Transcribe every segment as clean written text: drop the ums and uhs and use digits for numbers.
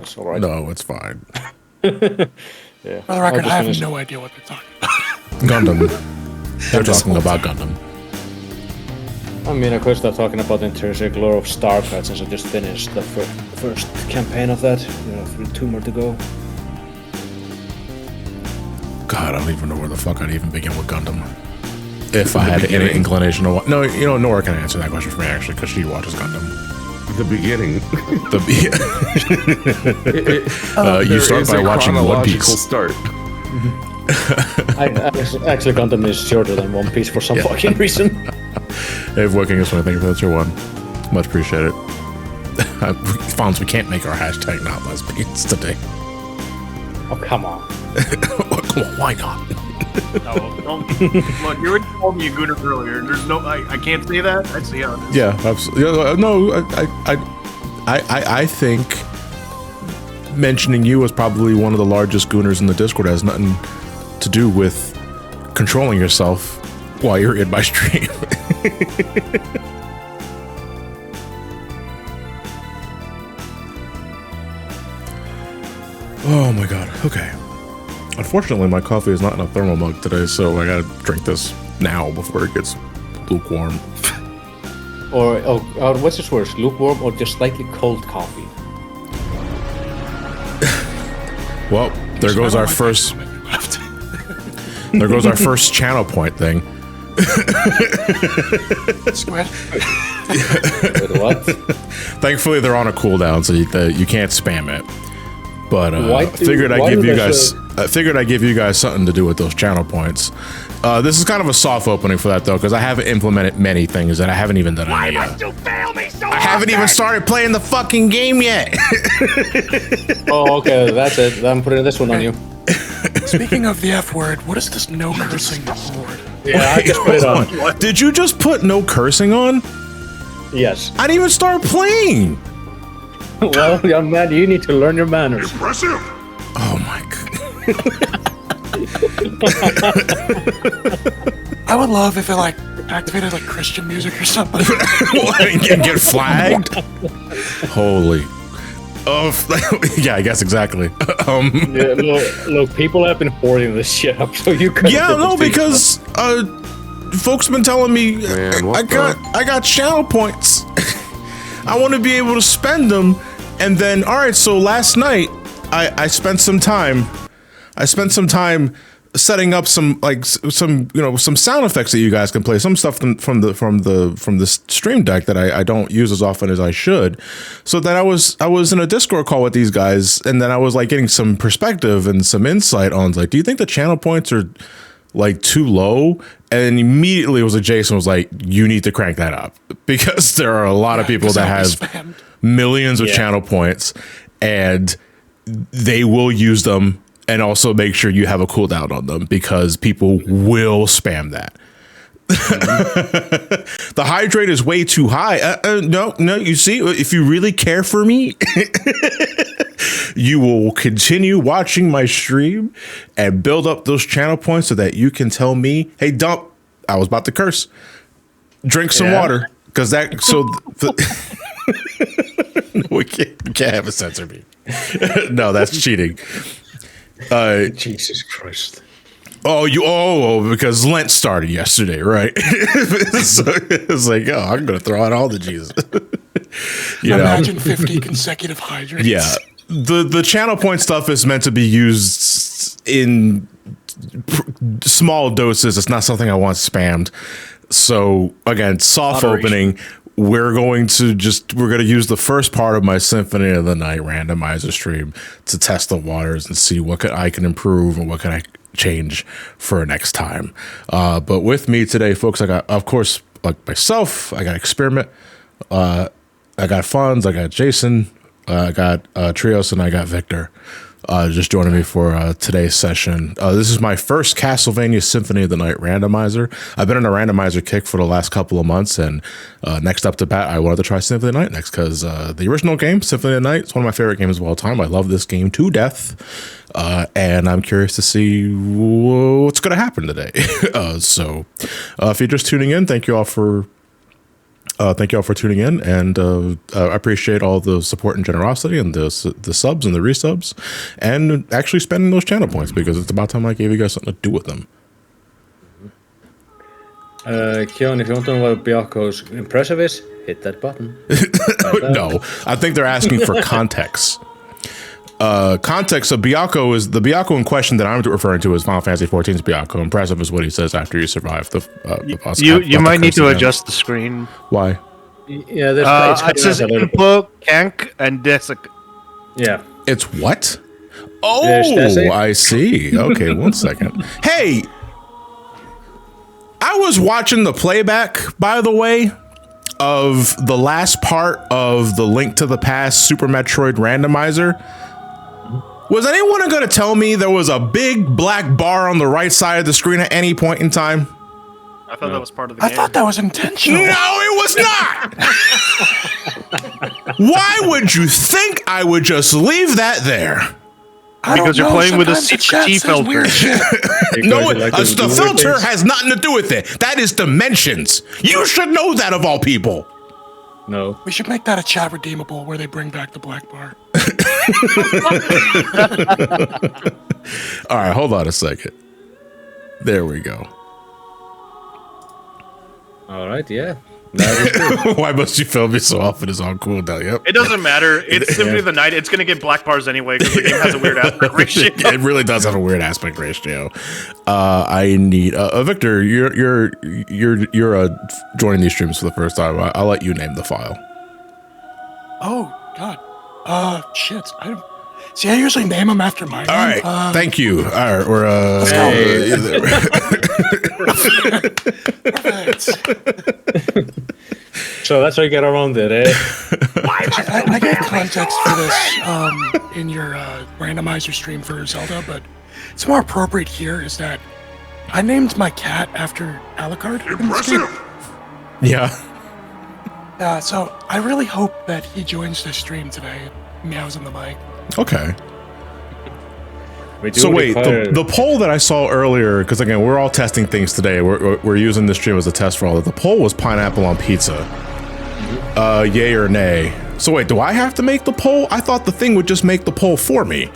That's all right. No, it's fine. Yeah. For the record, I have no idea what they're talking about. Gundam. They're talking about Gundam. I mean, of course, they're talking about the intrinsic lore of StarCraft since I just finished the first campaign of that. You know, 2 more to go. God, I don't even know where the fuck I'd even begin with Gundam. If I had any inclination to watch. No, you know, Nora can answer that question for me, actually, because she watches Gundam. The beginning. You start by watching One Piece. Start. Actually, Gundam is shorter than One Piece for some fucking reason. Hey, working is one. Thank you for that's your one. Much appreciated. Fonz, we can't make our hashtag not lesbians today. Oh, come on. Why not? No, don't. Look, you already told me you Gunnar earlier. There's no, I can't say that. I see how it is. Yeah, absolutely. No, I think mentioning you as probably one of the largest gooners in the Discord has nothing to do with controlling yourself while you're in my stream. Oh my god. Okay. Unfortunately, my coffee is not in a thermal mug today, so I gotta drink this now before it gets lukewarm. Or what's this worse, lukewarm or just slightly cold coffee? Well, there goes our first. There goes our first channel point thing. Squid. Wait, what? Thankfully, they're on a cooldown, so you can't spam it. But I figured I'd give you guys something to do with those channel points. This is kind of a soft opening for that though, because I haven't implemented many things that I haven't even done any yet. I haven't even started playing the fucking game yet. Oh, okay, that's it. I'm putting this one on you. Speaking of the F word, what is this no cursing word? Yeah, I just put it on. Did you just put no cursing on? Yes. I didn't even start playing. Well, young man, you need to learn your manners. Impressive. Oh my god. I would love if it like activated like Christian music or something. and get flagged? Holy. Oh, yeah, I guess exactly. Yeah, look, people have been hoarding this shit up, so you could. Yeah, no, because folks been telling me I got channel points. I want to be able to spend them, and then all right. So last night, I spent some time. Setting up some sound effects that you guys can play, some stuff from the stream deck that I don't use as often as I should. So then I was in a Discord call with these guys, and then I was like getting some perspective and some insight on like, do you think the channel points are like too low? And immediately it was Jason was like, you need to crank that up, because there are a lot of people that have millions of channel points, and they will use them. And also make sure you have a cooldown on them, because people will spam that. The hydrate is way too high. No, you see, if you really care for me, you will continue watching my stream and build up those channel points so that you can tell me, hey, dump, I was about to curse. Drink some water, because that, so we can't have a censor me. No, that's cheating. Jesus Christ. Because Lent started yesterday, right? So it's like, I'm gonna throw out all the Jesus. Imagine 50 consecutive hydrates. Yeah. The channel point stuff is meant to be used in small doses. It's not something I want spammed. So again, soft opening. We're going to use the first part of my Symphony of the Night randomizer stream to test the waters and see what I can improve and what can I change for next time. But with me today, folks, I got, of course, like myself, I got Experiment, I got Fonz, I got Jason, I got Trios, and I got Victor. Just joining me for today's session. This is my first Castlevania Symphony of the Night randomizer. I've been on a randomizer kick for the last couple of months, and next up to bat, I wanted to try Symphony of the Night next, because the original game, Symphony of the Night, is one of my favorite games of all time. I love this game to death, and I'm curious to see what's going to happen today. So if you're just tuning in, thank you all for Thank you all for tuning in, and I appreciate all the support and generosity, and the subs and the resubs, and actually spending those channel points, because it's about time I gave you guys something to do with them. Keon, if you want to know what Byaku's impressive is, hit that button. No, I think they're asking for context. Context of Byaku is the Byaku in question that I'm referring to is Final Fantasy XIV's Byaku. Impressive is what he says after you survive the boss. You might need to adjust the screen. Why? Yeah, It says input, Kank, and Desic. Yeah. It's what? Oh, Desic. I see. Okay, 1 second. Hey, I was watching the playback, by the way, of the last part of the Link to the Past Super Metroid Randomizer. Was anyone going to tell me there was a big black bar on the right side of the screen at any point in time? I thought that was part of the game. I thought that was intentional. No, it was not. Why would you think I would just leave that there? Because you're playing with a Sometimes the CRT chat says weird filter. shit. No, Like the filter has nothing to do with it. That is dimensions. You should know that of all people. No. We should make that a chat redeemable where they bring back the black bar. All right, hold on a second. There we go. All right, yeah. That is good. Why must you film me so often is on cooldown? Yep. It doesn't matter. It's simply the night. It's going to get black bars anyway because the game has a weird aspect ratio. It really does have a weird aspect ratio. I need Victor. You're joining these streams for the first time. I'll let you name the file. Oh, God. Shit. I usually name them after my All name. right. Thank you. All right. We're So that's how you get around it, eh? I get context for this in your randomizer stream for Zelda, but it's more appropriate here is that I named my cat after Alucard. Yeah. So I really hope that he joins the stream today and meows on the mic. Okay. We do So wait, require- the poll that I saw earlier, because again, we're all testing things today. We're using this stream as a test for all that. The poll was pineapple on pizza. Yay or nay? So wait, do I have to make the poll? I thought the thing would just make the poll for me.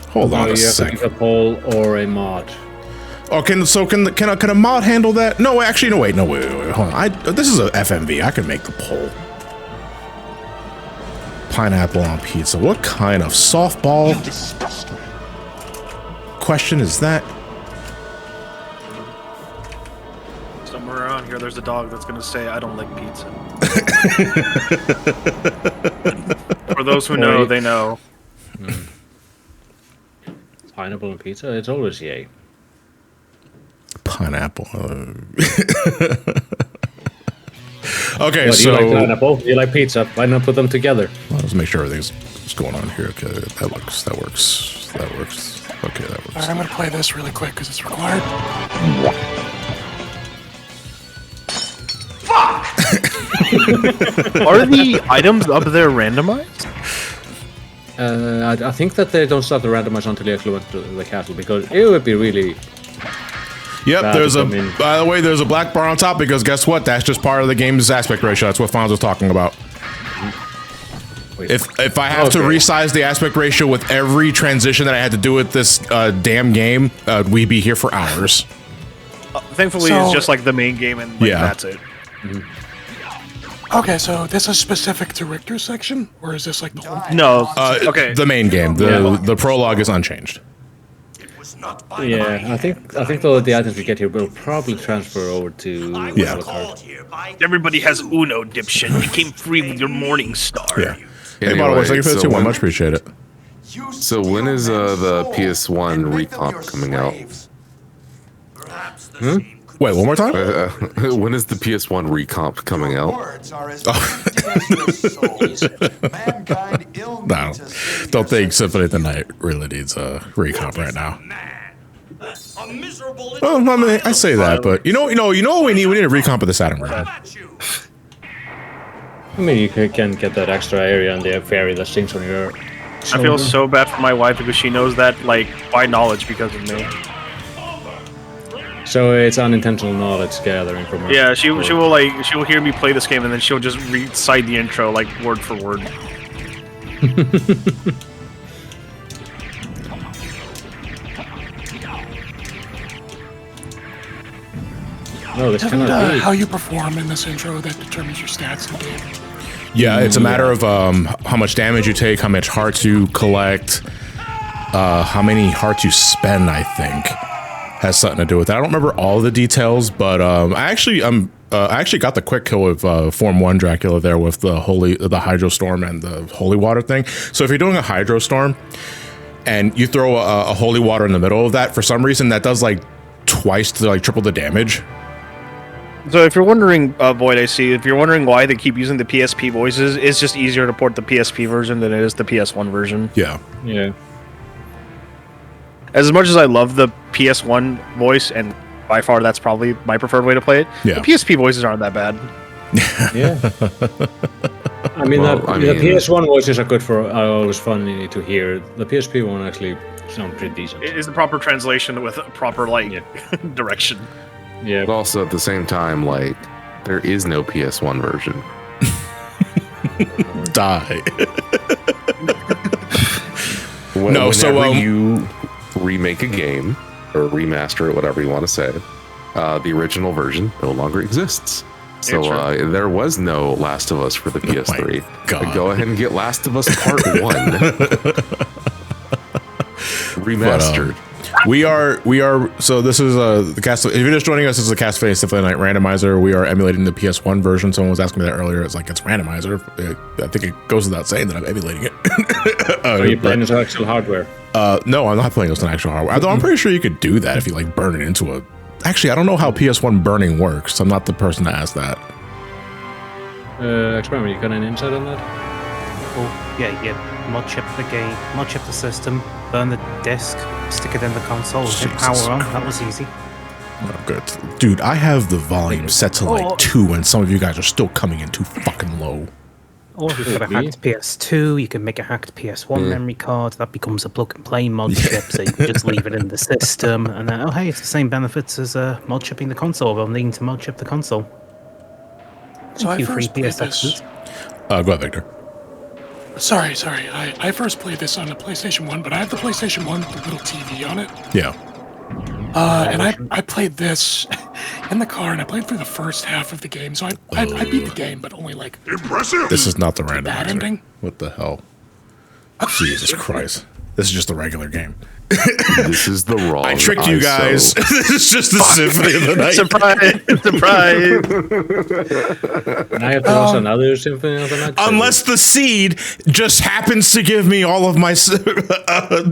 Hold on a you have to second. make a poll or a mod. Oh, can a mod handle that? No, actually, no. Wait, hold on. This is a FMV. I can make the poll. Pineapple on pizza. What kind of softball question is that? Somewhere around here, there's a dog that's going to say, I don't like pizza. For those who know, they know. Pineapple on pizza? It's always yay. Pineapple. Okay, What, so you like pineapple? You like pizza? Why not put them together? let's make sure everything's going on here. Okay, that works. Okay, that works. All right, I'm going to play this really quick because it's required. Are the items up there randomized? I think that they don't start the randomize until you actually went to the castle, because it would be really... Yep, bad there's to a. come in. By the way, there's a black bar on top because guess what? That's just part of the game's aspect ratio. That's what Fonz was talking about. Wait. If I have to resize the aspect ratio with every transition that I had to do with this damn game, we'd be here for hours. Thankfully, So- it's just like the main game, and like, Yeah. that's it. Okay, so this is specific to Richter's section, or is this like the whole? No. Okay. The main game, the prologue is unchanged. Yeah, I think though the items we get here will probably transfer over to Yeah. Alucard. Everybody has Uno, dipshit. You came free with your Morning Star. Yeah. Hey, Bottle, thank you for the 2-1. Much appreciate it. So when is the PS1 recomp coming out? Wait, one more time? When is the PS1 recomp coming out? No, don't think Symphony of the Night really needs a recomp right now. Well, I mean, I say that, but you know what we need? We need a recomp of the Saturn version. I mean, you can get that extra area and the fairy that sings on your... I feel so bad for my wife because she knows that, like, by knowledge because of me. So it's unintentional knowledge gathering from her. Yeah, she will hear me play this game and then she'll just recite the intro like word for word. No, this Isn't cannot be. how you perform in this intro that determines your stats in the game? Yeah, it's a matter of how much damage you take, how much hearts you collect, how many hearts you spend, I think, has something to do with that. I don't remember all the details, but I actually got the quick kill with Form 1 Dracula there with the Hydro Storm and the Holy Water thing. So if you're doing a Hydro Storm and you throw a Holy Water in the middle of that, for some reason that does like twice to like triple the damage. So if you're wondering, Void AC, if you're wondering why they keep using the PSP voices, it's just easier to port the PSP version than it is the PS1 version. Yeah. Yeah. As much as I love the PS1 voice, and by far that's probably my preferred way to play it, Yeah. the PSP voices aren't that bad. Yeah. I mean, Well, the PS1 voices are good for, are always funny to hear. The PSP one actually sounds pretty decent. It is the proper translation with a proper, like, direction. Yeah. But also at the same time, like, there is no PS1 version. Die. Whenever you remake a game or remaster it, whatever you want to say, the original version no longer exists. So there was no Last of Us for the PS3. God. Go ahead and get Last of Us Part 1 remastered. We are. So this is the cast. If you're just joining us, this is the Castlevania Symphony Night Randomizer. We are emulating the PS1 version. Someone was asking me that earlier. It's like it's randomizer. I think it goes without saying that I'm emulating it. Are you playing this on actual hardware? No, I'm not playing this on actual hardware. Although I'm pretty sure you could do that if you like burn it into a. Actually, I don't know how PS1 burning works. I'm not the person to ask that. Experiment, you got an insight on that? Oh, yeah, mod chip the game, mod chip the system, burn the disc, stick it in the console, hit Jesus power on. That was easy. Oh, good. Dude, I have the volume set to like 2 and some of you guys are still coming in too fucking low. Or if you've got a hacked PS2, you can make a hacked PS1 memory card. That becomes a plug-and-play mod chip, so you can just leave it in the system. And then, oh hey, it's the same benefits as mod chipping the console, but I'm needing to mod chip the console. So I you, free first played PS this. Go ahead, Victor. Sorry. I first played this on the PlayStation 1, but I have the PlayStation 1 with the little TV on it. Yeah. And I played this in the car, and I played through the first half of the game. So I beat the game, but only like This is not the bad randomizer. ending. What the hell? Jesus Christ. This is just a regular game. This is the wrong I tricked you ISO. guys. This is just the Symphony of the Night. Surprise! And I have to watch another Symphony of the Night. Unless the seed just happens to give me all of my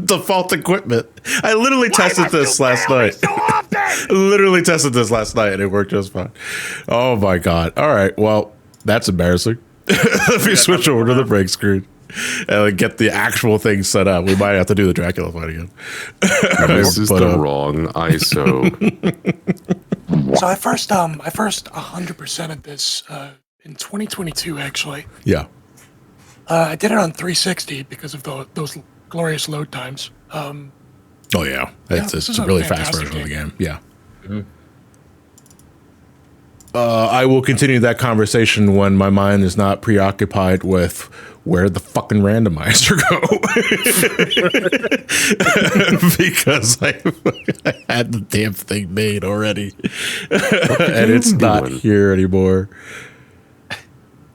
default equipment. I literally tested this last night. Literally tested this last night and it worked just fine. Oh my god. All right. Well, that's embarrassing. Let me switch over to the break screen and get the actual thing set up. We might have to do the Dracula fight again. This is the wrong ISO. So I first 100%ed this in 2022 actually. Yeah. I did it on 360 because of those glorious load times. Oh yeah. It's this is a a really fast fantastic version of the game. game. Yeah. I will continue that conversation when my mind is not preoccupied with where the fucking randomizer go. Because I had the damn thing made already. And it's not here anymore.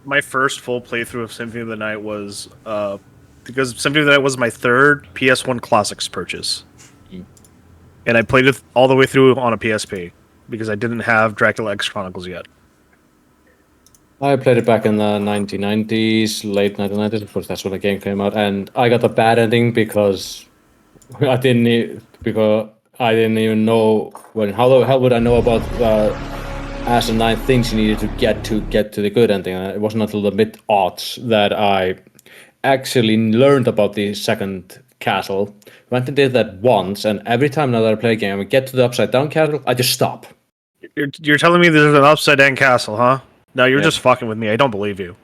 My first full playthrough of Symphony of the Night was because Symphony of the Night was my third PS1 Classics purchase, and I played it all the way through on a PSP because I didn't have Dracula X Chronicles yet. I played it back in the 1990s, late 1990s. Of course, that's when the game came out, and I got the bad ending because I didn't even know when. How the hell would I know about as the 9 things you needed to get to the good ending? And it wasn't until the mid-aughts that I actually learned about the second castle. Went and did that once, and every time now that I play a game, I would get to the upside down castle, I just stop. You're telling me there's an upside down castle, huh? No, you're just fucking with me. I don't believe you.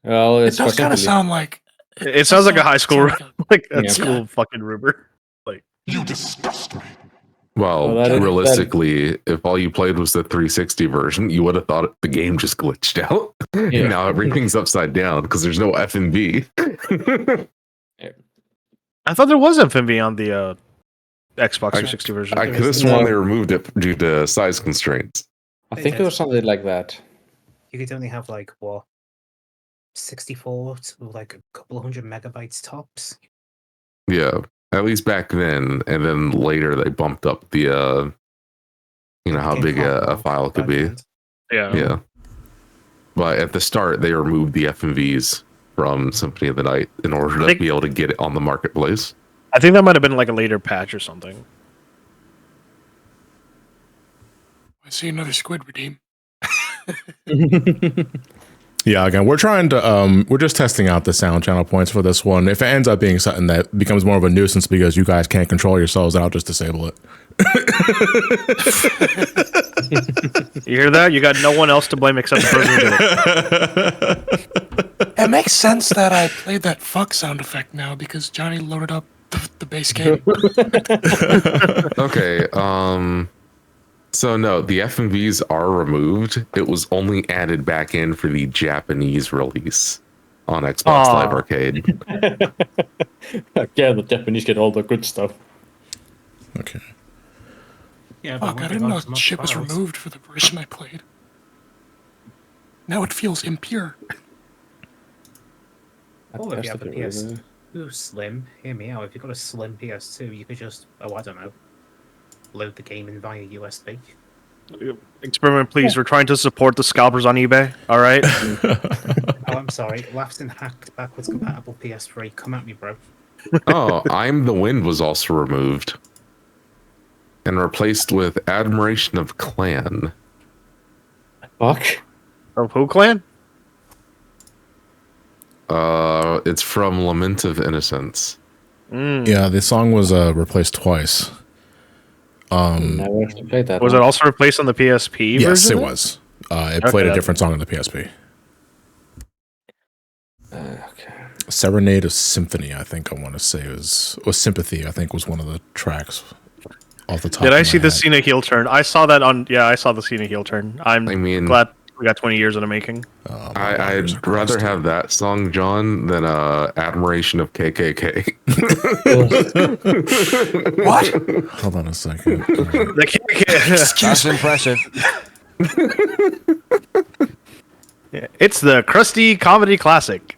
Well, It it's does kind of sound like It sounds like a high school, like a Yeah. school fucking rumor. Like You disgust me. Well, Well, realistically, if all you played was the 360 version, you would have thought the game just glitched out. Yeah. Now everything's upside down because there's no FMV. I thought there was FMV on the Xbox 360 version. I could have sworn they removed it due to size constraints. I think it was something like that. You could only have like what 64 to like a couple of 100 megabytes tops. Yeah, at least back then, and then later they bumped up the, how big a file could be. Yeah. But at the start, they removed the FMVs from Symphony of the Night in order to be able to get it on the marketplace. I think that might have been like a later patch or something. I see another squid redeem. Yeah, again, we're trying to we're just testing out the sound channel points for this one. If it ends up being something that becomes more of a nuisance because you guys can't control yourselves, then I'll just disable it. You hear that? You got no one else to blame except the person who did it. It makes sense that I played that fuck sound effect now because Johnny loaded up the base game. Okay, so no, the FMVs are removed. It was only added back in for the Japanese release on Xbox Live Arcade. Yeah, the Japanese get all the good stuff. Okay. Yeah, Fuck, I didn't know shit was removed for the version I played. Now it feels impure. Or if you have a PS2 Slim, hear me out. If you've got a Slim PS2, you could just, I don't know, load the game in via USB. Experiment, please. We're trying to support the scalpers on eBay. All right. Oh, I'm sorry. Laughs in hacked backwards compatible PS3. Come at me, bro. Oh, I'm the Wind was also removed and replaced with Admiration of Clan. Fuck. Of who clan? It's from Lament of Innocence. Yeah, the song was replaced twice. Never played that. Was it also replaced on the PSP? Yes, version? it was. It played a different song on the PSP. Okay. Serenade of Symphony, I think I want to say was Sympathy. I think was one of the tracks off the top. Did of I my see the head. Cena heel turn? I saw that on. Yeah, I saw the Cena heel turn. I mean, glad we got 20 years in the making. I'd rather have that song, John, than Admiration of KKK. What? Hold on a second. The KKK. That's impressive. It's the crusty comedy classic.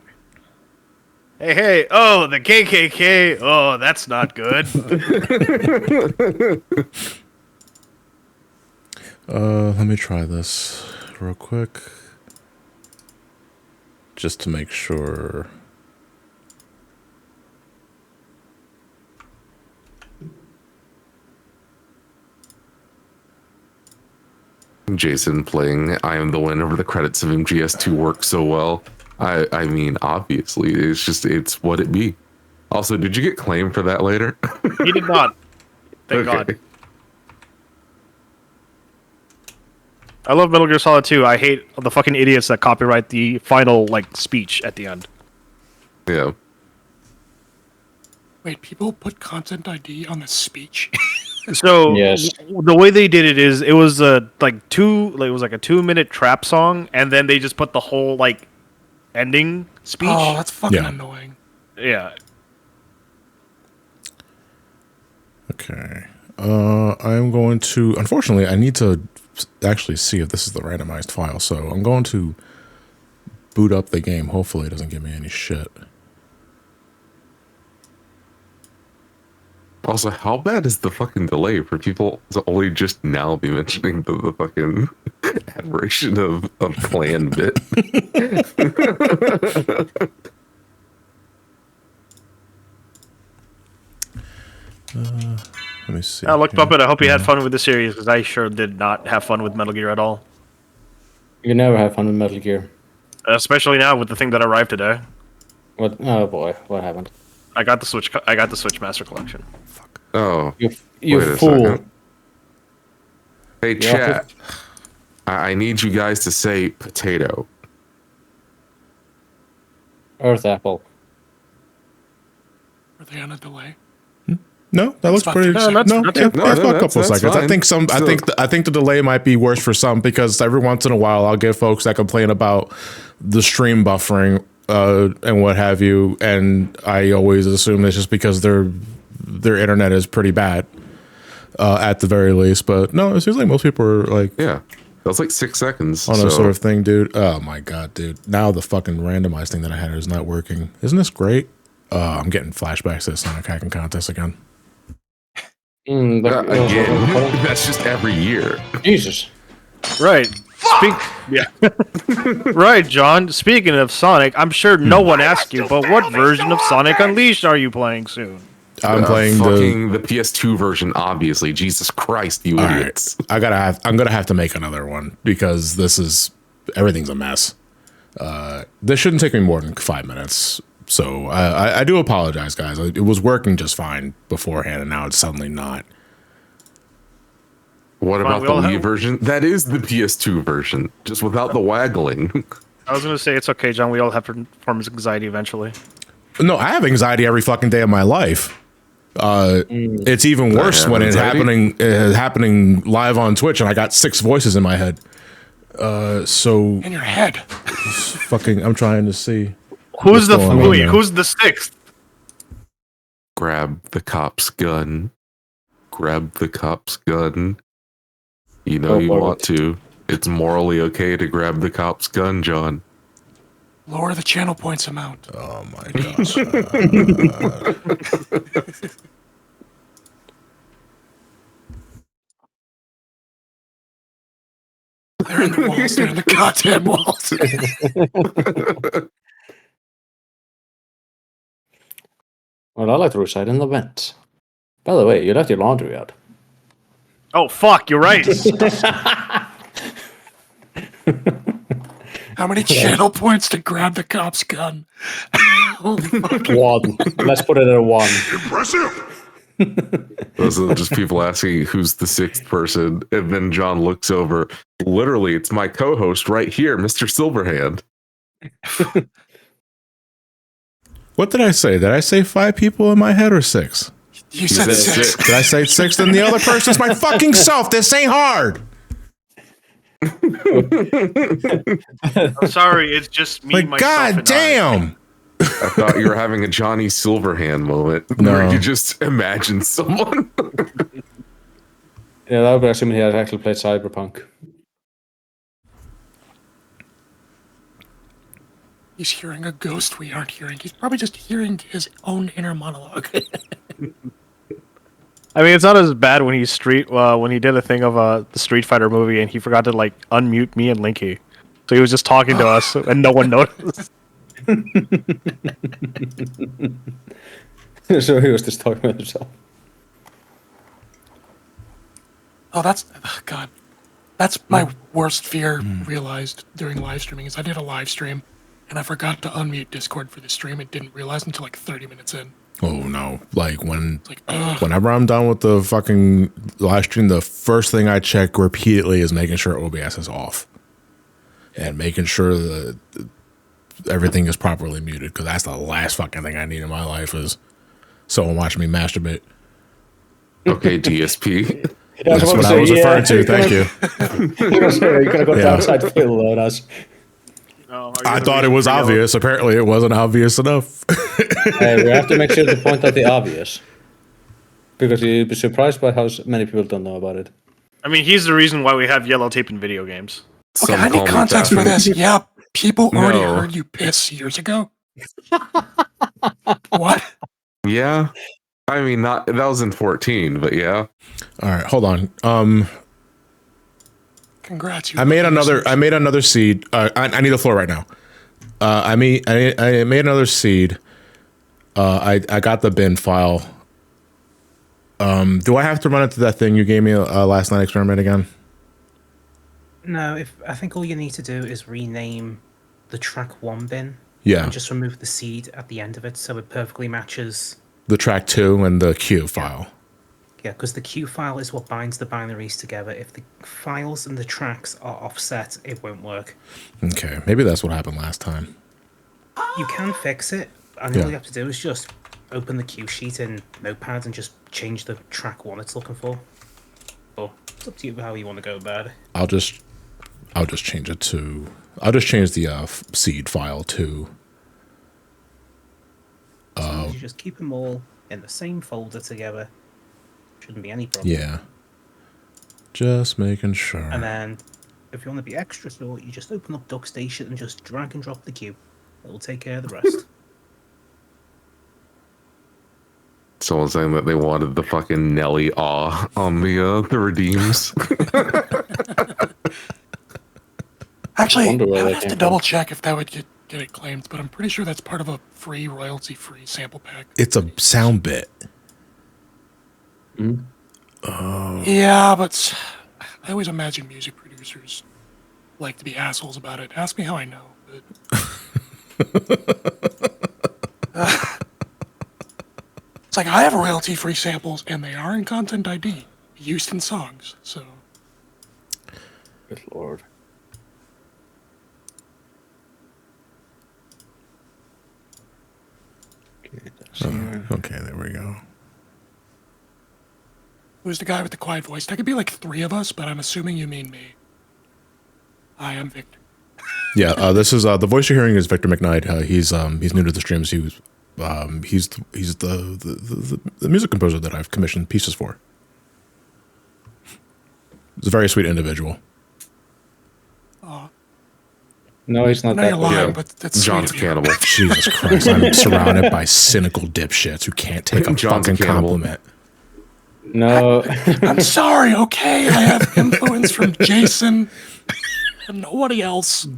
Hey, hey, oh, the KKK. Oh, that's not good. Let me try this real quick. Just to make sure. Jason playing I Am the Wind over the credits of MGS2 works so well. I mean, obviously, it's what it be. Also, did you get claimed for that later? He did not. Thank God. I love Metal Gear Solid 2. I hate the fucking idiots that copyright the final, speech at the end. Yeah. Wait, people put Content ID on the speech? So Yes. the way they did it is it was a 2-minute trap song, and then they just put the whole ending speech. Oh, that's fucking annoying. Yeah. Okay. I'm going to. Unfortunately, I need to actually see if this is the randomized file. So I'm going to boot up the game. Hopefully, it doesn't give me any shit. Also, how bad is the fucking delay for people to only just now be mentioning the fucking admiration of clan bit? Let me see. I looked up it. I hope you had fun with the series, because I sure did not have fun with Metal Gear at all. You never have fun with Metal Gear. Especially now with the thing that arrived today. What? Oh boy, what happened? I got the Switch Master Collection. Oh, You wait a fool! second. Hey, chat. I need you guys to say potato. Earth apple. Are they on a delay? No, that looks pretty. No, that's about a couple of seconds. I think the delay might be worse for some because every once in a while I'll get folks that complain about the stream buffering and what have you, and I always assume it's just because their internet is pretty bad at the very least. But no, it seems like most people are like, yeah, that was like 6 seconds on a sort of thing, dude. Oh my god, dude! Now the fucking randomized thing that I had is not working. Isn't this great? I'm getting flashbacks to the Sonic hacking contest again. Again, that's just every year. Jesus. Right. Right, John. Speaking of Sonic, I'm sure no one asked you, but what version of Sonic Unleashed are you playing soon? I'm playing the PS2 version, obviously. Jesus Christ, you idiots! I'm gonna have to make another one because everything's a mess. This shouldn't take me more than 5 minutes. So I do apologize, guys. It was working just fine beforehand, and now it's suddenly not. What about the Wii version? That is the PS2 version, just without the waggling. I was going to say, it's okay, John. We all have performance anxiety eventually. No, I have anxiety every fucking day of my life. It's even worse when it's happening live on Twitch, and I got 6 voices in my head. So in your head. Fucking, I'm trying to see. Who's the sixth? Grab the cop's gun. Grab the cop's gun. You know you want to. It's morally okay to grab the cop's gun, John. Lower the channel points amount. Oh my gosh. They're in the walls. They're in the goddamn walls. Well, I like to reside in the vents. By the way, you left your laundry out. Oh, fuck, you're right. How many channel points to grab the cop's gun? Holy fuck. 1. Let's put it at a 1. Impressive. Those are just people asking who's the 6th person, and then John looks over. Literally, it's my co-host right here, Mr. Silverhand. What did I say? Did I say 5 people in my head or 6? You said 6. Did I say 6? Then the other person's my fucking self. This ain't hard. I'm sorry, it's just me, myself, God damn. I thought you were having a Johnny Silverhand moment where you just imagine someone. Yeah, that would be assuming he had actually played Cyberpunk. He's hearing a ghost we aren't hearing. He's probably just hearing his own inner monologue. I mean, it's not as bad when when he did a thing of the Street Fighter movie and he forgot to like unmute me and Linky, so he was just talking to us and no one noticed. So he was just talking about himself. Oh, God. That's my worst fear realized during live streaming is I did a live stream and I forgot to unmute Discord for the stream and didn't realize until like 30 minutes in. Oh no. Whenever I'm done with the fucking live stream, the first thing I check repeatedly is making sure OBS is off. And making sure that everything is properly muted, because that's the last fucking thing I need in my life is someone watching me masturbate. Okay, DSP. That's what I was referring to. Thank you. You're gonna go downside Phil on us. I thought it was obvious. Apparently, it wasn't obvious enough. Hey, we have to make sure to point out the obvious, because you'd be surprised by how many people don't know about it. I mean, he's the reason why we have yellow tape in video games. Okay, I need context for this. Yeah, people already heard you piss years ago. What? Yeah. I mean, that was in 14, but yeah. All right, hold on. Congrats. I made another seed. I need the floor right now. I made another seed. I got the bin file. Do I have to run it to that thing you gave me last night experiment again? No, I think all you need to do is rename the track 1 bin. Yeah. And just remove the seed at the end of it so it perfectly matches the track 2 and the Q file. Yeah, because the Q file is what binds the binaries together. If the files and the tracks are offset, it won't work. Okay, maybe that's what happened last time. You can fix it, and all you have to do is just open the cue sheet in Notepad and just change the track 1 it's looking for. Or it's up to you how you want to go about it. I'll just change it to. I'll just change the seed file to. So you just keep them all in the same folder together. Shouldn't be any problem. Yeah. Just making sure. And then, if you want to be extra short, you just open up DuckStation and just drag and drop the cue. It'll take care of the rest. Someone saying that they wanted the fucking Nelly awe on the redeems. Actually, I wonder where would that have came to double check if that would get it claimed, but I'm pretty sure that's part of a free, royalty-free sample pack. It's a sound bit. Yeah, but I always imagine music producers like to be assholes about it. Ask me how I know. But it's like I have royalty-free samples, and they are in Content ID, used in songs. So, Good lord. Okay, there we go. who's the guy with the quiet voice? That could be like 3 of us, but I'm assuming you mean me. I am Victor. Yeah, this is the voice you're hearing is Victor McKnight. He's new to the streams. He's the music composer that I've commissioned pieces for. He's a very sweet individual. No, he's not No, that you're good. lying, but that's John's sweet of you. cannibal. Jesus Christ, I'm surrounded by cynical dipshits who can't take a John's fucking a cannibal. compliment. No, I'm sorry, okay? I have influence from Jason and nobody else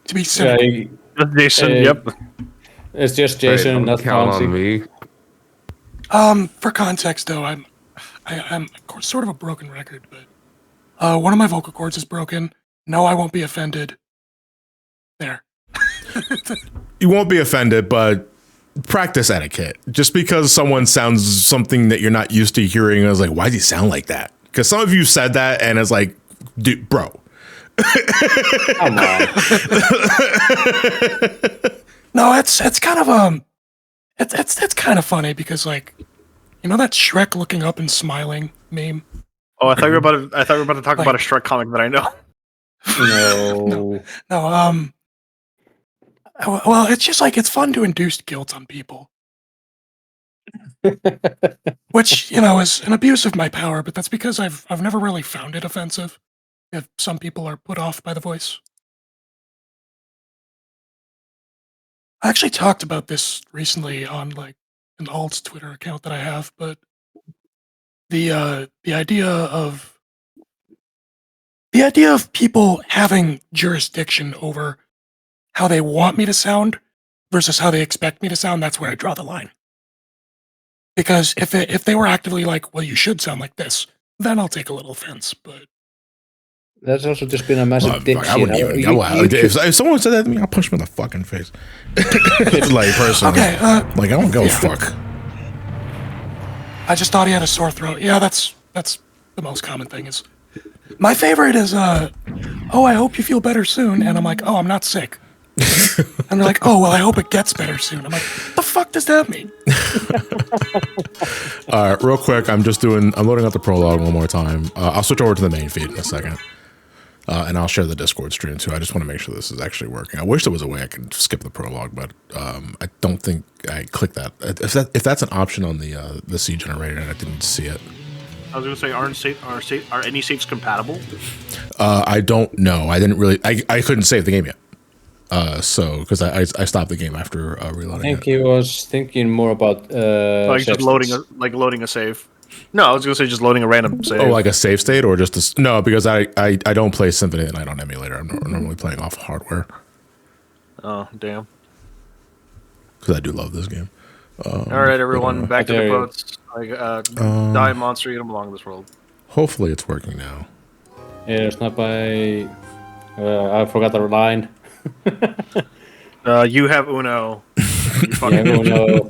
to be yeah, cynical. Jason, yep. it's just Hey, Jason, don't not count on Fonzie. me. For context, though, I'm of course sort of a broken record, but one of my vocal cords is broken. No, I won't be offended. There. You won't be offended, but practice etiquette. Just because someone sounds something that you're not used to hearing, I was like, why does he sound like that? Because some of you said that, and it's like, dude, bro. Come on. No, it's kind of it's kind of funny because like, you know that Shrek looking up and smiling meme? Oh, I thought you were about to talk about a Shrek comic that I know. No. No, well, it's just like it's fun to induce guilt on people. Which, you know, is an abuse of my power, but that's because I've never really found it offensive if some people are put off by the voice. I actually talked about this recently on like an alt's Twitter account that I have, but the idea of people having jurisdiction over how they want me to sound versus how they expect me to sound, that's where I draw the line. Because if they were actively like, well, you should sound like this, then I'll take a little offense. But That's also just been a massive dick. I wouldn't even go out. If someone said that to me, I'll punch him in the fucking face. Like, personally. okay, Like, I don't go fuck. I just thought he had a sore throat. Yeah, that's the most common thing. Is my favorite is oh, I hope you feel better soon, and I'm like, oh, I'm not sick. And they're like, oh, well, I hope it gets better soon. I'm like, the fuck does that mean? All right, real quick, I'm loading up the prologue one more time. I'll switch over to the main feed in a second. And I'll share the Discord stream too. I just want to make sure this is actually working. I wish there was a way I could skip the prologue, but I don't think I clicked that. If that's an option on the seed generator, and I didn't see it. I was going to say, are any saves compatible? I don't know. I didn't really. I couldn't save the game yet. So because I stopped the game after reloading. I think he was thinking more about Like just loading a save. No, I was going to say just loading a random save. Oh, like a save state or just no? Because I don't play Symphony at Night on emulator. I'm normally playing off hardware. Oh, damn. Because I do love this game. All right, everyone, back to the Okay. quotes. Die monster, eat them along this world. Hopefully it's working now. Yeah, it's not by. I forgot the line. You have Uno. You fucking Yeah, no.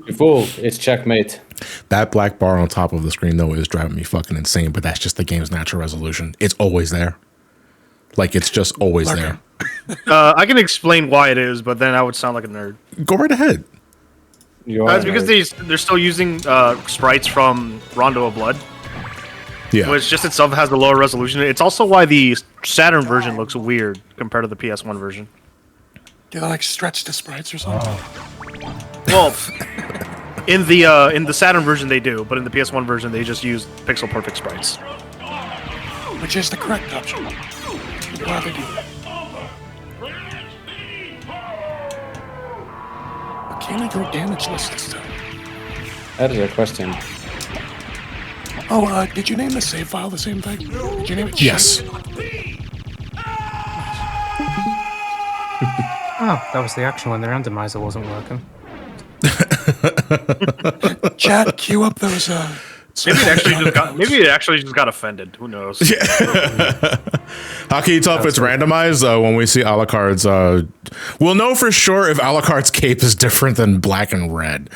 You fool! It's checkmate. That black bar on top of the screen though is driving me fucking insane. But that's just the game's natural resolution. It's always there. Like it's just always there. I can explain why it is, but then I would sound like a nerd. Go right ahead. That's because they're still using sprites from Rondo of Blood. Yeah. Which just itself has a lower resolution. It's also why the Saturn version looks weird compared to the PS1 version. Do they like stretch to sprites or something? Well, in the Saturn version they do, but in the PS1 version they just use pixel perfect sprites. Which is the correct option. Why they do that? Why can't I go damage list this time? That is a question. Oh, did you name the save file the same thing? Did you name it? Yes. Oh, that was the action when the randomizer wasn't working. Chat, queue up those. Maybe it actually just got offended. Who knows? How can you tell if it's randomized when we see Alucard's? We'll know for sure if Alucard's cape is different than black and red.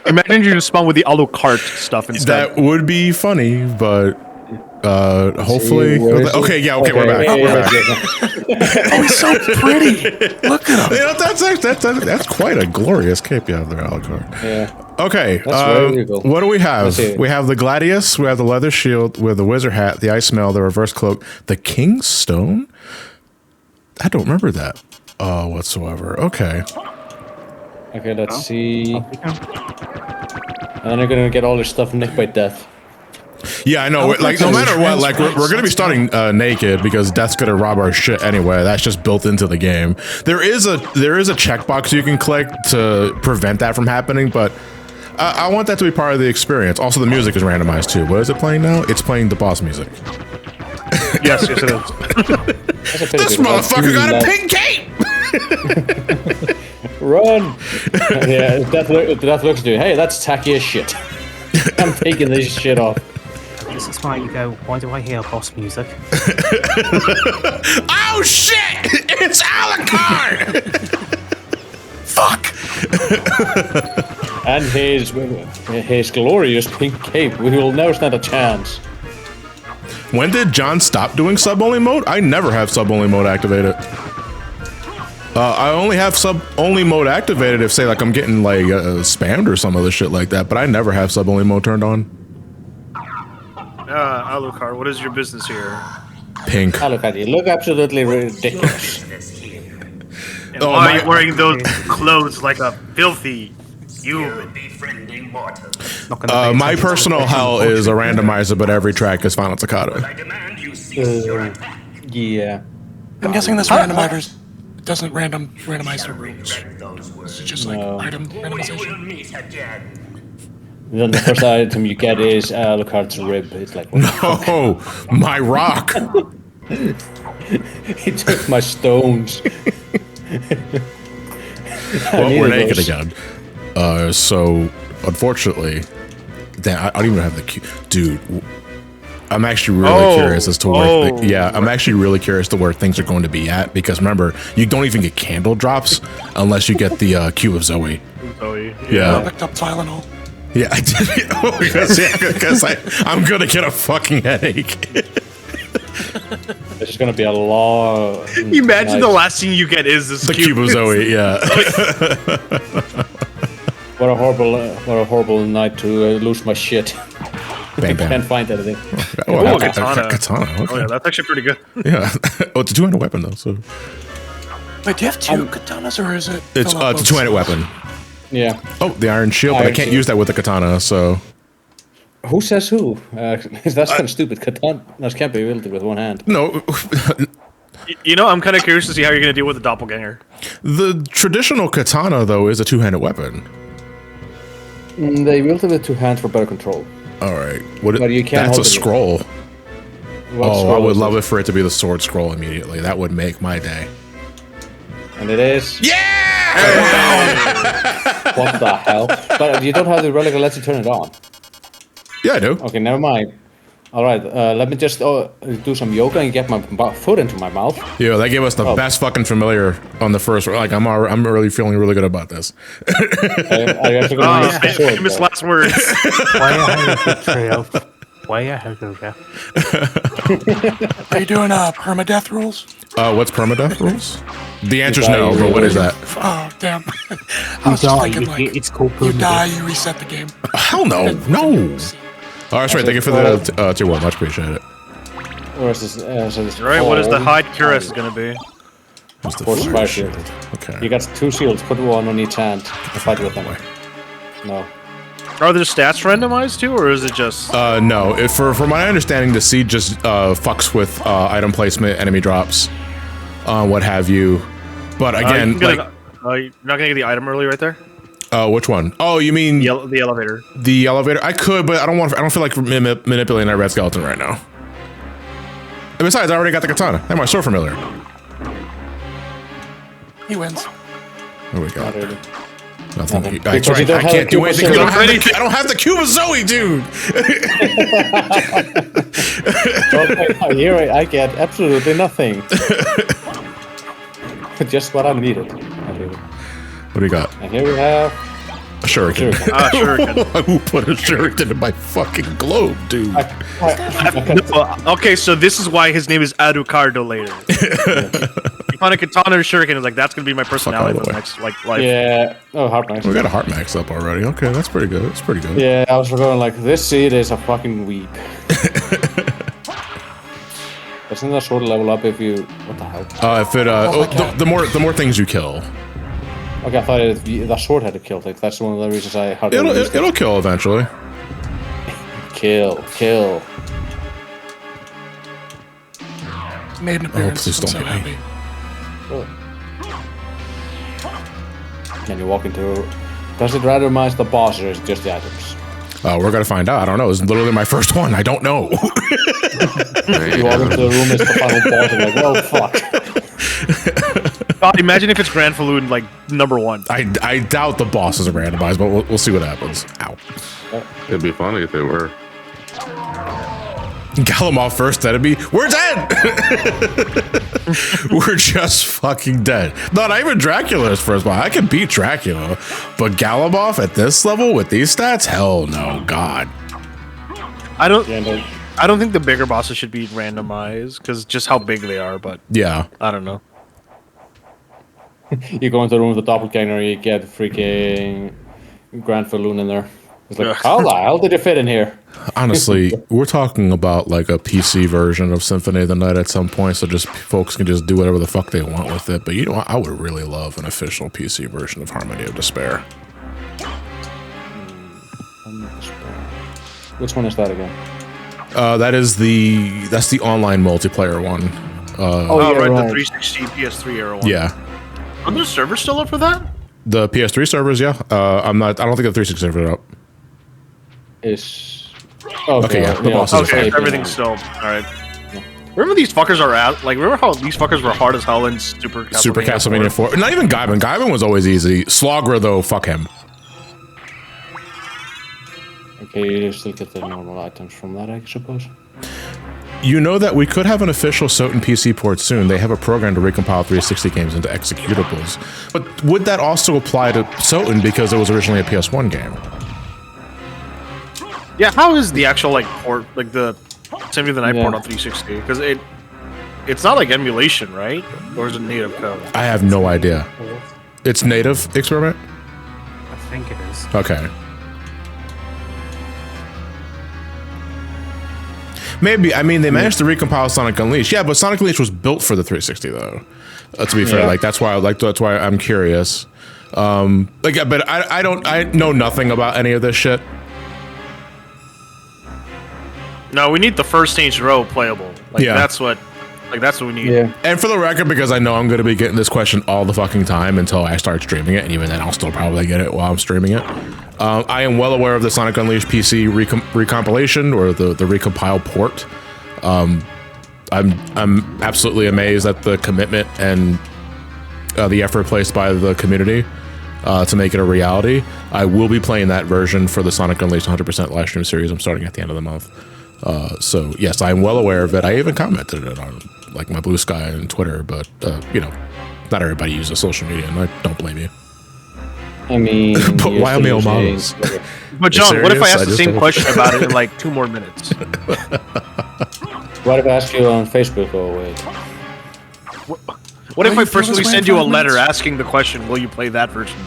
Imagine you just spawn with the Alucard stuff instead. That would be funny, but hopefully. Okay, yeah, okay, we're back. We're back. Oh, he's so pretty. Look at him. You know, that's quite a glorious cape you have there, Alucard. Yeah. Okay, That's what do we have? see. We have the Gladius, we have the leather shield with the wizard hat, the ice mail, the reverse cloak, the King's Stone? I don't remember that whatsoever. Okay. Okay, let's see. And then you're gonna get all your stuff nicked by death. Yeah, I know. Like, no matter what, like, we're going to be starting naked because Death's going to rob our shit anyway. That's just built into the game. There is a checkbox you can click to prevent that from happening, but I want that to be part of the experience. Also, the music is randomized too. What is it playing now? It's playing the boss music. Yes, it is. This motherfucker got a pink cape! Run! Yeah, Death looks at you. Hey, that's tacky as shit. I'm taking this shit off. This is why you go, why do I hear boss music? Oh shit! It's Alucard! Fuck! And his glorious pink cape. We will never stand a chance. When did John stop doing sub-only mode? I never have sub-only mode activated. I only have sub-only mode activated if, say, like, I'm getting, like, spammed or some other shit like that, but I never have sub-only mode turned on. Alucard, what is your business here? Pink. Alucard, you look absolutely ridiculous. And why are you wearing those clothes like a filthy human? My personal hell is a randomizer, but every track is Final Toccata. Yeah. I'm guessing this randomizer doesn't randomize the rooms. It's just like item randomization. Then the first item you get is Alucard's rib. It's like, no, my rock. He took my stones. Well, we're naked again. So, unfortunately, I don't even have the cue. Dude, I'm actually really curious as to where. I'm actually really curious to where things are going to be at because remember, you don't even get candle drops unless you get the cue of Zoe. Yeah. I picked up Tylenol. Yeah, I did. Because I'm gonna get a fucking headache. It's gonna be a long. Imagine the last thing you get is this cube of Zoe. Yeah. What a horrible night to lose my shit. Bang, bang. Can't find anything. Oh, katana. Katana. Okay. Oh yeah, that's actually pretty good. Yeah. Oh, it's a two-handed weapon though. So. Wait, do you have two katanas or is it? It's a two-handed weapon. Yeah. Oh, the iron shield, but I can't use that with the katana. So. Who says who? That's kind of stupid. Katanas can't be wielded with one hand. No. You know, I'm kind of curious to see how you're going to deal with the doppelganger. The traditional katana, though, is a two-handed weapon. They wield it with two hands for better control. All right. But you can't that's hold a scroll. Scroll I would love it for it to be the sword scroll immediately. That would make my day. And it is. Yeah! What the hell? But you don't have the relic that lets you turn it on. Yeah, I do. Okay, never mind. All right, let me just do some yoga and get my foot into my mouth. Yeah, that gave us the best fucking familiar on the first. Like, I'm really feeling really good about this. I actually gonna use the sword, famous last words. Why ahead of you? Are you doing permadeath rules? What's permadeath rules? The answer's no, but what is that? Oh, damn. I was just thinking, like, it's called you die, you reset the game. Hell no, no. All right, sorry, thank you for the tier 1. Much appreciate it. Or is this, Right, what is the hide cuirass going to be? What's the Force fire shield. Okay. You got 2 shields, put one on each hand. Fight with them. No. Are their stats randomized too, or is it just... No. For my understanding, the seed just fucks with item placement, enemy drops, what have you. But again, you're not gonna get the item early right there? Which one? Oh, you mean The elevator. the elevator? I could, but I don't feel like manipulating that red skeleton right now. And besides, I already got the katana and my sword familiar. He wins. There we go. Not really. Nothing. Because Right. you don't I have can't the do anything. Cuba I don't have the Cuba Zoe, dude. Okay, here I get absolutely nothing. Just what I needed. What do you got? And here we have A shuriken. Shuriken. Who put a shuriken in my fucking globe, dude? Okay, so this is why his name is Aducardo later. You find a katana or shuriken, it's like, that's gonna be my personality for the next life. Yeah. Oh, heart max. We got a heart max up already. Okay, that's pretty good. That's pretty good. Yeah, I was going like, this seed is a fucking weep. Doesn't that sort of level up if you... What the hell? If it the more things you kill, Okay, I thought the sword had to kill. Like, that's one of the reasons I... it'll kill eventually. Kill. Made an appearance. please I'm don't so hit me. happy. Can you walk into... Does it randomize the boss or is it just the items? We're gonna find out. I don't know. It's literally my first one. I don't know. You walk into the room, it's the final boss, and like, well, fuck. God, imagine if it's Grand Falloon, like, #1. I doubt the bosses are randomized, but we'll see what happens. Ow. It'd be funny if they were. Galamov first enemy. We're dead. We're just fucking dead. No, not even Dracula's first boss. I can beat Dracula, but Galamov at this level with these stats? Hell no, God. I don't think the bigger bosses should be randomized, because just how big they are, but Yeah. I don't know. You go into the room with the doppelganger, you get freaking Grand Falloon in there. It's like, how the hell did you fit in here? Honestly, we're talking about like a PC version of Symphony of the Night at some point, so just folks can just do whatever the fuck they want with it. But you know, I would really love an official PC version of Harmony of Despair. Which one is that again? That's the online multiplayer one. Oh, yeah, right, right. the 360 PS3 era one. Yeah. Are the servers still up for that? The PS3 servers, yeah. I don't think the 360 servers are up. Is... Okay, yeah, the bosses are Okay, fine. everything's still alright. Remember these fuckers are at, like, remember how these fuckers were hard as hell in Super Castlevania 4? Not even Gaiban. Gaiban was always easy. Slogra, though, fuck him. Okay, you still get the normal items from that, I suppose. You know that we could have an official SOTN PC port soon. They have a program to recompile 360 games into executables. But would that also apply to SOTN because it was originally a PS1 game? Yeah, how is the actual, like, port, like, the Symphony of the Night Yeah. port on 360? Because it's not like emulation, right? Or is it native code? I have no idea. It's native, Experiment? I think it is. Okay. Maybe. I mean, they managed to recompile Sonic Unleashed. Yeah, but Sonic Unleashed was built for the 360, though. To be fair, Yeah. like that's why I'm curious. But I know nothing about any of this shit. No, we need the first Saints Row playable. Like, Yeah. that's what we need. Yeah. And for the record, because I know I'm going to be getting this question all the fucking time until I start streaming it, and even then I'll still probably get it while I'm streaming it. I am well aware of the Sonic Unleashed PC recompilation or the recompile port. I'm absolutely amazed at the commitment and the effort placed by the community to make it a reality. I will be playing that version for the Sonic Unleashed 100% live stream series I'm starting at the end of the month. So yes, I'm well aware of it. I even commented it on like my Blue Sky and Twitter, but you know, not everybody uses social media, and I don't blame you. I mean... But why am I on models? But John, what if I serious? ask I the just same don't- question about it in like 2 more minutes? What if I ask you on Facebook? Oh, wait. What if Why I you feel personally this way send in you a 5 letter minutes? asking the question, will you play that version?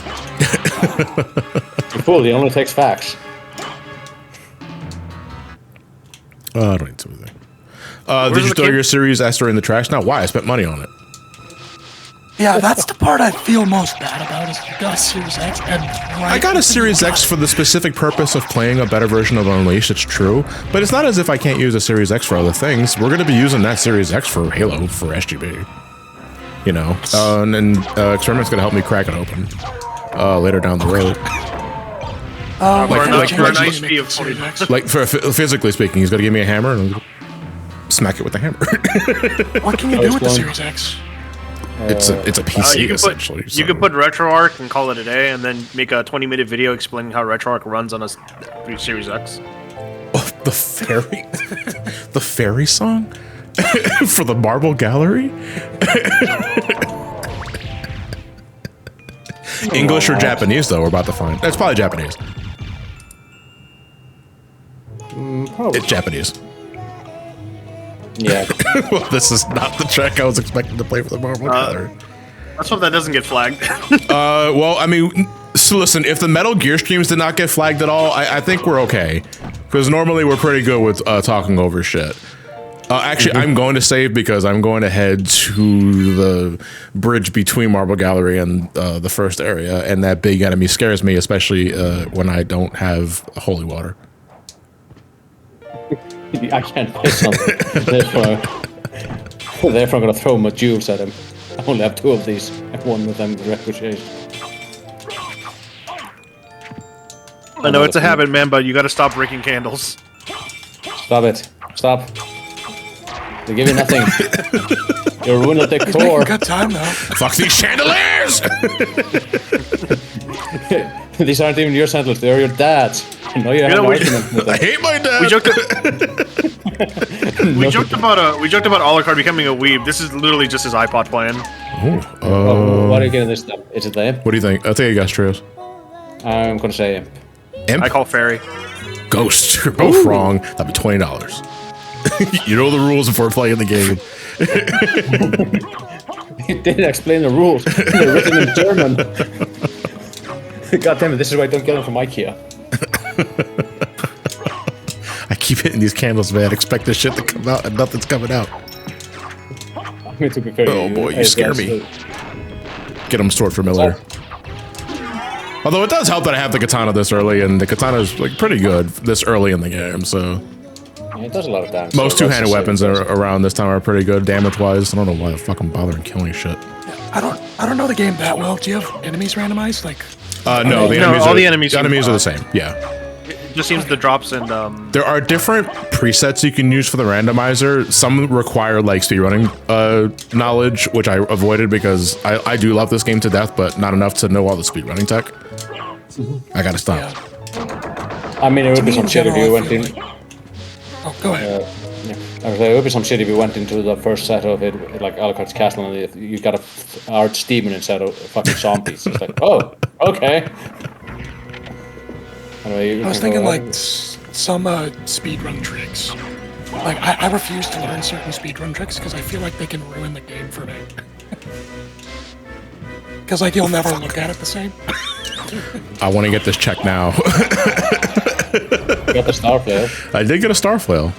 Cool, he only takes facts. I don't need to do anything. Did Where's you the throw kid? your Series S in the trash now? Why? I spent money on it. Yeah, that's the part I feel most bad about is you got a Series X and I got a Series X for the specific purpose of playing a better version of Unleashed, it's true. But it's not as if I can't use a Series X for other things. We're going to be using that Series X for Halo, for SGB. You know, and Experiment's going to help me crack it open later down the road. For a nice fee of $40. Like, physically speaking, he's going to give me a hammer and smack it with the hammer. What can you do with the Series X? It's a PC, You can essentially. put, you can put RetroArch and call it a day, and then make a 20-minute video explaining how RetroArch runs on a Series X. Oh, the fairy, the fairy song for the Marble Gallery. English or Japanese, though, we're about to find. It's probably Japanese. Probably. It's Japanese. Yeah. Well, this is not the track I was expecting to play for the Marble Gallery. Let's hope that doesn't get flagged. Well, I mean, so listen, if the Metal Gear streams did not get flagged at all, I think we're okay. Because normally we're pretty good with talking over shit. Actually, I'm going to save because I'm going to head to the bridge between Marble Gallery and the first area, and that big enemy scares me, especially when I don't have holy water. I can't piss on them. Therefore, I'm going to throw my jewels at him. I only have 2 of these, and 1 of them is ricochet. I know it's a habit, man, but you gotta stop breaking candles. Stop it. Stop. They give you nothing. You're ruining the He's making decor. good time though. Fuck these chandeliers! These aren't even your chandeliers, they're your dad's. I know you have an know, we- argument with I them. hate my dad. We joked about a la carte becoming a weeb. This is literally just his iPod playing. What are you getting this time? Is it them? What do you think? I think you guys trios. I'm going to say imp. Imp? I call fairy. Ghost. You're both wrong. That'd be $20. You know the rules before playing the game. He didn't explain the rules. They're written in German. God damn it, this is why I don't get them from IKEA. I keep hitting these candles, man. Expect this shit to come out and nothing's coming out. I mean, to be fair, Oh boy, you scare me. Get them stored for Miller. Although it does help that I have the katana this early, and the katana's like pretty good this early in the game, so. It does a lot of damage. Most so two-handed that's weapons are around this time are pretty good damage-wise. I don't know why the fuck I'm bothering killing shit. I don't know the game that well. Do you have enemies randomized? Like, No, the No, enemies all are, the enemies are seem- the same. Yeah. It just seems the drops and There are different presets you can use for the randomizer. Some require like speedrunning knowledge, which I avoided because I do love this game to death, but not enough to know all the speedrunning tech. I gotta stop. yeah. I mean, it would be me, some in shit if general, you I went feel in. Oh, go ahead. I was like, it would be some shit if you went into the first set of it, like Alucard's Castle, and you got a arch demon instead of fucking zombies. It's like, oh, okay. Anyway, I was thinking like some speedrun tricks. Like, I refuse to learn certain speedrun tricks because I feel like they can ruin the game for me. Because like you'll never look at it the same. I want to get this check now. You got the star flail, I did get a star flail.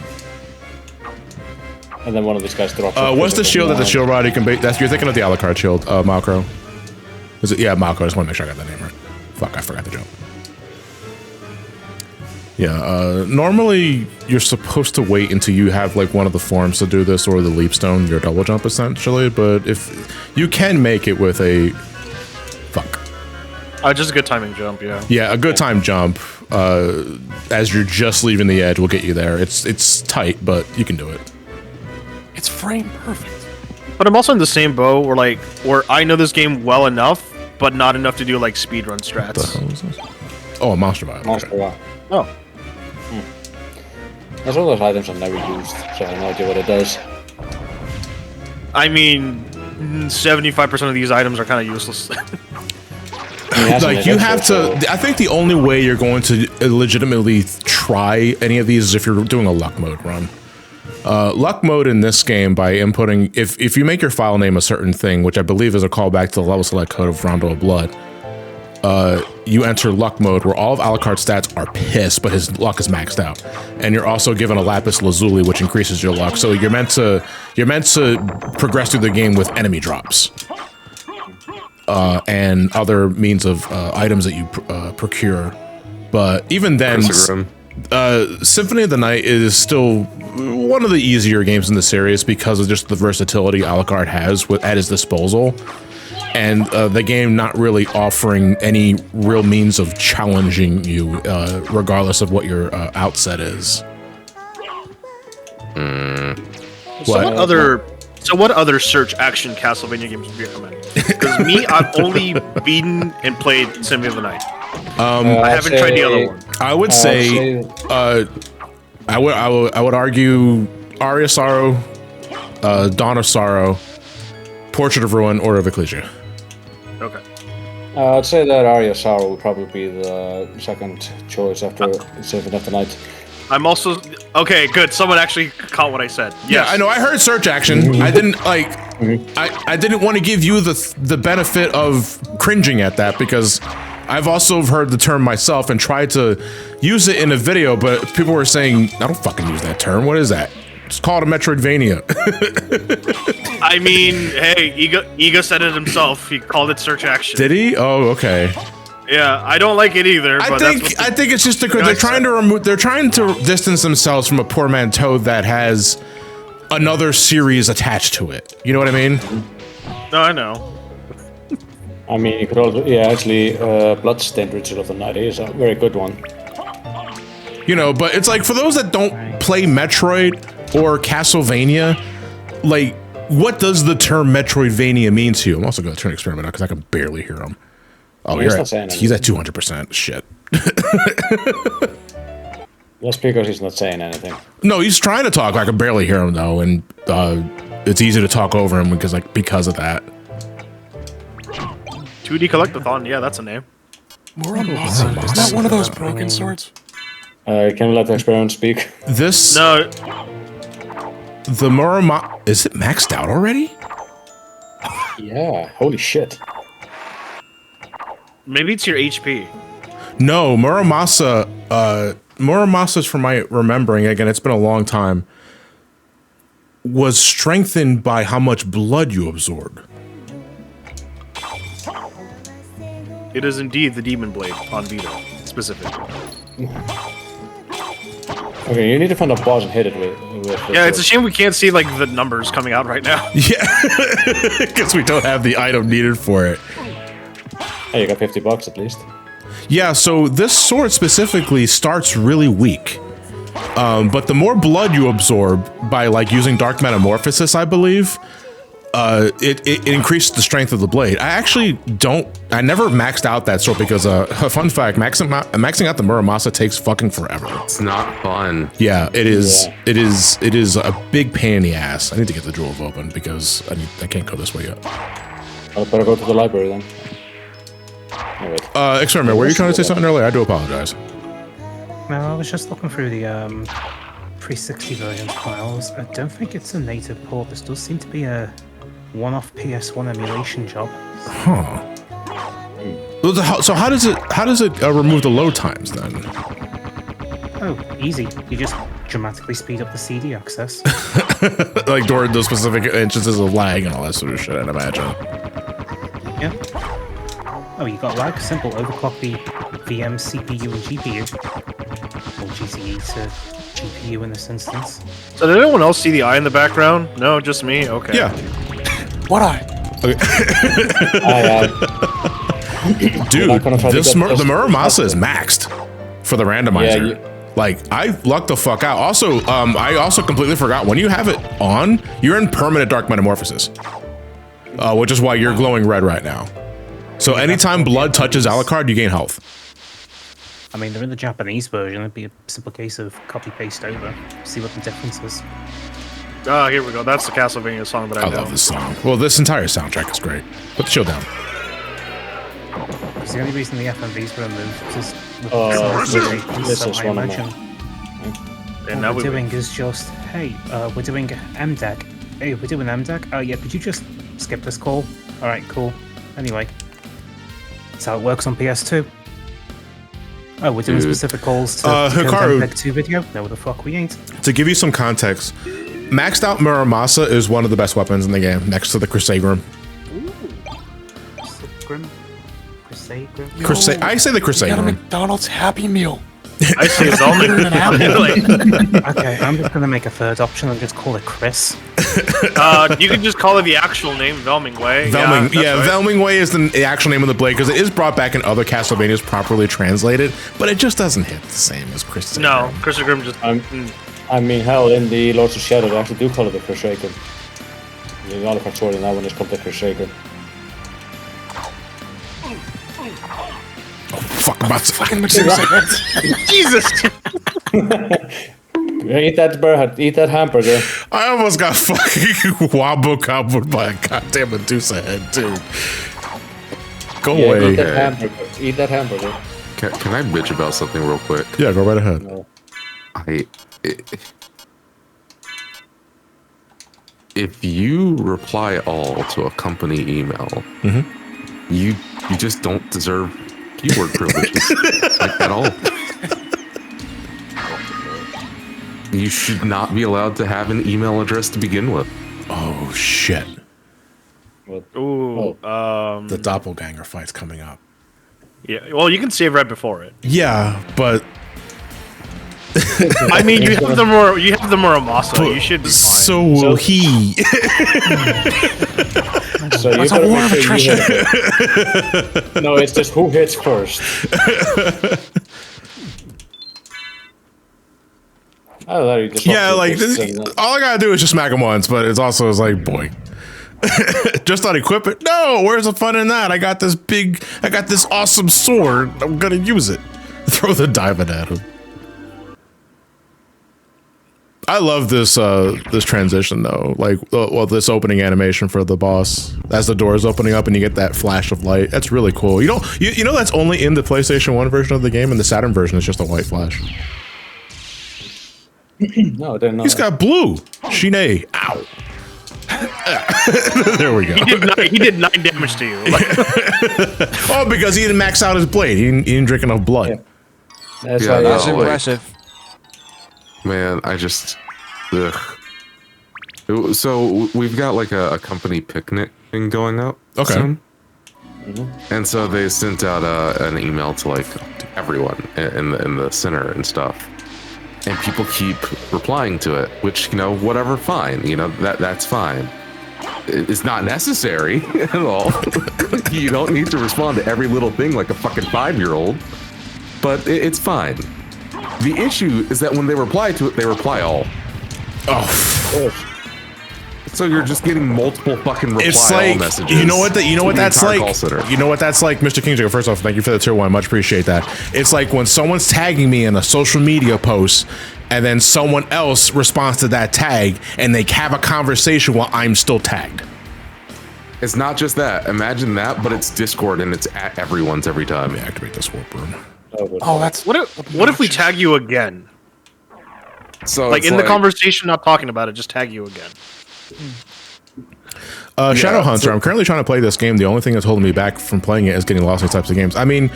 and then one of these guys drops. What's the shield that the shield rider can be? You're thinking of the Alucard shield, Malcro. Is it? Yeah, Malcro. I just want to make sure I got that name right. Fuck, I forgot the jump. Yeah, normally you're supposed to wait until you have like one of the forms to do this or the leap stone, your double jump essentially, but if you can make it with a fuck. just a good timing jump, yeah. Yeah, a good time jump as you're just leaving the edge will get you there. It's tight, but you can do it. It's frame perfect. But I'm also in the same boat where I know this game well enough, but not enough to do like speedrun strats. What the hell is this? Oh, a monster vibe. Monster Okay. Rock. Oh. There's all those items I've never used, so I have no idea what it does. I mean, 75% of these items are kind of useless. I mean, it has an Like you have adventure, to. I think the only way you're going to legitimately try any of these is if you're doing a luck mode run. Luck mode in this game, by inputting, if you make your file name a certain thing, which I believe is a callback to the level select code of Rando of Blood, you enter luck mode where all of Alucard's stats are pissed, but his luck is maxed out. And you're also given a lapis lazuli, which increases your luck. So you're meant to progress through the game with enemy drops. And other means of items that you procure. But even then, Symphony of the Night is still one of the easier games in the series because of just the versatility Alucard has at his disposal. And the game not really offering any real means of challenging you, regardless of what your outset is. So what other search action Castlevania games would you recommend? Because me, I've only beaten and played Symphony of the Night. I haven't tried the other one. I would say, I would argue Aria Sorrow, Dawn of Sorrow, Portrait of Ruin, Order of Ecclesia. Okay. I'd say that Aria Sorrow would probably be the second choice after Symphony of the Night. I'm also okay. Good. Someone actually caught what I said. Yes. Yeah, I know. I heard search action. I didn't like. I didn't want to give you the benefit of cringing at that because I've also heard the term myself and tried to use it in a video, but people were saying I don't fucking use that term. What is that? It's called a Metroidvania. I mean, hey, Ego said it himself. He called it search action. Did he? Oh, okay. Yeah, I don't like it either. But I think it's just because they're trying to distance themselves from a poor man Toad that has another series attached to it. You know what I mean? No, I know. I mean, you could also, actually, Bloodstained Ritual of the Night is a very good one. You know, but it's like for those that don't play Metroid or Castlevania, like, what does the term Metroidvania mean to you? I'm also going to turn experiment out because I can barely hear him. Oh, he's at 200%. Shit. That's because he's not saying anything. No, he's trying to talk. I can barely hear him though, and it's easy to talk over him because of that. 2D Collectathon, yeah, that's a name. Muramasa, isn't that one of those broken swords? Can we let the experiment speak? This no. The Muramasa, is it maxed out already? Yeah. Holy shit. Maybe it's your HP. No, Muramasa's, from my remembering, again, it's been a long time, was strengthened by how much blood you absorb. It is indeed the Demon Blade on Vita, specifically. Okay, you need to find a boss and hit it with yeah, it's a shame we can't see, like, the numbers coming out right now. Yeah, because we don't have the item needed for it. Hey, you got $50 at least. Yeah, so this sword specifically starts really weak. But the more blood you absorb by like using Dark Metamorphosis, I believe, it increases the strength of the blade. I never maxed out that sword because a fun fact, maxing out the Muramasa takes fucking forever. It's not fun. Yeah, it is. Yeah. It is a big pain in the ass. I need to get the Jewel open because I can't go this way yet. I better go to the library then. Experiment, were you trying to say something earlier? I do apologize. No, I was just looking through the pre-60 version files. I don't think it's a native port. This does seem to be a one-off PS1 emulation job. Huh. So how does it remove the load times then? Oh, easy. You just dramatically speed up the CD access. Like during those specific instances of lag and all that sort of shit, I'd imagine. Yeah. Oh, you got lag? Simple. Overclock the VM, CPU, and GPU. Or GCE to GPU in this instance. So did anyone else see the eye in the background? No, just me? Okay. Yeah. What eye? Okay. Dude, the Muramasa is maxed for the randomizer. Yeah, like, I lucked the fuck out. Also, I also completely forgot, when you have it on, you're in permanent Dark Metamorphosis. Which is why you're glowing red right now. So anytime blood touches Alucard, you gain health. I mean, they're in the Japanese version. It'd be a simple case of copy-paste over. See what the difference is. Ah, here we go. That's the Castlevania song that I know. I love this song. Well, this entire soundtrack is great. Put the show down. Because the only reason the FMVs were removed was this is one of And What now we're doing is just, hey, we're doing MDEC. Hey, we're doing MDEC. Oh yeah, could you just skip this call? All right, cool. Anyway, that's how it works on PS2. Oh, we're doing specific calls to Hikaru, MDEC 2 video. No, the fuck we ain't. to give you some context, maxed out Muramasa is one of the best weapons in the game, next to the Crusade Grim. Crusade Grim? Crusade. I say the Crusade Got a Grim. McDonald's Happy Meal. I say Velming. Okay, I'm just gonna make a third option and just call it Chris. You can just call it the actual name, Velming Way. Velming, that's right. Velming Way is the actual name of the blade because it is brought back in other Castlevanias properly translated, but it just doesn't hit the same as Crusade. No, Crystal Grim just. I mean, hell, in the Lords of Shadow, they actually do call it the Crusader. The Oliver Sword in that one is called the Crusader. Fuck about to Fucking Medusa. Jesus! Eat that bird, eat that hamburger. I almost got fucking wobble cobbled by a goddamn Medusa head too. Go Yeah, away. eat that hamburger. Eat that hamburger. Can I bitch about something real quick? Yeah, go right ahead. No. If you reply all to a company email, you just don't deserve keyword privileges like, at all. You should not be allowed to have an email address to begin with. Oh shit. Ooh. The doppelganger fight's coming up. Yeah. Well, you can save right before it. Yeah, but I mean, you have the Muramasa. You should be fine. so will he. So you It's a gotta war make of sure you attrition. hit it. No, it's just who hits first. I don't know, you just Yeah, walk like through this, this and, all I gotta do is just smack him once, but it's also is like, boy. Just not equip it. No, where's the fun in that? I got this awesome sword. I'm gonna use it. Throw the diamond at him. I love this this transition though. Like, this opening animation for the boss as the door is opening up and you get that flash of light. That's really cool. You know that's only in the PlayStation 1 version of the game, and the Saturn version is just a white flash. No, I didn't know. He's got blue. Shine. Ow. There we go. He did 9 damage to you. Oh, because he didn't max out his blade. He didn't drink enough blood. Yeah. That's Yeah, why no, That's like- impressive. Man, I just... Ugh. So we've got like a company picnic thing going up. Okay. soon. And so they sent out an email to like everyone in the center and stuff. And people keep replying to it, which, whatever, fine. That's fine. It's not necessary at all. You don't need to respond to every little thing like a fucking 5-year-old. But it's fine. The issue is that when they reply to it, they reply all. Oh, So you're just getting multiple fucking reply it's all like messages. you know what that's entire like. call center. You know what that's like, Mr. King. First off, thank you for the tier 1. Much appreciate that. It's like when someone's tagging me in a social media post, and then someone else responds to that tag, and they have a conversation while I'm still tagged. It's not just that. Imagine that, but it's Discord and it's at everyone's every time. Let me activate this warp room. Oh, that's What if we tag you again? So Like it's in the conversation, not talking about it, just tag you again. Shadow Hunter. so- I'm currently trying to play this game. The only thing that's holding me back from playing it is getting lost in these types of games. I mean,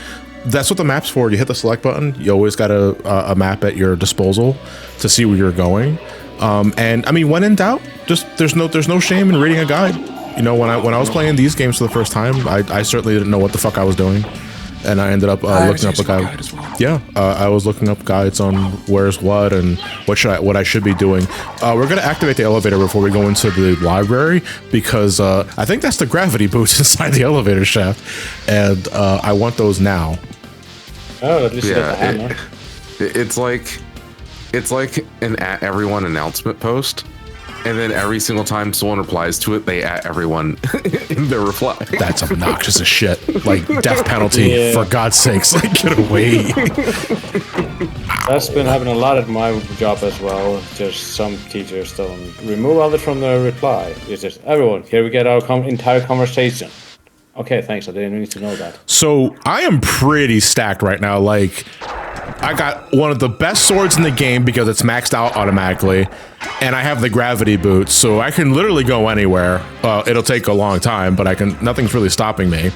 that's what the map's for. You hit the select button. You always got a map at your disposal to see where you're going. And I mean, when in doubt, just there's no shame in reading a guide. When I was playing these games for the first time, I certainly didn't know what the fuck I was doing, and I ended up looking up a guide. as well. Yeah, I was looking up guides on where's what and what I should be doing. We're gonna activate the elevator before we go into the library because I think that's the gravity boots inside the elevator shaft, and I want those now. Oh, at least you got the yeah, hammer. it's like an at everyone announcement post, and then every single time someone replies to it, they at everyone in their reply. That's obnoxious as shit. Like death penalty, Yeah. for God's sakes, like get away. That's been happening a lot at my job as well. Just some teachers don't remove all it from the reply. It's just, everyone, here we get our entire conversation. Okay, thanks. I didn't need to know that. So I am pretty stacked right now. Like I got one of the best swords in the game because it's maxed out automatically, and I have the gravity boots, so I can literally go anywhere. It'll take a long time, but nothing's really stopping me.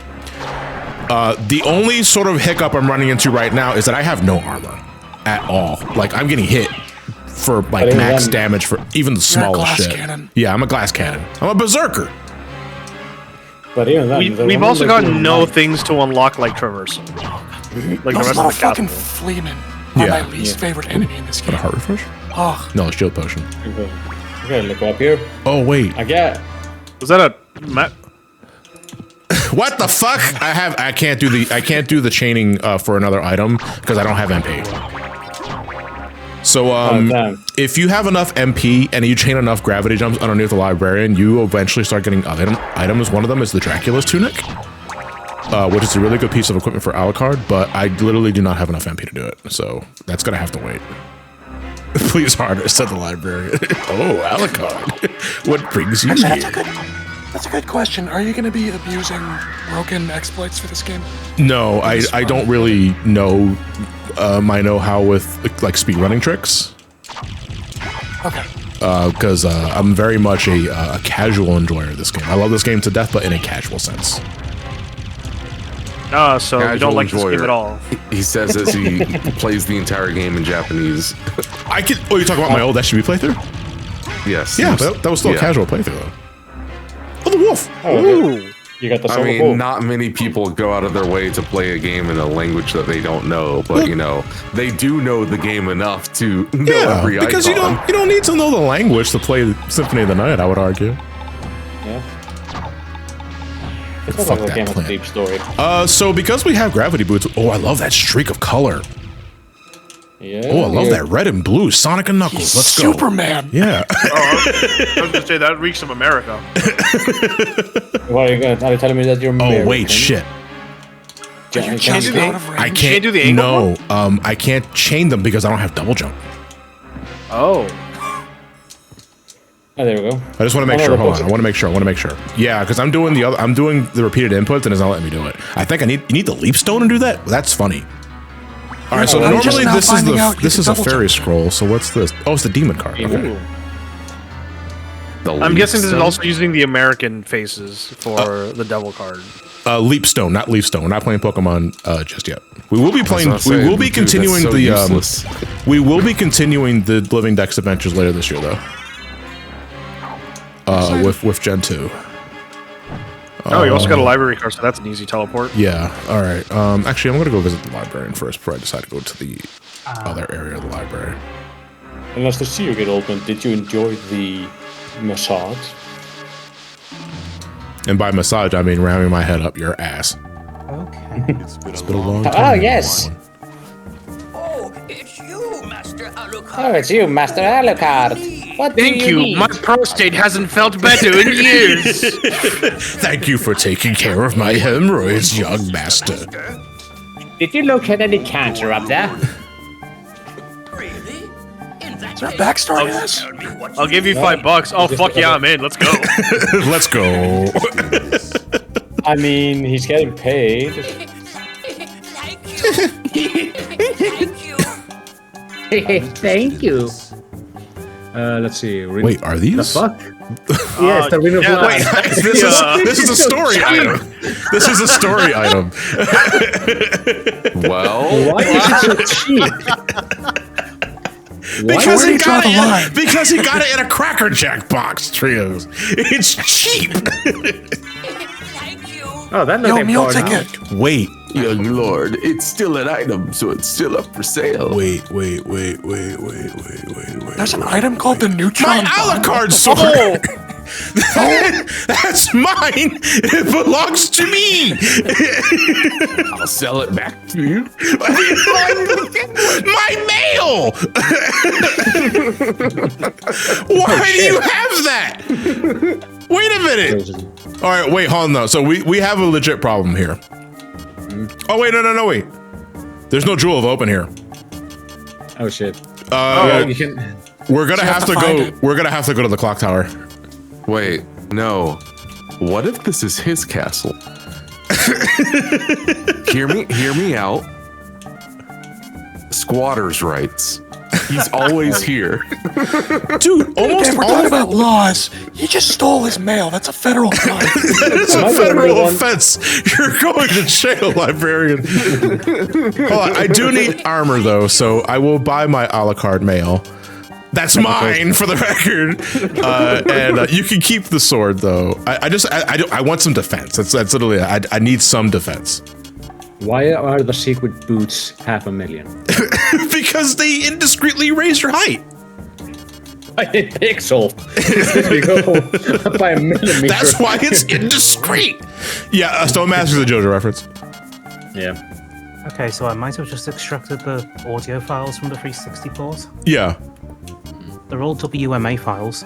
The only sort of hiccup I'm running into right now is that I have no armor at all. Like, I'm getting hit for like max damage for even the smallest shit. Cannon. Yeah, I'm a glass cannon. I'm a berserker. But even then, we've also got no things to unlock like traversal. Like those the rest of the fucking fleamen are my least favorite enemy in this game. A heart refresh? Oh. No, it's shield potion. Okay, look up here. Oh wait. Was that a map? What the fuck? I can't do the chaining for another item because I don't have MP. So if you have enough MP and you chain enough gravity jumps underneath the librarian, you eventually start getting items. One of them is the Dracula's tunic, which is a really good piece of equipment for Alucard, but I literally do not have enough MP to do it, so that's gonna have to wait. Please harder, said the librarian. Oh, Alucard, what brings you here? That's a good question. Are you going to be abusing broken exploits for this game? No, I don't really know my know-how with like speedrunning tricks. Okay. Because I'm very much a casual enjoyer of this game. I love this game to death, but in a casual sense. So you don't like this game at all. He says as he plays the entire game in Japanese. Oh, you're talking about my old SUV playthrough? Yes. Yeah, but that was still a casual playthrough though. Oh, the wolf! Ooh. You got the I mean, not many people go out of their way to play a game in a language that they don't know, but you know, they do know the game enough to know every icon. Because you don't need to know the language to play Symphony of the Night, I would argue. Yeah. It's not like a game with a deep story. So because we have gravity boots, I love that streak of color. Yeah. Oh, I love that red and blue Sonic and Knuckles. Let's go. Superman. Yeah. I was gonna say that reeks of America. What are you telling me that you're American? Oh wait, shit. You can't I can't do the angle. No, I can't chain them because I don't have double jump. Oh. Oh, there we go. I just want to make sure. Hold on. I want to make sure. Yeah, because I'm doing the repeated inputs and it's not letting me do it. I think you need the leap stone to do that. That's funny. All right, so normally this is a fairy scroll. So what's this? Oh, it's the demon card. Okay. I'm guessing this is also using the American faces for the devil card. Leap stone, not leaf stone. We're not playing Pokemon just yet. We will be playing. We will be continuing We will be continuing the Living Dex adventures later this year, though. With Gen 2. Oh, you also got a library card, so that's an easy teleport. Yeah. All right. Actually, I'm gonna go visit the librarian first before I decide to go to the other area of the library. And as to see you get open, did you enjoy the massage? And by massage, I mean ramming my head up your ass. Okay. It's been a long time. Oh, yes. Oh, it's you, Master Alucard. Oh, it's you, Master Alucard. What Thank do you need? My prostate hasn't felt better in years. Thank you for taking care of my hemorrhoids, young master. Did you locate any cancer up there? Really? Is there a backstory to this? I'll give you $5. Oh, fuck yeah, I'm in. Let's go. Let's go. I mean, he's getting paid. Thank you. Thank you. Let's see. Wait, are these? The fuck? Yes, the Ring of Light. This is a story item. This is a story item. Well, why is it so cheap? Because he got it in a Cracker Jack box, Trios. It's cheap. Thank you. Oh, that Yo, meal ticket. Wait. young lord, it's still an item, so it's still up for sale. Wait. There's an item called the Neutron. My Alucard sword! That's mine! It belongs to me! I'll sell it back to you. My mail! Why do you have that? Wait a minute! Alright, wait, hold on though. So we have a legit problem here. Oh wait, no, wait. There's no Jewel of Open here. Oh shit. You can... We're gonna have to go. We're gonna have to go to the clock tower. Wait, no. What if this is his castle? Hear me out. squatters' rights. He's always here. Dude, almost If we're all talking of about laws, you just stole his mail. That's a federal crime. it's a federal offense. You're going to jail, Librarian. Hold on, I do need armor though, so I will buy my a la carte mail. That's mine for the record. And you can keep the sword though. I want some defense. That's literally it. I need some defense. Why are the secret boots 500,000? Because they indiscreetly raise your height. By a pixel. You go by a millimeter. That's why it's indiscreet. Yeah, Stone Master's a JoJo reference. Yeah. Okay, so I might have just extracted the audio files from the 360 port. Yeah. They're all WMA files.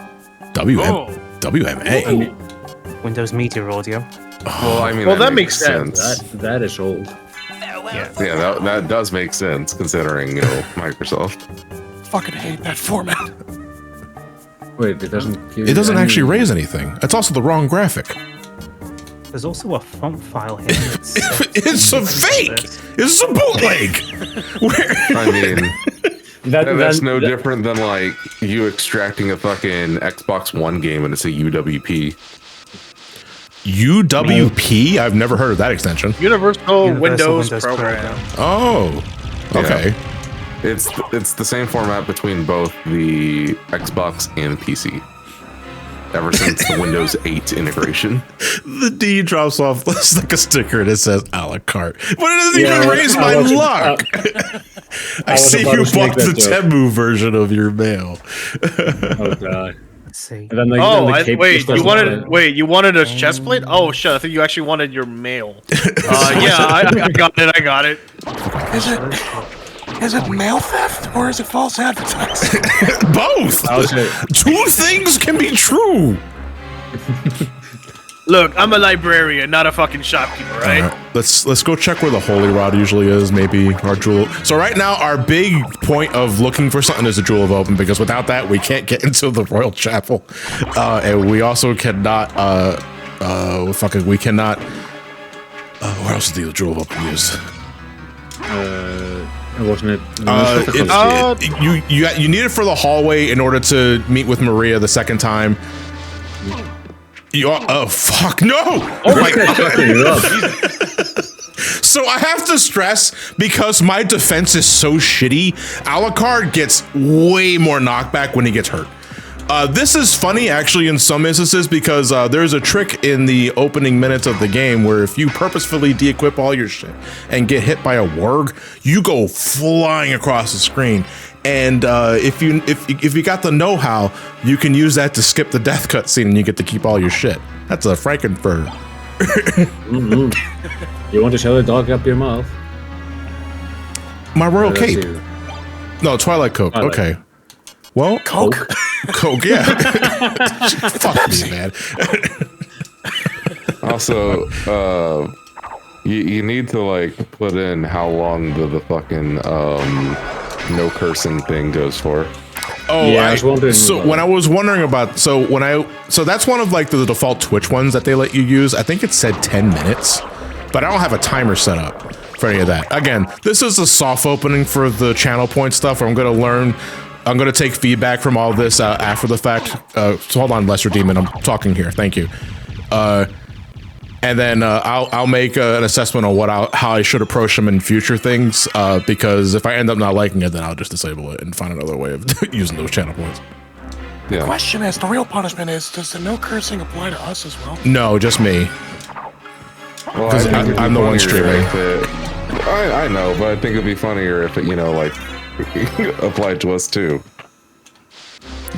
WMA. Windows Media Audio. Well, I mean, Well, that makes sense. That is old. Yeah, that does make sense considering, you know, Microsoft. Fucking hate that format. Wait, it doesn't. It doesn't actually raise anything. It's also the wrong graphic. There's also a font file here. It's a fake. It's a bootleg. I mean, that's no different than like you extracting a fucking Xbox One game and it's a UWP. UWP? I've never heard of that extension. Universal Windows Program. Oh, okay. Yeah. It's the same format between both the Xbox and PC. Ever since the Windows 8 integration. The D drops off like a sticker and it says a la carte. But it doesn't even raise my luck. I see you bought the Temu version of your mail. Oh god. Let's see. And then, you wanted a chest plate? Oh shit, I think you actually wanted your mail. Yeah, I got it. Is it mail theft or is it false advertising? Both. Two things can be true. Look, I'm a librarian, not a fucking shopkeeper, right? Let's go check where the holy rod usually is. Maybe our jewel. So right now, our big point of looking for something is the jewel of open, because without that, we can't get into the royal chapel, and we also cannot. We cannot. Where else is the jewel of open used? Wasn't it? You need it for the hallway in order to meet with Maria the second time. Oh fuck no! Oh my god! So I have to stress, because my defense is so shitty, Alucard gets way more knockback when he gets hurt. This is funny actually in some instances, because there's a trick in the opening minutes of the game where if you purposefully de-equip all your shit and get hit by a warg, you go flying across the screen. And if you got the know-how, you can use that to skip the death cutscene and you get to keep all your shit. That's a Frankenfurter. You want to shove a dog up your mouth? My royal cape. No, Twilight Coke. Twilight. Okay. Well, Coke? Coke, yeah. Fuck me, man. Also, you need to like put in how long the fucking no cursing thing goes for. Oh, yeah, I was wondering. So when I was wondering about, so that's one of like the default Twitch ones that they let you use. I think it said 10 minutes, but I don't have a timer set up for any of that. Again, this is a soft opening for the channel point stuff. I'm going to take feedback from all this after the fact. So hold on, Lesser Demon, I'm talking here. Thank you. And then I'll make an assessment on how I should approach them in future things. Because if I end up not liking it, then I'll just disable it and find another way of using those channel points. Yeah. Question is, the real punishment is, does the no cursing apply to us as well? No, just me. Well, Because I'm the one streaming. I know, but I think it'd be funnier if it, like, applied to us too.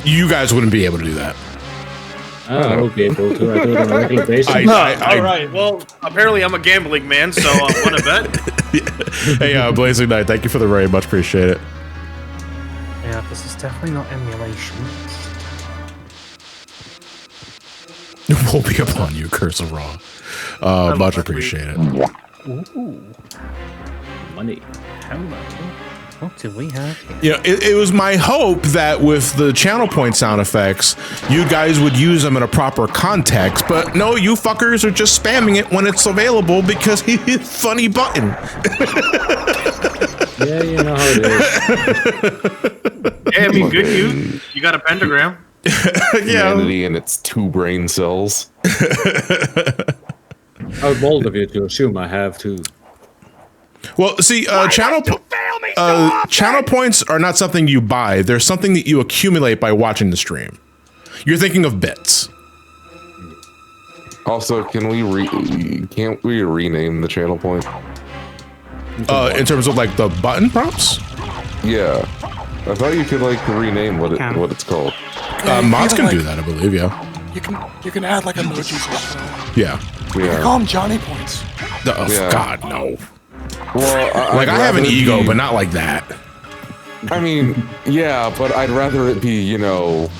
You guys wouldn't be able to do that. I would be able to. I do it on a regular basis. All right. Well, apparently I'm a gambling man, so want to bet? Hey, Blazing Knight, thank you for the raid. Much appreciate it. Yeah, this is definitely not emulation. It will be upon you, Curse of Raw. Much appreciated. Ooh. Money. Hello. What do we have here? You know, it was my hope that with the channel point sound effects, you guys would use them in a proper context, but no, you fuckers are just spamming it when it's available because funny button. Yeah, you know how it is. Hey, I mean, good you got a pentagram. Humanity and its 2 brain cells. How bold of you to assume I have two. Well, see, channel points are not something you buy. They're something that you accumulate by watching the stream. You're thinking of bits. Also, can't we rename the channel point? In terms of like the button prompts? Yeah. I thought you could like rename what it's called. Mods can do that, I believe, yeah. You can add like emojis or something. Yeah. You can call them Johnny points. Oh, God, no. Well, I have an ego, but not like that. I mean, yeah, but I'd rather it be, you know,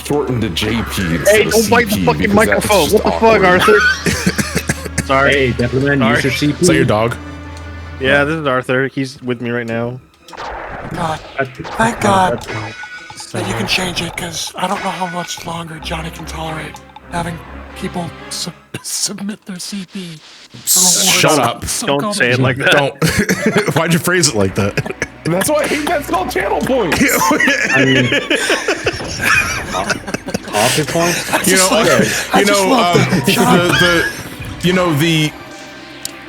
shortened to JP instead Hey, of don't bite the CP, fucking because microphone. that's What the just fuck, awkward. Arthur? Sorry. Hey, gentlemen, use your CP. Is that your dog? Yeah, this is Arthur. He's with me right now. God, thank God that you can change it, because I don't know how much longer Johnny can tolerate having people submit their CP. Shut up. Don't say it like that. Don't. Why'd you phrase it like that? That's why I hate that's called channel points. I mean, coffee points?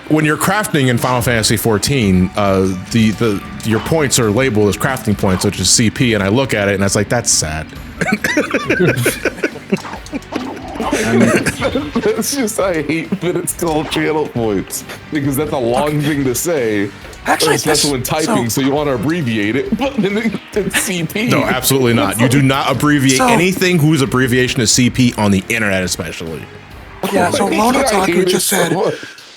When you're crafting in Final Fantasy XIV, your points are labeled as crafting points, which is CP, and I look at it and I was like, that's sad. It's just I hate that it's called channel points because that's a long thing to say. Actually, especially when typing, so you want to abbreviate it, but then it's CP. No, absolutely not. You do not abbreviate anything whose abbreviation is CP on the internet, especially. Yeah, so Lona Taku just said, so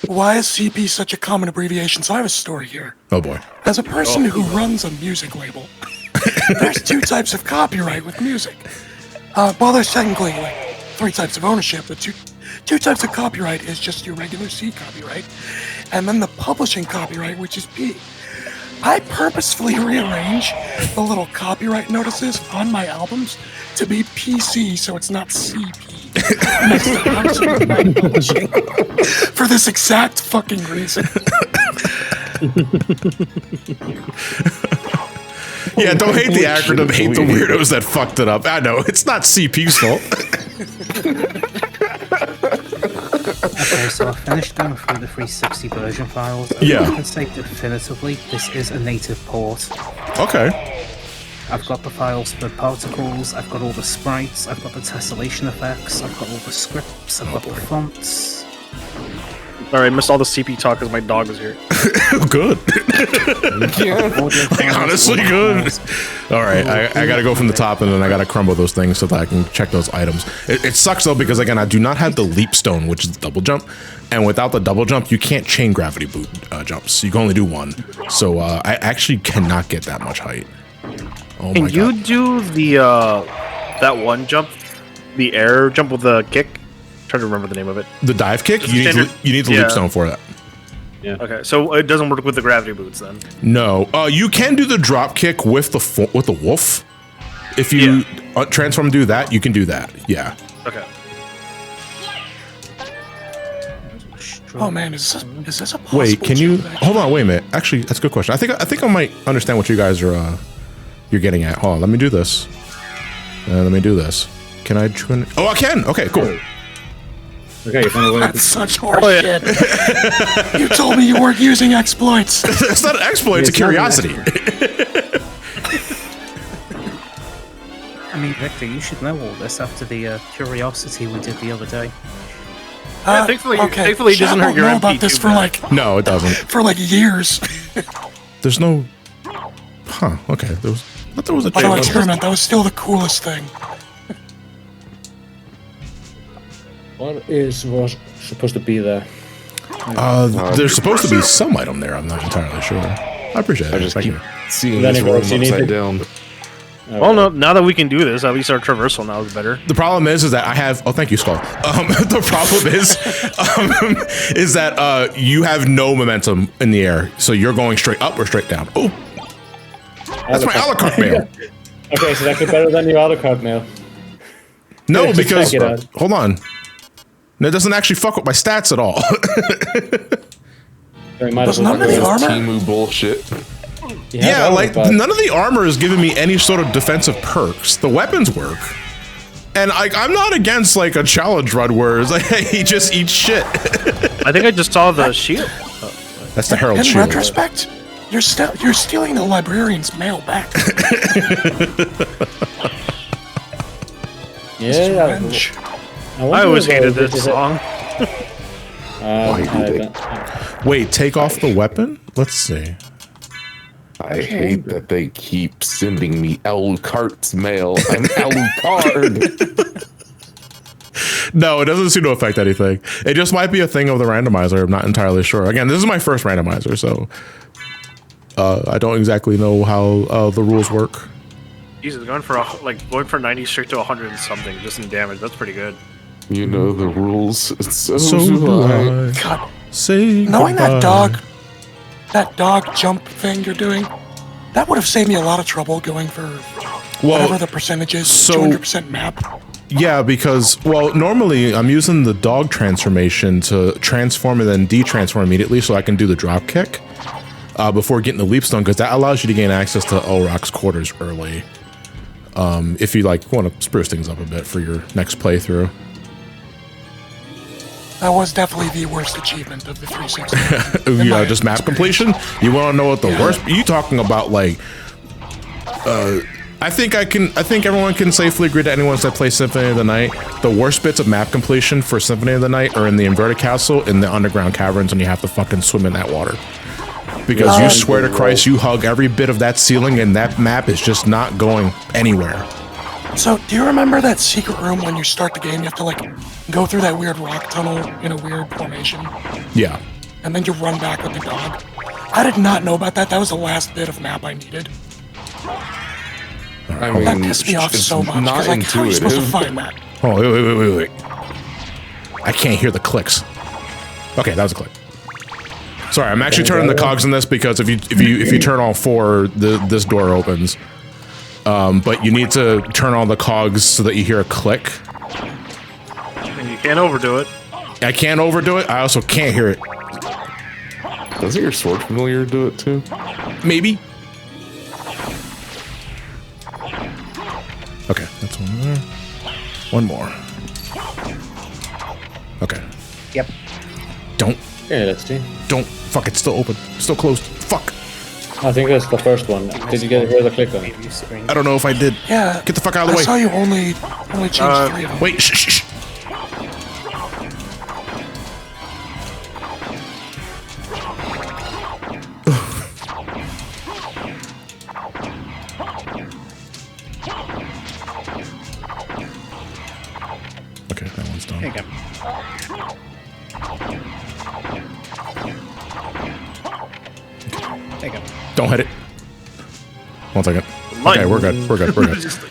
why is CP such a common abbreviation? So I have a story here. Oh boy. As a person who runs a music label, there's 2 types of copyright with music. Well, there's technically like 3 types of ownership, but two types of copyright is just your regular C copyright, and then the publishing copyright, which is P. I purposefully rearrange the little copyright notices on my albums to be PC, so it's not CP. Next to House Publishing. For this exact fucking reason. Yeah, don't hate the acronym, hate the weirdos that fucked it up. I know, it's not CP's fault. Okay, so I finished going through the 360 version files. Yeah. I can say definitively this is a native port. Okay. I've got the files for particles, I've got all the sprites, I've got the tessellation effects, I've got all the scripts, I've got the fonts. Sorry, I missed all the CP talk because my dog was here. Good. Like, honestly, good. All right, I gotta go from the top and then I gotta crumble those things so that I can check those items. It sucks though because again, I do not have the leap stone, which is the double jump, and without the double jump, you can't chain gravity boot jumps. You can only do one, so I actually cannot get that much height. Oh Can my you God. do the that one jump, the air jump with the kick? I'm trying to remember the name of it. The dive kick? Just You need standard- the yeah. leap stone for that. Yeah. Okay, so it doesn't work with the gravity boots then. No, you can do the drop kick with the wolf. If you transform and do that, you can do that. Yeah. Okay. Oh man, is this a possible Wait, can you jump, hold on? Wait a minute. Actually, that's a good question. I think I might understand what you guys are you're getting at. Hold on, let me do this. Let me do this. Can I join? Oh, I can. Okay, cool. Okay, you found a way That's such horseshit. You told me you weren't using exploits. It's not an exploit. It's a It's not an curiosity. I mean, Victor, you should know all this after the curiosity we did the other day. Thankfully it doesn't hurt your know MP about this too for bad. like No, it doesn't. for like years. There's no. Huh. Okay. I thought there was a Final chance. experiment. That was still the coolest thing. What was supposed to be there? There's supposed to be some item there. I'm not entirely sure. I appreciate it. I just Thank keep you. seeing Then this it room works, you need upside to- down. Well, no, now that we can do this, at least our traversal now is better. The problem is that I have. Oh, thank you, Skull. The problem is that you have no momentum in the air, so you're going straight up or straight down. Oh, That's my a la carte mail. Okay, so that's better than your a la carte mail. No, Just because check it out. hold on. It doesn't actually fuck with my stats at all. Does none of the armor? Timu bullshit. Yeah, like none of the armor is giving me any sort of defensive perks. The weapons work. And I'm not against like a challenge run where it's like, hey, he just eats shit. I think I just saw the shield. That's the Herald In shield. retrospect, you're stealing the librarian's mail back. Yeah, I always hated this song. Wait, take off the weapon? Let's see. I hate that they keep sending me Alucard's mail. I'm Alucard. No, it doesn't seem to affect anything. It just might be a thing of the randomizer. I'm not entirely sure. Again, this is my first randomizer, so I don't exactly know how the rules work. Jesus, going for 90 straight to 100 and something just in damage. That's pretty good. You know the rules. So do I. God, say knowing goodbye. that dog jump thing you're doing, that would have saved me a lot of trouble going for whatever the percentage is, 200% map. Yeah, because, well, normally I'm using the dog transformation to transform and then de-transform immediately so I can do the drop kick before getting the leap stone, because that allows you to gain access to Elrock's quarters early. If you like want to spruce things up a bit for your next playthrough. That was definitely the worst achievement of the 360. Yeah, just map completion? You want to know what the worst? You talking about like I think everyone can safely agree to anyone that plays Symphony of the Night. The worst bits of map completion for Symphony of the Night are in the inverted castle in the underground caverns, and you have to fucking swim in that water. Because you swear to Christ, you hug every bit of that ceiling, and that map is just not going anywhere. So, do you remember that secret room when you start the game? You have to like go through that weird rock tunnel in a weird formation. Yeah. And then you run back with the dog. I did not know about that. That was the last bit of map I needed. I mean, that pissed me off so much. Not Like, how are you supposed to find that? Oh, wait. I can't hear the clicks. Okay, that was a click. Sorry, I'm actually turning the cogs in this because if you turn all four, this door opens. But you need to turn on the cogs so that you hear a click. And you can't overdo it. I can't overdo it. I also can't hear it. Doesn't your sword familiar do it too? Maybe. Okay, that's one there. One more. Okay. Yep. Don't. Yeah, let's see. Don't. Fuck, it's still open. Still closed. Fuck. I think that's the first one. Did you hear the click on it? I don't know if I did. Yeah. Get the fuck out of the way. I saw you only changed 3 of them. Wait, shh. Okay, that one's done. There you go. There you go. Don't hit it. 1 second. Okay, we're good.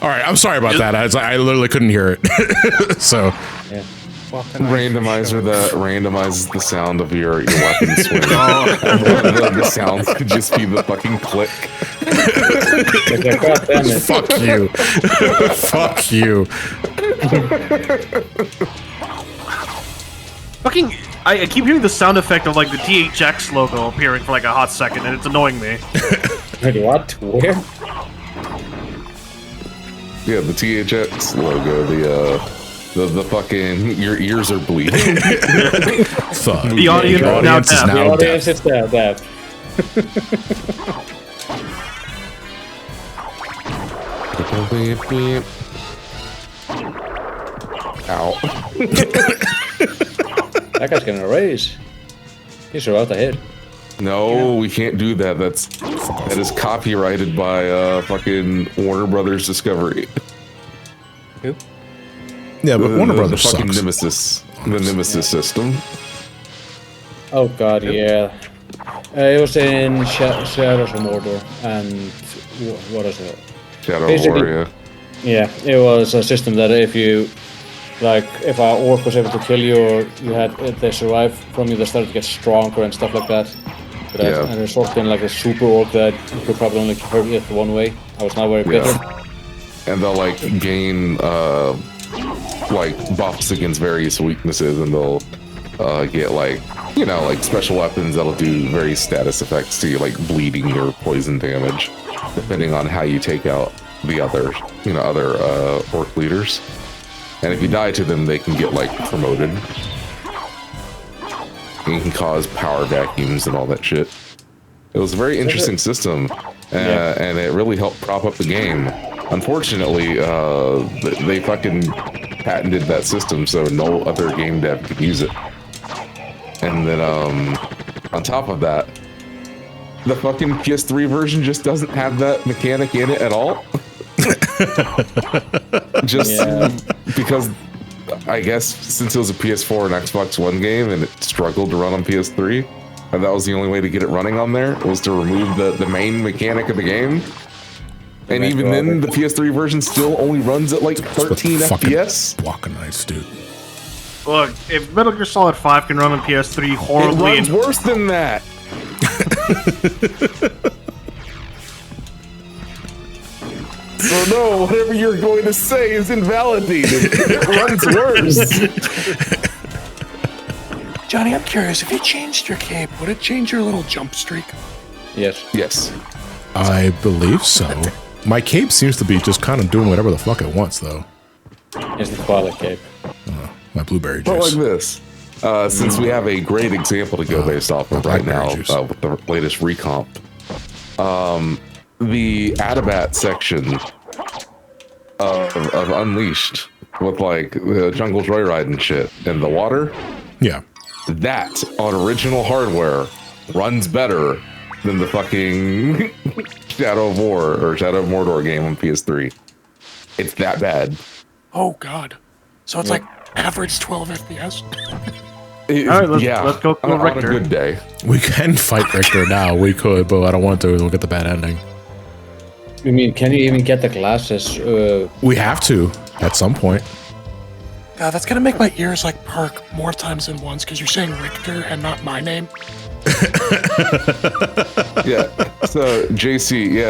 All right, I'm sorry about that. I literally couldn't hear it. So, yeah. Randomizer that randomizes the sound of your weapon swing. The sounds could just be the fucking click. Fuck you. Fuck you. Fucking, I keep hearing the sound effect of like the THX logo appearing for like a hot second, and it's annoying me. Wait, what? Where? Yeah, the THX logo, the fucking, your ears are bleeding. Fuck. The audience is now The deaf. audience is deaf. Ow. That guy's gonna raise. He's about ahead. No, we can't do that. That is copyrighted by fucking Warner Brothers Discovery. Who? Yeah, but Warner Brothers the fucking sucks. Nemesis system. Oh god, yeah. It was in Shadows of Mordor, and what is it? Shadow Basically- War, yeah. Yeah, it was a system that if you, like, if an orc was able to kill you or you had they survive from you, they started to get stronger and stuff like that. But I resulted in like a super orc that could probably only hurt it one way. I was not very bitter. And they'll like gain like buffs against various weaknesses, and they'll get like, you know, like special weapons that'll do various status effects to you, like bleeding or poison damage, depending on how you take out the other, you know, other orc leaders. And if you die to them, they can get like promoted. And you can cause power vacuums and all that shit. It was a very interesting system, and it really helped prop up the game. Unfortunately, they fucking patented that system, so no other game dev could use it. And then, on top of that, the fucking PS3 version just doesn't have that mechanic in it at all. Because I guess since it was a PS4 and Xbox One game and it struggled to run on PS3, and that was the only way to get it running on there, was to remove the main mechanic of the game. And even then, the PS3 version still only runs at like 13 FPS. Blocking nice, dude. Look, if Metal Gear Solid 5 can run on PS3 horribly, it runs worse than that. So no, whatever you're going to say is invalidated. It runs worse. Johnny, I'm curious, if you changed your cape, would it change your little jump streak? Yes. Yes. I believe so. My cape seems to be just kind of doing whatever the fuck it wants, though. It's the Twilight cape. My blueberry But juice. like this, since we have a great example to go based off of right now with the latest recomp, the Adabat section of Unleashed with like the jungle joyride and shit and the water, Yeah. that on original hardware runs better than the fucking Shadow of War or Shadow of Mordor game on PS3. It's that bad. Oh, God. So it's like average 12 FPS? All right, let's go kill on Richter. a good day. We can fight Richter now. We could, but I don't want to. We'll get the bad ending. You mean, can you even get the glasses? We have to at some point. God, that's gonna make my ears like perk more times than once because you're saying Richter and not my name. Yeah. So JC,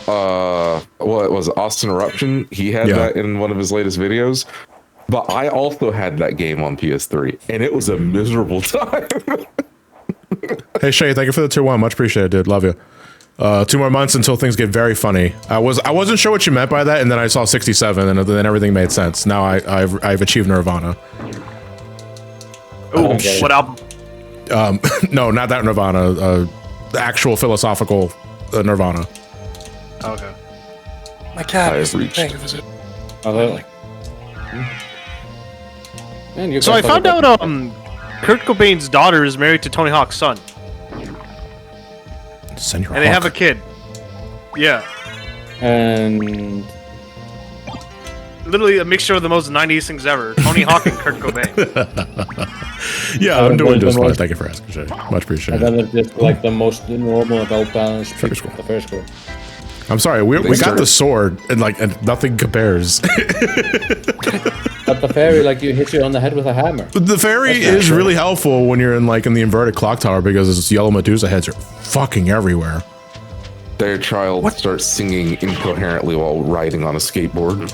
well, it was Austin Eruption. He had that in one of his latest videos. But I also had that game on PS3, and it was a miserable time. Hey Shay, thank you for the tier 1. Much appreciated, dude. Love you. 2 more months until things get very funny. I wasn't sure what you meant by that, and then I saw 67, and then everything made sense. Now I've achieved Nirvana. Oh, what album? No, not that Nirvana. The actual philosophical Nirvana. Okay. My cat is reached. paying a visit. Man, So I found out Kurt Cobain's daughter is married to Tony Hawk's son, Send your and they have a kid. Yeah, And literally a mixture of the most 90s things ever. Tony Hawk and Kurt Cobain. Yeah, I'm doing just fine. Thank you for asking, Shay. Much appreciated. and then it's just like the most normal, well-balanced Very cool. the first one. I'm sorry, we got the sword, and nothing compares. But the fairy, like, you hit you on the head with a hammer. The fairy is really helpful when you're in the inverted clock tower because it's yellow Medusa heads are fucking everywhere. Their child starts singing incoherently while riding on a skateboard.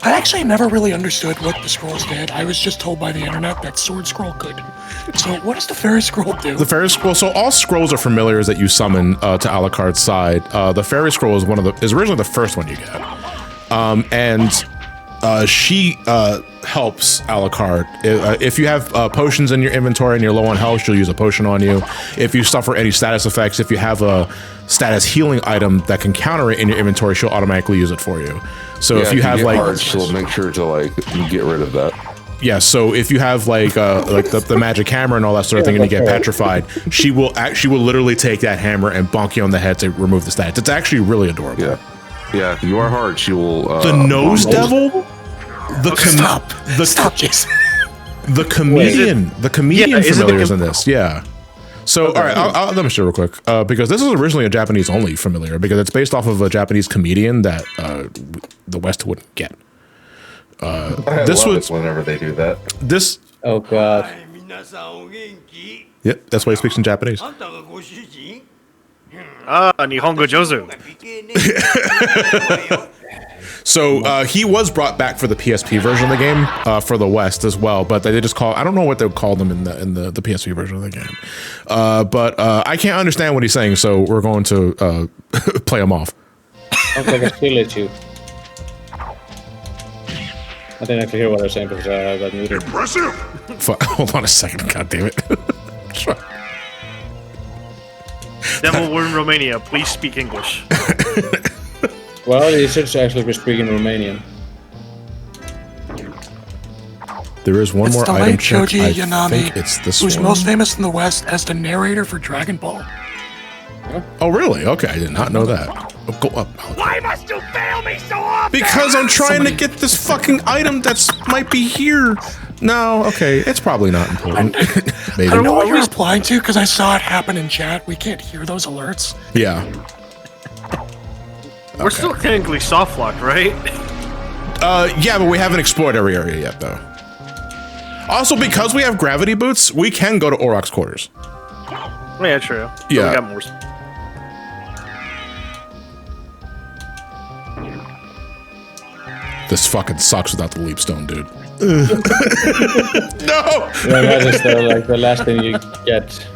I actually never really understood what the scrolls did. I was just told by the internet that sword scroll could. So what does the fairy scroll do? The fairy scroll. So all scrolls are familiars that you summon to Alucard's side. The fairy scroll is is originally the first one you get, and she helps Alucard. If you have potions in your inventory and you're low on health, she'll use a potion on you. If you suffer any status effects, if you have a status healing item that can counter it in your inventory, she'll automatically use it for you. So if you have hard, she'll make sure to get rid of that. Yeah, so if you have the magic hammer and all that sort of thing, and you get petrified, she will literally take that hammer and bonk you on the head to remove the stats. It's actually really adorable. Yeah. If you are hard, she will. The nose devil. Stop, Jason. The comedian familiars in this. Yeah. So all right, let me show real quick because this is originally a Japanese only familiar because it's based off of a Japanese comedian that the West wouldn't get. This was whenever they do that. This. Oh god. Yep, that's why he speaks in Japanese. Nihongo Jozu. So he was brought back for the PSP version of the game for the West as well, but they just call, I don't know what they would call them in the PSP version of the game. But I can't understand what he's saying, so we're going to play him off. Sounds like a silly too. I didn't actually hear what I was saying because I got muted. Impressive. Hold on a second, god damn it. Devil, we're in Romania. Please speak English. Well, you should actually be speaking Romanian. There is one It's more the item late check. Shoji I Yanami, think it's this who's one. most famous in the West as the narrator for Dragon Ball. Oh, really? Okay, I did not know that. Oh, go up. Why must you fail me so often? Because I'm trying to get this fucking item that's might be here. No, okay, it's probably not important. Maybe. I don't know what you're replying to because I saw it happen in chat. We can't hear those alerts. Yeah. We're still technically soft locked, right? Yeah, but we haven't explored every area yet, though. Also, because we have gravity boots, we can go to Oroc's quarters. Yeah, true. Yeah. We got more. This fucking sucks without the leap stone, dude. No! Yeah, that is like the last thing you get.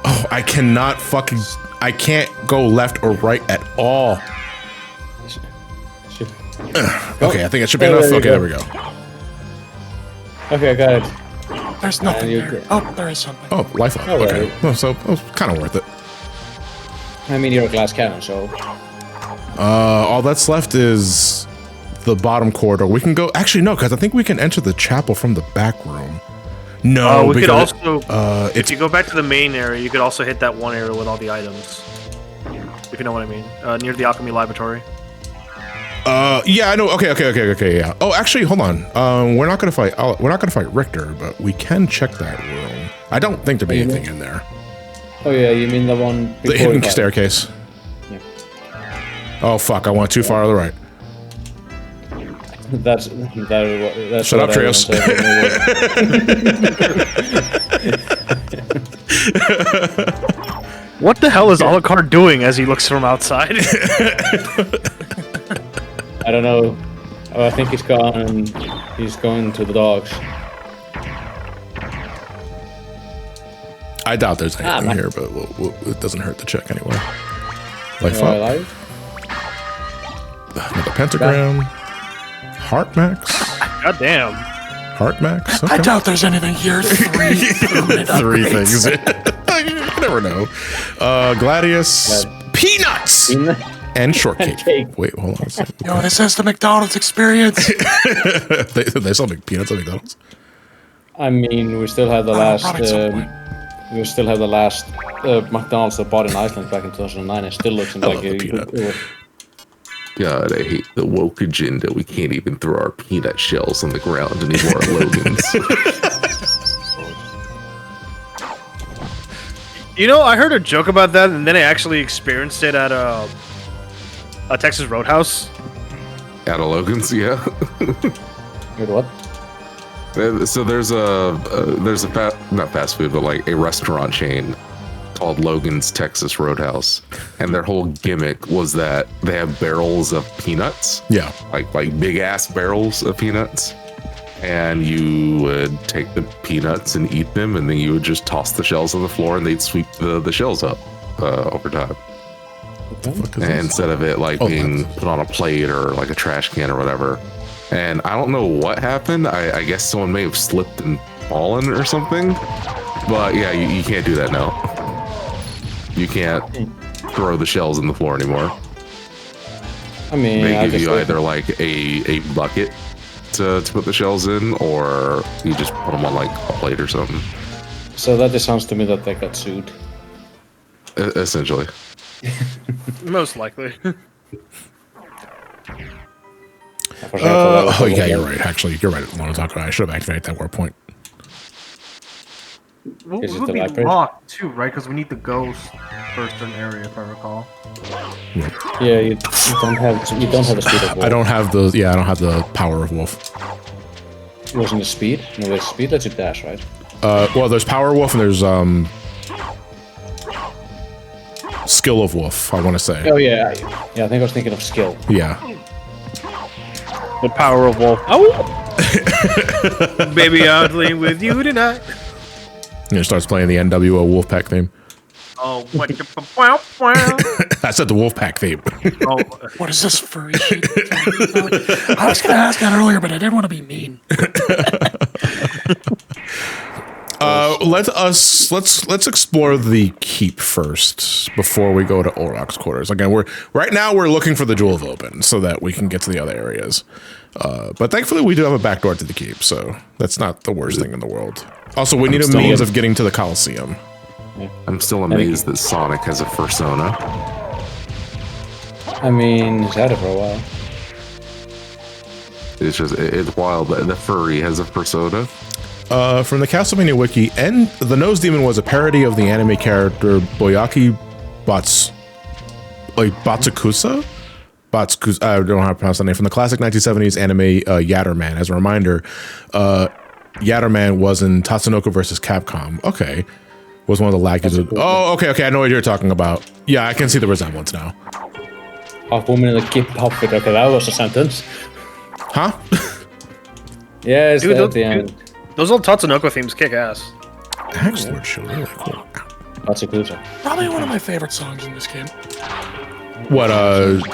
Oh, I cannot fucking... I can't go left or right at all. Okay, I think it should be enough. Okay, there we go. Okay, I got it. There's nothing there. Oh, there is something. Oh, life up. Oh, Okay. right. Well, so it was kind of worth it. I mean, you're a glass cannon, so... All that's left is the bottom corridor. We can go... Actually, no, because I think we can enter the chapel from the back room. No, we could because also... if you go back to the main area, you could also hit that one area with all the items. If you know what I mean. Near the Alchemy Laboratory. yeah, I know. Okay, yeah. Oh, actually, hold on. We're not gonna fight Richter, but we can check that room. I don't think there'd be anything in there. Oh yeah, you mean the one The before hidden that? staircase. Yeah. Oh fuck! I went too far to the right. That's Shut up, what Trios. What the hell is Alucard doing as he looks from outside? I don't know. Oh, I think he's gone and he's going to the dogs. I doubt there's anything man. here, but it doesn't hurt to check anyway. Life Am I up. alive? Another pentagram. Heart max. God damn. Heart max. Okay. I doubt there's anything here. Three things. You never know. Gladius. Peanuts. And shortcake. Cake. Wait, hold on a second. Yo, this is the McDonald's experience. they still make peanuts at McDonald's. I mean, we still have the Probably at some point. we still have the last McDonald's that bought in Iceland back in 2009. It still looks I like love the peanut. God, I hate the woke agenda. We can't even throw our peanut shells on the ground anymore at Logan's. You know, I heard a joke about that, and then I actually experienced it at a Texas Roadhouse. At a Logan's, yeah. Wait, what? So there's a not fast food, but like a restaurant chain called Logan's Texas Roadhouse, and their whole gimmick was that they have barrels of peanuts. Yeah. Like big ass barrels of peanuts, and you would take the peanuts and eat them, and then you would just toss the shells on the floor, and they'd sweep the shells up over time. And instead of it like being put on a plate or like a trash can or whatever. And I don't know what happened. I guess someone may have slipped and fallen or something. But yeah, you can't do that now. You can't throw the shells in the floor anymore. I mean, They I give guess you either like a bucket to put the shells in, or you just put them on like a plate or something. So that just sounds to me that they got sued. Essentially. Most likely. Oh yeah, you're right. Actually, you're right. I should have activated that warp point. We'll, Is it we'll the be library? locked too, right? Because we need the ghost for a certain area, if I recall. Yeah, you don't have the speed of wolf. I don't have the power of wolf. Wasn't the speed? No, wait, speed lets you dash, right? Well, there's Power Wolf and there's Skill of Wolf, I want to say. Oh, yeah. Yeah, I think I was thinking of skill. Yeah. The power of wolf. Oh! Baby, I'm playing with you tonight. And it starts playing the NWO Wolfpack theme. Oh, what? Wow, wow. I said the Wolfpack theme. Oh, What is this furry shit? I was gonna ask that earlier, but I didn't want to be mean. Let's explore the keep first before we go to Oroc's quarters. Again, right now we're looking for the Jewel of Open so that we can get to the other areas. But thankfully we do have a back door to the keep, so that's not the worst thing in the world. Also, we need a means of getting to the Coliseum. I'm still amazed that Sonic has a fursona. I mean, he's had it for a while. It's wild that the furry has a persona. From the Castlevania wiki, and the Nose Demon was a parody of the anime character Boyaki Batsukusa? I don't know how to pronounce the name. From the classic 1970s anime Yatterman. As a reminder, Yatterman was in Tatsunoko vs. Capcom. Okay. Was one of the laggies. Oh, okay. I know what you're talking about. Yeah, I can see the resemblance now. Half woman in the keep outfit. Okay, that was a sentence. Huh? Yeah, it's Dude, at the end. Those old Tatsunoko themes kick ass. Axe Lord show, really cool. That's a cruiser. Probably one of my favorite songs in this game. What, Oroc's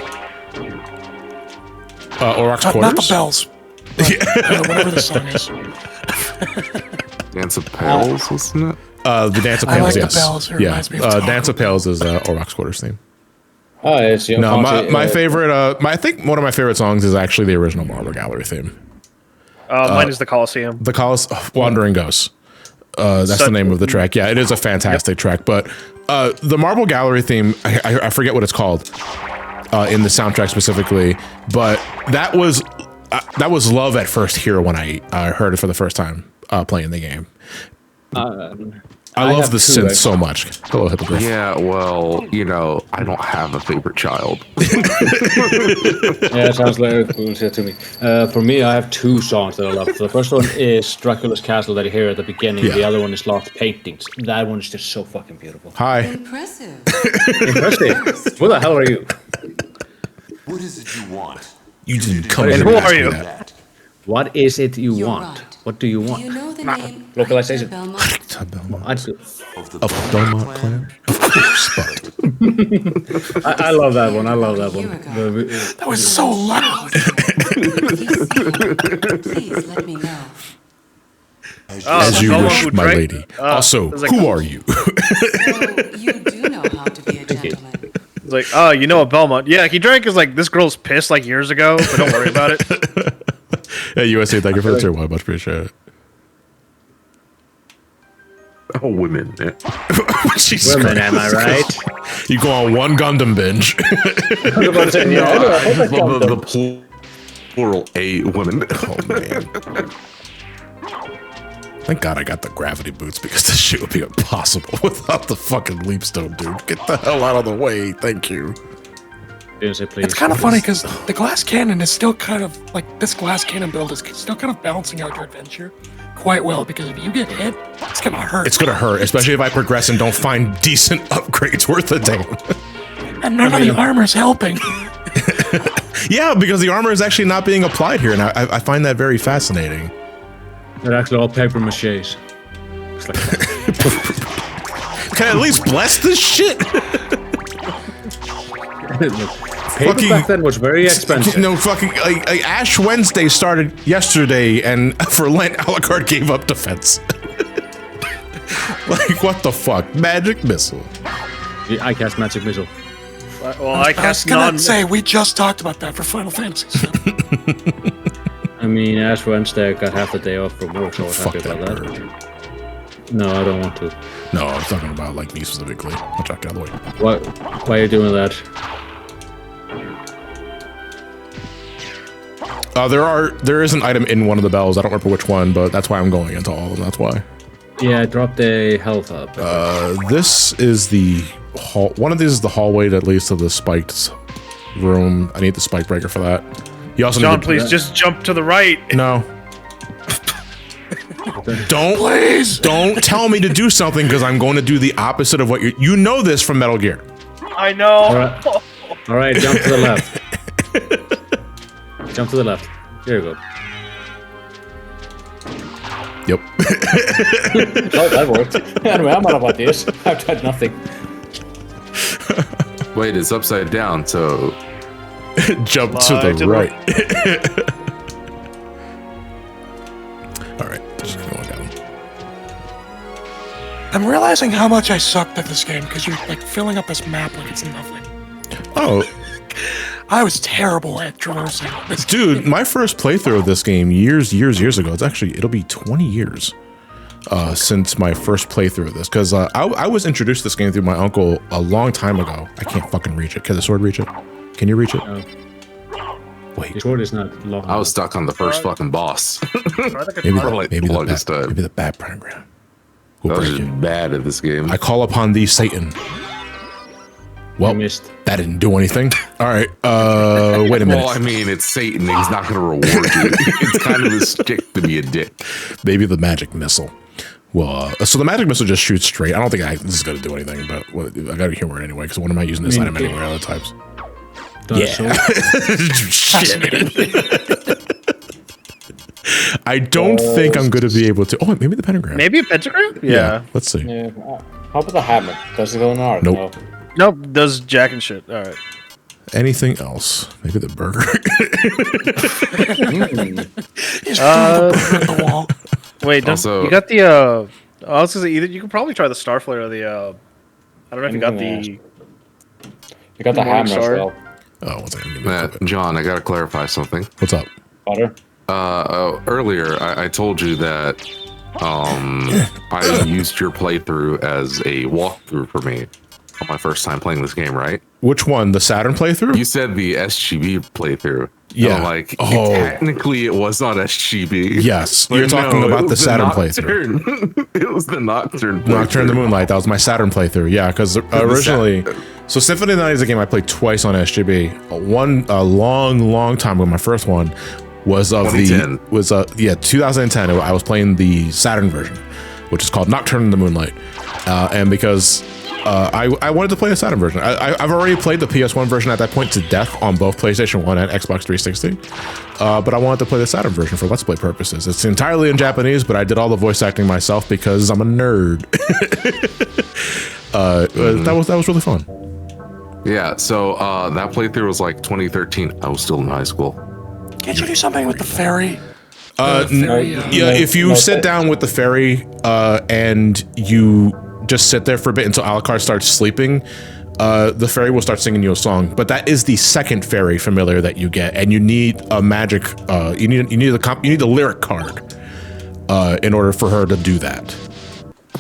Not the Quarters? bells. But, whatever the song is. Dance of Pals, isn't it? The Dance of I Pales, like yes. the bells. It Yeah, reminds me of Dance of Pales is Oroc's Quarters theme. Oh, it's your No, my favorite, I think one of my favorite songs is actually the original Marble Gallery theme. Mine is the Coliseum. The Wandering Ghosts. That's the name of the track. Yeah, it is a fantastic track. But the Marble Gallery theme, I forget what it's called in the soundtrack specifically. But that was love at first hear when I heard it for the first time playing the game. I love the synth so much. Hello, Hippogriff. Yeah, well, I don't have a favorite child. Yeah, it sounds like cool to me. For me, I have two songs that I love. The first one is Dracula's Castle that you hear at the beginning. Yeah. The other one is Lost Paintings. That one is just so fucking beautiful. Hi. Impressive. Impressive. Who the hell are you? What is it you want? You didn't come And in who and ask are me you? that. What is it you You're want? right. What do you Do want? you know the name? Localization. Belmont? I do. Of the Of Belmont Clan? Of course, but I love that one. I love that Here one. we go. That was so loud. If you see it, please let me know. as you Belmont wish, would my drink- lady. Also, there's like- who are you? So you do know how to be a gentleman. It's like, oh, you know a Belmont. Yeah, he drank is like, this girl's pissed like years ago, but don't worry about it. Hey, USA, thank you for the tier 1. Much appreciate it. Oh, women. Yeah. Jesus Women, Christ. am I right? You go on one Gundam binge. The plural A women. Oh, man. Thank God I got the gravity boots because this shit would be impossible without the fucking leapstone, dude. Get the hell out of the way. Thank you. Say please. It's kind of funny because the glass cannon is still kind of like this glass cannon build is still kind of balancing out your adventure quite well because if you get hit, it's gonna hurt. It's gonna hurt, especially if I progress and don't find decent upgrades worth a damn. And none of the armor is helping. Yeah, because the armor is actually not being applied here, and I find that very fascinating. They're actually all paper maches. It's like Can I at least bless this shit? paper back then was very expensive. No, fucking like Ash Wednesday started yesterday, and for Lent, Alucard gave up defense. Like, what the fuck? Magic missile. I cast magic missile. Well, I I was cast gonna say we just talked about that for Final Fantasy. So. I mean, Ash Wednesday, I got half the day off from work, so I was Fuck happy that about bird. that. No, I don't want to. No, I was talking about like me specifically. I'll check out the way. Why are you doing that? There is an item in one of the bells. I don't remember which one, but that's why I'm going into all of them. That's why. Yeah, I dropped a health up. This is the hall. One of these is the hallway that leads to the spiked room. I need the spike breaker for that. You also John, need please just jump to the right. No. Don't tell me to do something because I'm going to do the opposite of what you know this from Metal Gear. I know. All right, jump to the left. Jump to the left. Here you go. Yep. Oh, that worked. Anyway, I'm out of ideas. I've tried nothing. Wait, it's upside down, so jump to the right. All right, just going down. I'm realizing how much I sucked at this game because you're like filling up this map like it's nothing. Oh. I was terrible at traversing this Dude, my first playthrough of this game years ago. It'll be 20 years since my first playthrough of this. Because I was introduced to this game through my uncle a long time ago. I can't fucking reach it. Can the sword reach it? Can you reach it? No. Wait. The sword is not long. I was stuck on the first fucking boss. maybe the bad program. I was just bad at this game. I call upon thee, Satan. Well, that didn't do anything. All right, wait a minute. Well, I mean, it's Satan. He's not going to reward you. It's kind of his stick to be a dick. Maybe the magic missile. Well, so the magic missile just shoots straight. I don't think this is going to do anything, but I got to humor it anyway, because when am I using this item anywhere other types? Yeah. Shit. I don't think I'm going to be able to. Oh, maybe the pentagram. Maybe a pentagram? Yeah. Let's see. Yeah. How about the hammer? Does it go in R? Nope. No. Nope, does jack and shit. All right. Anything else? Maybe the burger. the wall. Wait, Also, you got the I was gonna say, either you could probably try the star flare or the I don't know if you got the. You got the hammer as well. Oh, what's that? Matt, John, I gotta clarify something. What's up? Butter. Earlier I told you that I used your playthrough as a walkthrough for me on my first time playing this game, right? Which one? The Saturn playthrough? You said the SGB playthrough. Yeah. Technically it was on SGB. Yes. You're talking about the Saturn playthrough. It was the Nocturne playthrough. Nocturne the Moonlight. That was my Saturn playthrough. Yeah, because originally... So Symphony of the Night is a game I played twice on SGB. A long time ago, my first one was of 2010. I was playing the Saturn version, which is called Nocturne the Moonlight. And because... I wanted to play the Saturn version. I've already played the PS1 version at that point to death on both PlayStation 1 and Xbox 360. But I wanted to play the Saturn version for Let's Play purposes. It's entirely in Japanese, but I did all the voice acting myself because I'm a nerd. That was really fun. Yeah, so that playthrough was like 2013. I was still in high school. Can't you do something with the ferry? If you sit down with the ferry and you just sit there for a bit until Alucard starts sleeping, the fairy will start singing you a song. But that is the second fairy familiar that you get, and you need a magic. You need the lyric card in order for her to do that.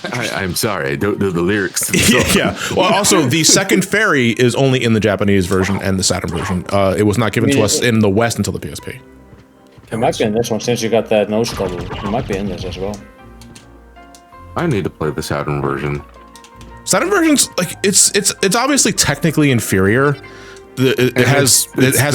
I'm sorry, I don't know the lyrics. Yeah. Well, also the second fairy is only in the Japanese version and the Saturn version. It was not given to us in the West until the PSP. It might be in this one since you got that nose double. It might be in this as well. I need to play the Saturn version. Saturn version's like it's obviously technically inferior. It has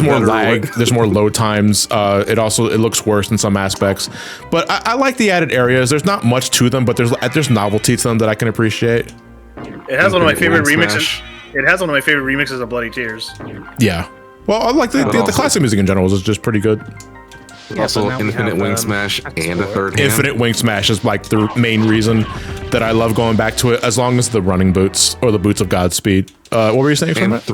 more lag. There's more load times. It looks worse in some aspects, but I like the added areas. There's not much to them, but there's novelty to them that I can appreciate. It has one of my favorite remixes. It has one of my favorite remixes of Bloody Tears. Yeah. Well, I like the classic music in general is just pretty good. Also, Infinite Wing Smash and a third hand. Infinite Wing Smash is like the main reason that I love going back to it, as long as the running boots or the boots of Godspeed. What were you saying from that?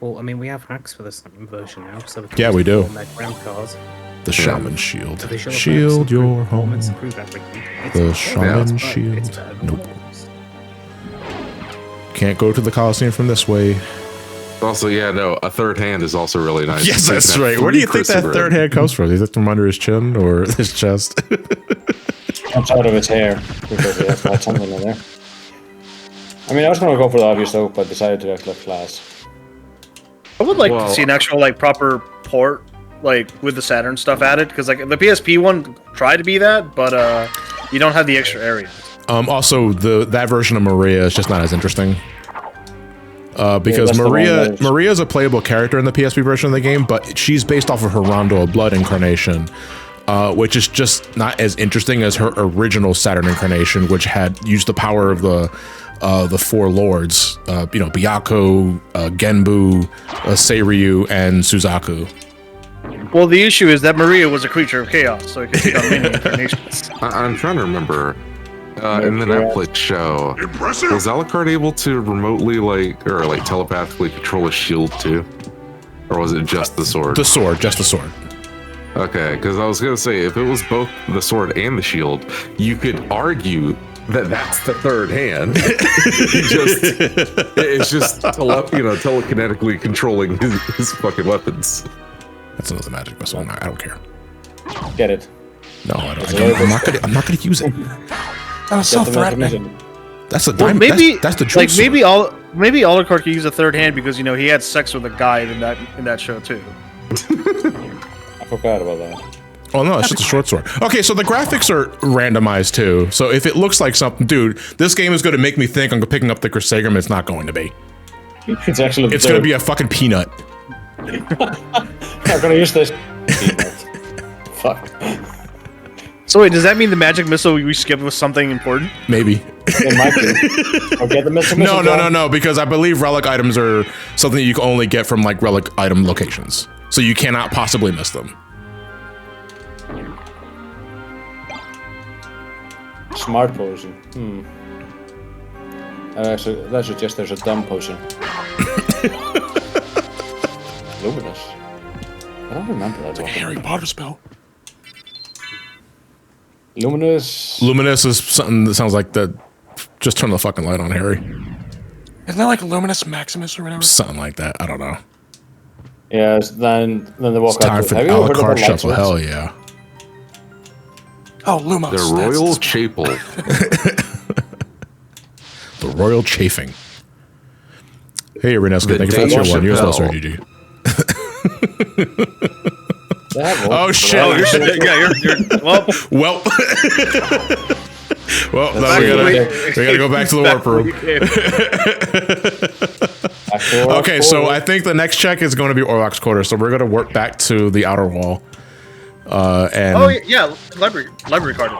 Well, I mean, we have hacks for this version now, so we do. Cars. The Shaman Shield. Shield your home. The Shaman Shield. Nope. Can't go to the Coliseum from this way. Also, a third hand is also really nice. Yes, that's right. Where do you think that third hand comes from? Is it from under his chin or his chest? Comes out of his hair because he has got something in there. I mean, I was going to go for the obvious though, but decided to act like class. I would like to see an actual proper port with the Saturn stuff added, because the PSP one tried to be that, but you don't have the extra area. Also, that version of Maria is just not as interesting. Because Maria's a playable character in the PSP version of the game, but she's based off of her Rando of Blood incarnation, which is just not as interesting as her original Saturn incarnation, which had used the power of the four lords, Byakuya, Genbu, Seiryu, and Suzaku. Well, the issue is that Maria was a creature of chaos, so it could become many incarnations. I'm trying to remember. In the Netflix show, was Alucard able to remotely, or telepathically control a shield too? Or was it just the sword? The sword, just the sword. Okay, because I was going to say, if it was both the sword and the shield, you could argue that that's the third hand. It's just telekinetically controlling his fucking weapons. That's another magic missile. I don't care. Get it? No, I don't. I'm not gonna use it. That was so threatening. That's a well, diamond. maybe that's the truth. Like maybe Alucard could use a third hand because he had sex with a guy in that show too. I forgot about that. Oh no, it's just a short sword. Okay, so the graphics are randomized too. So if it looks like something, dude, this game is going to make me think I'm picking up the Crusader. It's not going to be. It's actually. It's going to be a fucking peanut. I'm gonna use this. Fuck. So wait, does that mean the magic missile we skipped was something important? Maybe. It might be. Or get the missile. No, because I believe relic items are something you can only get from relic item locations. So you cannot possibly miss them. Smart potion. Actually, that suggests there's a dumb potion. Luminous. I don't remember that one. Harry Potter spell. Luminous. Luminous is something that sounds like the. Just turn the fucking light on, Harry. Isn't that like Luminous Maximus or whatever? Something like that. I don't know. Yes, then they walk it's time out. for the Alucard shuffle. Hell yeah. Oh, Lumos. The Royal Chapel. The Royal Chafing. Hey, Renesca, thank you for that tier 1. You're still GG. Oh shit! Oh, you're well. Well, now we gotta go back to the warp room. Okay, so I think the next check is going to be Orlok's quarter. So we're gonna work back to the outer wall. Library card.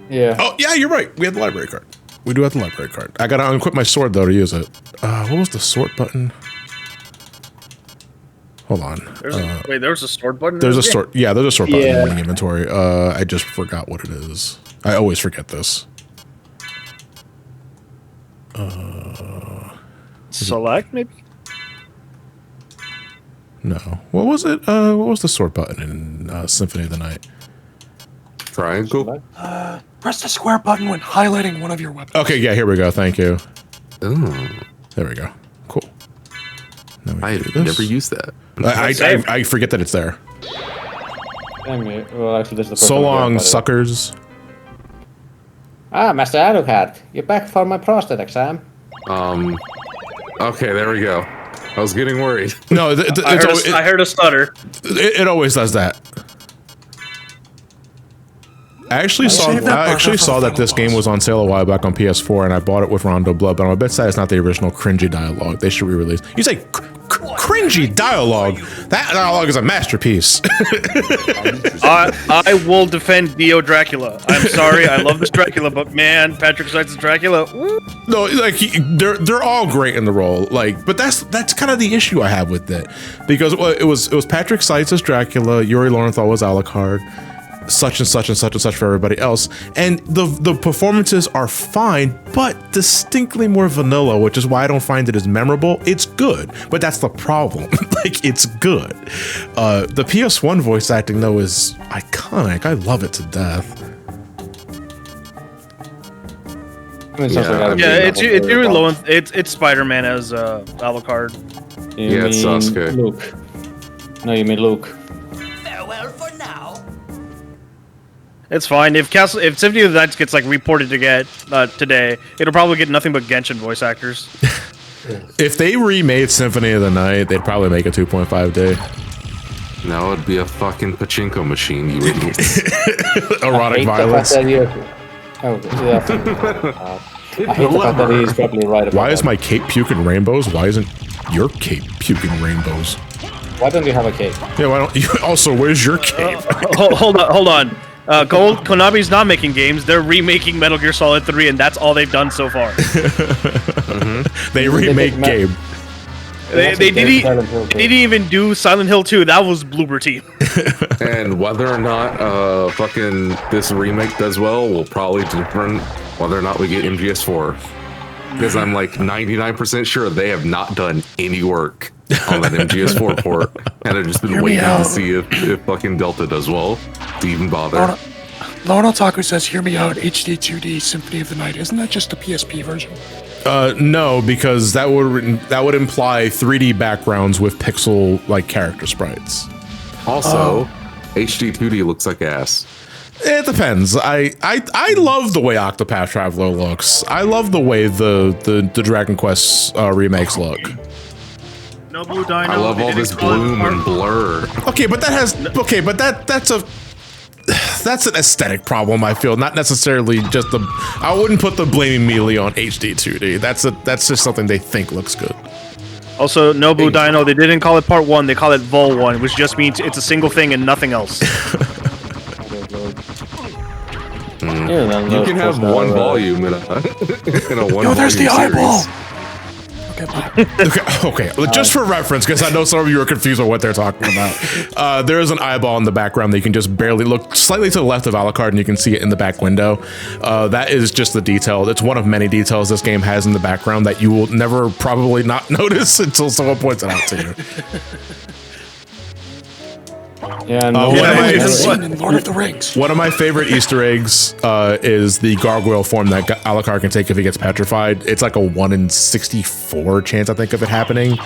Yeah. Oh yeah, you're right. We have the library card. We do have the library card. I gotta unequip my sword though to use it. What was the sword button? Hold on. Wait, there was a sword button? There's a sword. Yeah, there's a sword button in the winning inventory. I just forgot what it is. I always forget this. Select, maybe? No. What was it? What was the sword button in Symphony of the Night? Triangle? Press the square button when highlighting one of your weapons. Okay, yeah, here we go. Thank you. Ooh. There we go. Cool. I've never used that. I forget that it's there. Well, actually, this is the so long, suckers. Master Alucard, you're back for my prostate exam. Okay, there we go. I was getting worried. No, I heard a stutter. It always does that. I actually saw that this game was on sale a while back on PS4, and I bought it with Rando Blood, but I'm a bit sad it's not the original cringy dialogue. They should re-release. You say cringy dialogue? That dialogue is a masterpiece. I will defend Dio Dracula. I'm sorry, I love this Dracula, but man, Patrick Swayze's Dracula. No, they're all great in the role. But that's kind of the issue I have with it, because it was Patrick Swayze as Dracula, Yuri Lowenthal was Alucard. Such and such and such and such for everybody else, and the performances are fine, but distinctly more vanilla, which is why I don't find it as memorable. It's good, but that's the problem. It's good. The PS1 voice acting though is iconic. I love it to death. It's Yuri Lowenthal. It's Spider-Man as Alucard. It's Sasuke. Luke. No, you mean Luke. Farewell for now. It's fine. If Symphony of the Night gets reported to get today, it'll probably get nothing but Genshin voice actors. If they remade Symphony of the Night, they'd probably make a 2.5D. No, it'd be a fucking pachinko machine, you idiots. Erotic violence. I hate the fact that he's probably right about Why is that. my cape puking rainbows? Why isn't your cape puking rainbows? Why don't you have a cape? Yeah, why don't you? Also, where's your cape? Hold on. Konami's not making games; they're remaking Metal Gear Solid 3, and that's all they've done so far. They remake game. They didn't even do Silent Hill 2. That was Bloober Team. And whether or not fucking this remake does well will probably determine whether or not we get MGS4. Because I'm like 99% sure they have not done any work on that MGS4 port, and I've just been waiting to see if fucking Delta does well to even bother. Lord Otaku says, "Hear me out." HD 2D Symphony of the Night. Isn't that just a PSP version? No, because that would imply 3D backgrounds with pixel like character sprites. Also, HD 2D looks like ass. It depends. I love the way Octopath Traveler looks. I love the way the Dragon Quest remakes look. No Blue Dino. I love all this bloom and blur. Okay, but that's an aesthetic problem. I feel not necessarily just the. I wouldn't put the blame immediately on HD 2D. That's just something they think looks good. Also, Nobu Dino, they didn't call it Part 1, they call it Vol 1, which just means it's a single thing and nothing else. You can have one volume in a one volume there's the eyeball! series. Okay. Just for reference, because I know some of you are confused on what they're talking about. There is an eyeball in the background that you can just barely look slightly to the left of Alucard, and you can see it in the back window. That is just the detail. It's one of many details this game has in the background that you will never probably not notice until someone points it out to you. Yeah, in Lord of the Rings. One of my favorite Easter eggs is the gargoyle form that Alucard can take if he gets petrified. It's like a 1 in 64 chance, I think, of it happening.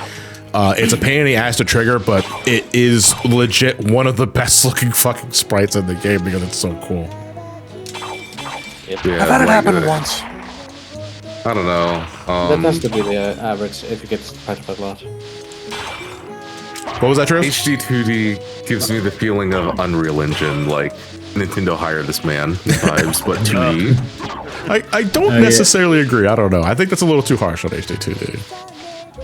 It's a pain in the ass to trigger, but it is legit one of the best looking fucking sprites in the game because it's so cool. Yeah, I've had it happen once. I don't know. That has to be the average if you get petrified a lot. What was that, Tris? HD 2D gives me the feeling of Unreal Engine, like Nintendo hired this man vibes, but 2D. I don't necessarily agree. I don't know. I think that's a little too harsh on HD 2D.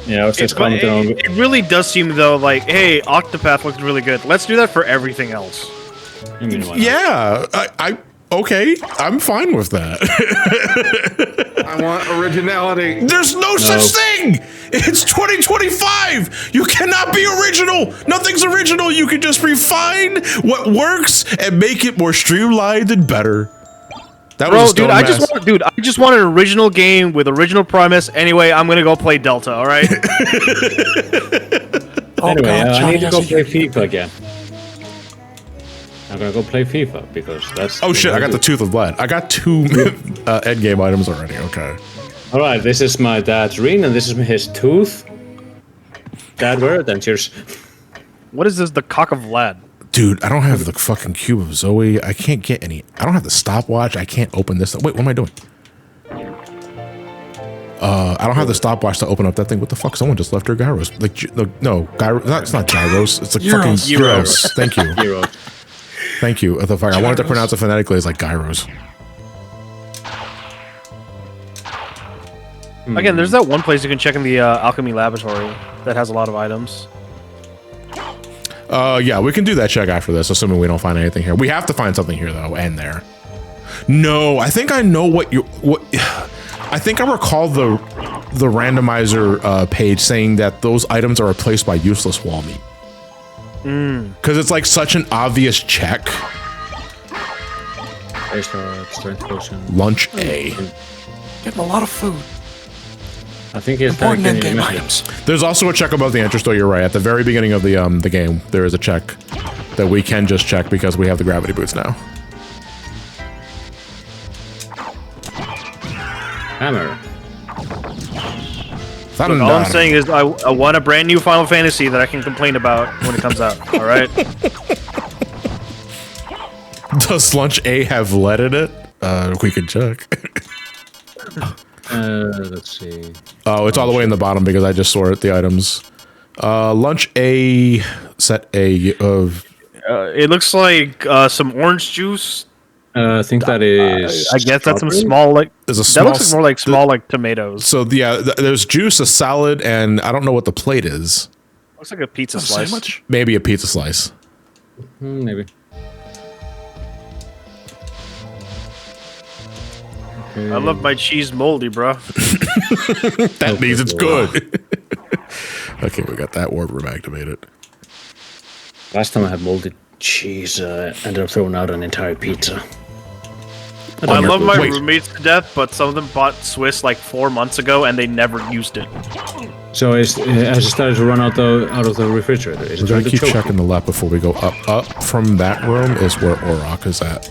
Yeah, I was just commenting on It really does seem, though, like, hey, Octopath looks really good. Let's do that for everything else. Yeah, okay, I'm fine with that. I want originality. There's no such thing! It's 2025! You cannot be original! Nothing's original! You can just refine what works and make it more streamlined and better. I just want an original game with original premise. Anyway, I'm gonna go play Delta, alright? Anyway, I need to go play FIFA again. I'm gonna go play FIFA because that's. Oh shit! I got the Tooth of Blood. I got 2 endgame items already. Okay. All right. This is my dad's ring, and this is his tooth. Dad, where are adventures? What is this? The Cock of Vlad. Dude, I don't have the fucking Cube of Zoe. I can't get any. I don't have the stopwatch. I can't open this. Wait, what am I doing? I don't have the stopwatch to open up that thing. What the fuck? Someone just left their gyros. Like, no, gyros. It's not gyros. It's like fucking gyros. Thank you. Gyros. Thank you. The fuck, I wanted to pronounce it phonetically as like gyros. Again, there's that one place you can check in the Alchemy Laboratory that has a lot of items. Yeah, we can do that check after this, assuming we don't find anything here. We have to find something here though, and there. No, I think I know what. I think I recall the randomizer page saying that those items are replaced by useless wall meat. Because it's like such an obvious check. Lunch A. Getting a lot of food. I think it's important in-game items. There's also a check above the entrance door. You're right. At the very beginning of the game, there is a check that we can just check because we have the gravity boots now. Hammer. Look, all I'm saying is I want a brand new Final Fantasy that I can complain about when it comes out. All right. Does Lunch A have lead in it? We could check. Let's see. Oh, it's all the way in the bottom because I just sorted the items. Lunch A, set A of. It looks like some orange juice, I think that is. I guess that's some strawberry? small like. There's a That small looks more like small like tomatoes. So yeah, there's juice, a salad, and I don't know what the plate is. Looks like a pizza A slice. sandwich? Maybe a pizza slice. Maybe. I love my cheese moldy, bro. That means it's good. Okay, we got that warp room activated. Last time I had molded cheese, ended up throwing out an entire pizza. I love my Wait. roommates to death, but some of them bought Swiss like 4 months ago and they never used it. So has it started to run out of the refrigerator? Is We're it gonna trying to keep choke checking the left before we go up. Up from that room is where Auroch is at.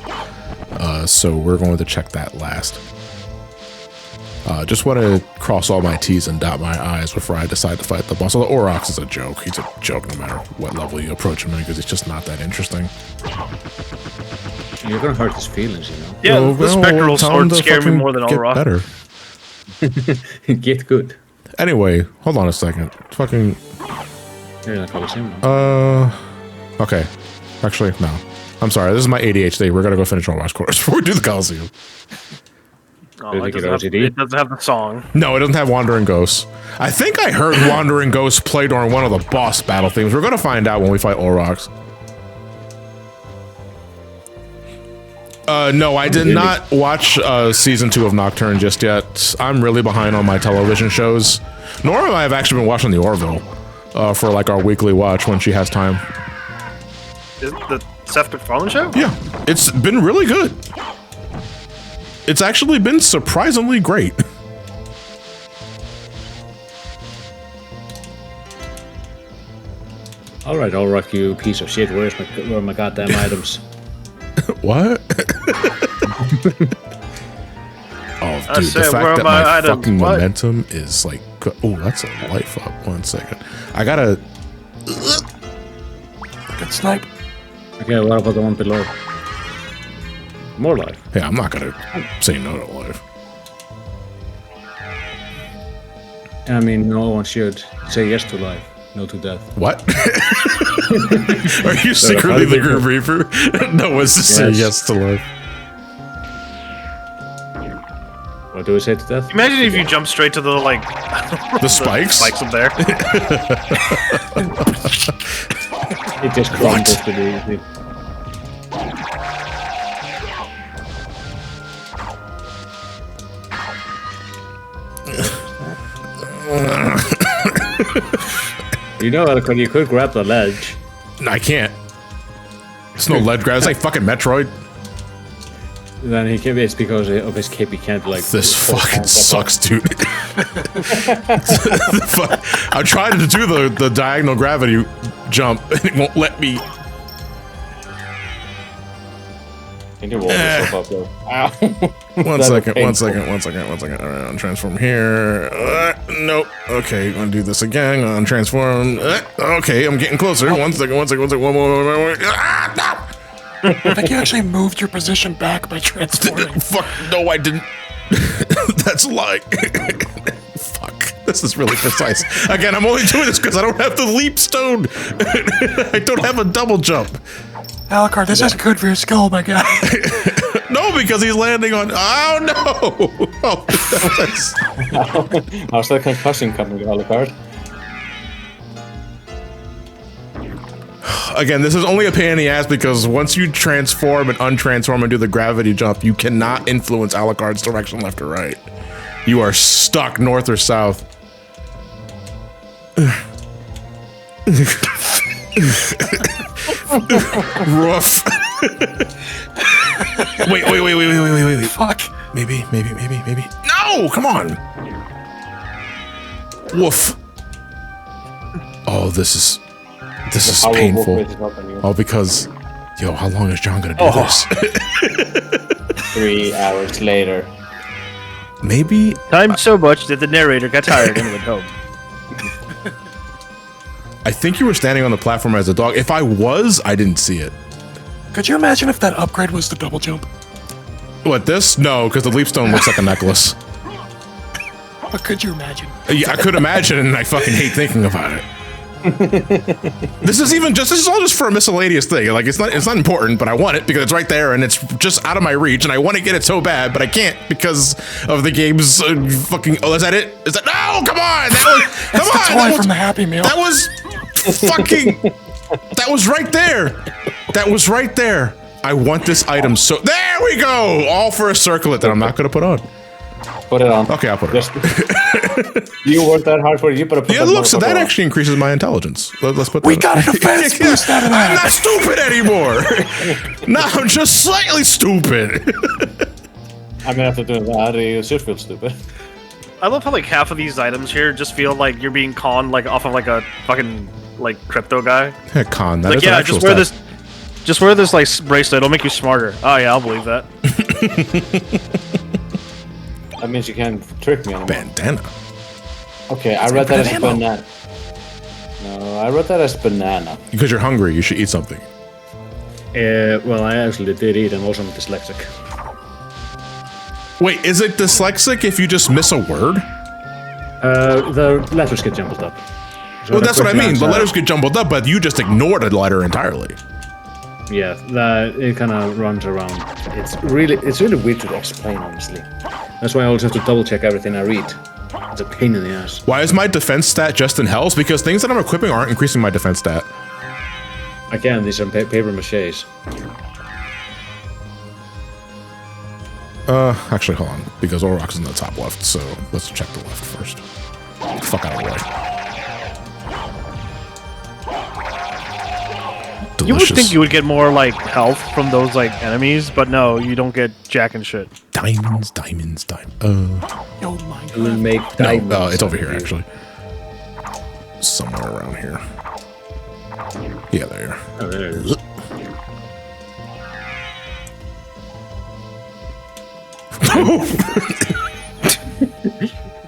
So we're going to check that last. Just want to cross all my T's and dot my I's before I decide to fight the boss. So the Auroch is a joke. He's a joke no matter what level you approach him in because it's just not that interesting. You're gonna hurt his feelings, you know. Yeah, Well, the well, spectral tell him sword to scared me fucking more than get Auroch. better. Get good. Anyway, hold on a second. Fucking. You're in the Coliseum now. Okay. Actually, no. I'm sorry. This is my ADHD. We're gonna go finish Overwatch course before we do the Coliseum. Oh, Did it, it get doesn't have, OCD? it doesn't have the song. No, it doesn't have Wandering Ghosts. I think I heard Wandering Ghosts play during one of the boss battle themes. We're gonna find out when we fight Aurochs. No, I did not watch season 2 of Nocturne just yet. I'm really behind on my television shows. Nor have I actually been watching the Orville for like our weekly watch when she has time. Is it the Seth MacFarlane show? Yeah, it's been really good. It's actually been surprisingly great. All right, Auroch, you piece of shit. Where are my goddamn items? What? Oh, dude, the said, fact where that are my my items? fucking What? momentum is like, oh, that's a life up. 1 second. I gotta. Good snipe. Okay, what about the one below? More life. Yeah, I'm not gonna say no to life. I mean, no one should say yes to life, no to death. What? Are you secretly the Grim Reaper? No one's to say yes to life. What do we say to death? Imagine if you jump straight to the like The spikes? spikes up there. It just crumbles to the. You know, Alcon, you could grab the ledge. No, I can't. It's no lead grab. It's like fucking Metroid. Then he can. It's because of his cape. He can't like. This fucking sucks, dude. I'm trying to do the diagonal gravity jump, and it won't let me. I think it will yourself up though. Ow. One second. All right, on transform here. Nope. Okay, gonna do this again. On transform. Okay, I'm getting closer. One second. One more. No! I think you actually moved your position back by transforming. Fuck, no, I didn't. That's a lie. Fuck, this is really precise. Again, I'm only doing this because I don't have the leap stone. I don't have a double jump. Alucard, this isn't good for your skull, my guy. No, because he's landing on. Oh no! Oh, that's... How's that concussion coming, Alucard? Again, this is only a pain in the ass because once you transform and untransform and do the gravity jump, you cannot influence Alucard's direction left or right. You are stuck north or south. Rough. Wait. Fuck. Maybe. No, come on. Woof. Oh, this is painful. All because, yo, how long is John gonna do this? 3 hours later. Maybe. Time so much that the narrator got tired and went home. I think you were standing on the platform as a dog. If I was, I didn't see it. Could you imagine if that upgrade was the double jump? What, this? No, because the leap stone looks like a necklace. But could you imagine? Yeah, I could imagine, and I fucking hate thinking about it. This is all just for a miscellaneous thing. Like it's not important, but I want it because it's right there and it's just out of my reach, and I want to get it so bad, but I can't because of the game's fucking. Oh, is that it? Is that no? Come on, That's the toy from the Happy Meal. That was fucking. That was right there. That was right there. I want this item so. There we go. All for a circlet that I'm not gonna put on. Put it on. Okay, I'll put it on. You worked that hard for it. You better put Yeah, look, so that actually increases my intelligence. Let's put that We got a defense boost out of that. I'm not stupid anymore. No, I'm just slightly stupid. I mean, after doing that, you should feel stupid. I love how like half of these items here just feel like you're being conned like off of like a fucking like crypto guy. Con, that like is yeah, an actual just wear this like bracelet. It'll make you smarter. Oh yeah, I'll believe that. That means you can't trick me anymore. Bandana. Okay, I read that as a banana. No, I read that as banana. Because you're hungry, you should eat something. Well, I actually did eat. I'm also dyslexic. Wait, is it dyslexic if you just miss a word? The letters get jumbled up. So Well, that's what I mean. The letters get jumbled up, but you just ignored a letter entirely. Yeah, it kind of runs around. It's really weird to explain, honestly. That's why I always have to double check everything I read. It's a pain in the ass. Why is my defense stat just in health? Because things that I'm equipping aren't increasing my defense stat. Again, these are paper maches. Actually, hold on. Because Oroc's in the top left, so let's check the left first. Fuck out of the way. Delicious. You would think you would get more like health from those like enemies, but no, you don't get jack and shit. Diamonds. Yo, my We'll make No, diamonds. it's over here, actually. Somewhere around here. Yeah, there you are. Oh, there it is.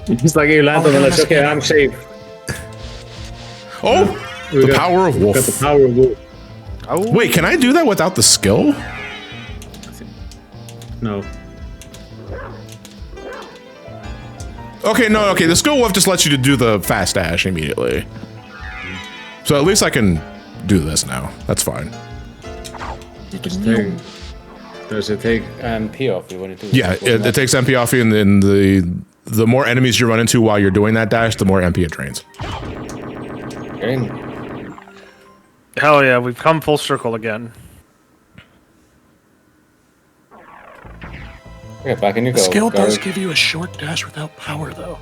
It's like you land on the ledge. Okay, I'm safe. Oh! The power of wolf. Got the power of wolf. Oh. Wait, can I do that without the skill? No. Okay, no, okay. The skill wolf just lets you to do the fast dash immediately. So at least I can do this now. That's fine. Does it take MP off you when you do it? Yeah, it takes MP off you, and then the more enemies you run into while you're doing that dash, the more MP it drains. Okay. Hell yeah, we've come full circle again. Okay, back in you go. skill does give you a short dash without power, though.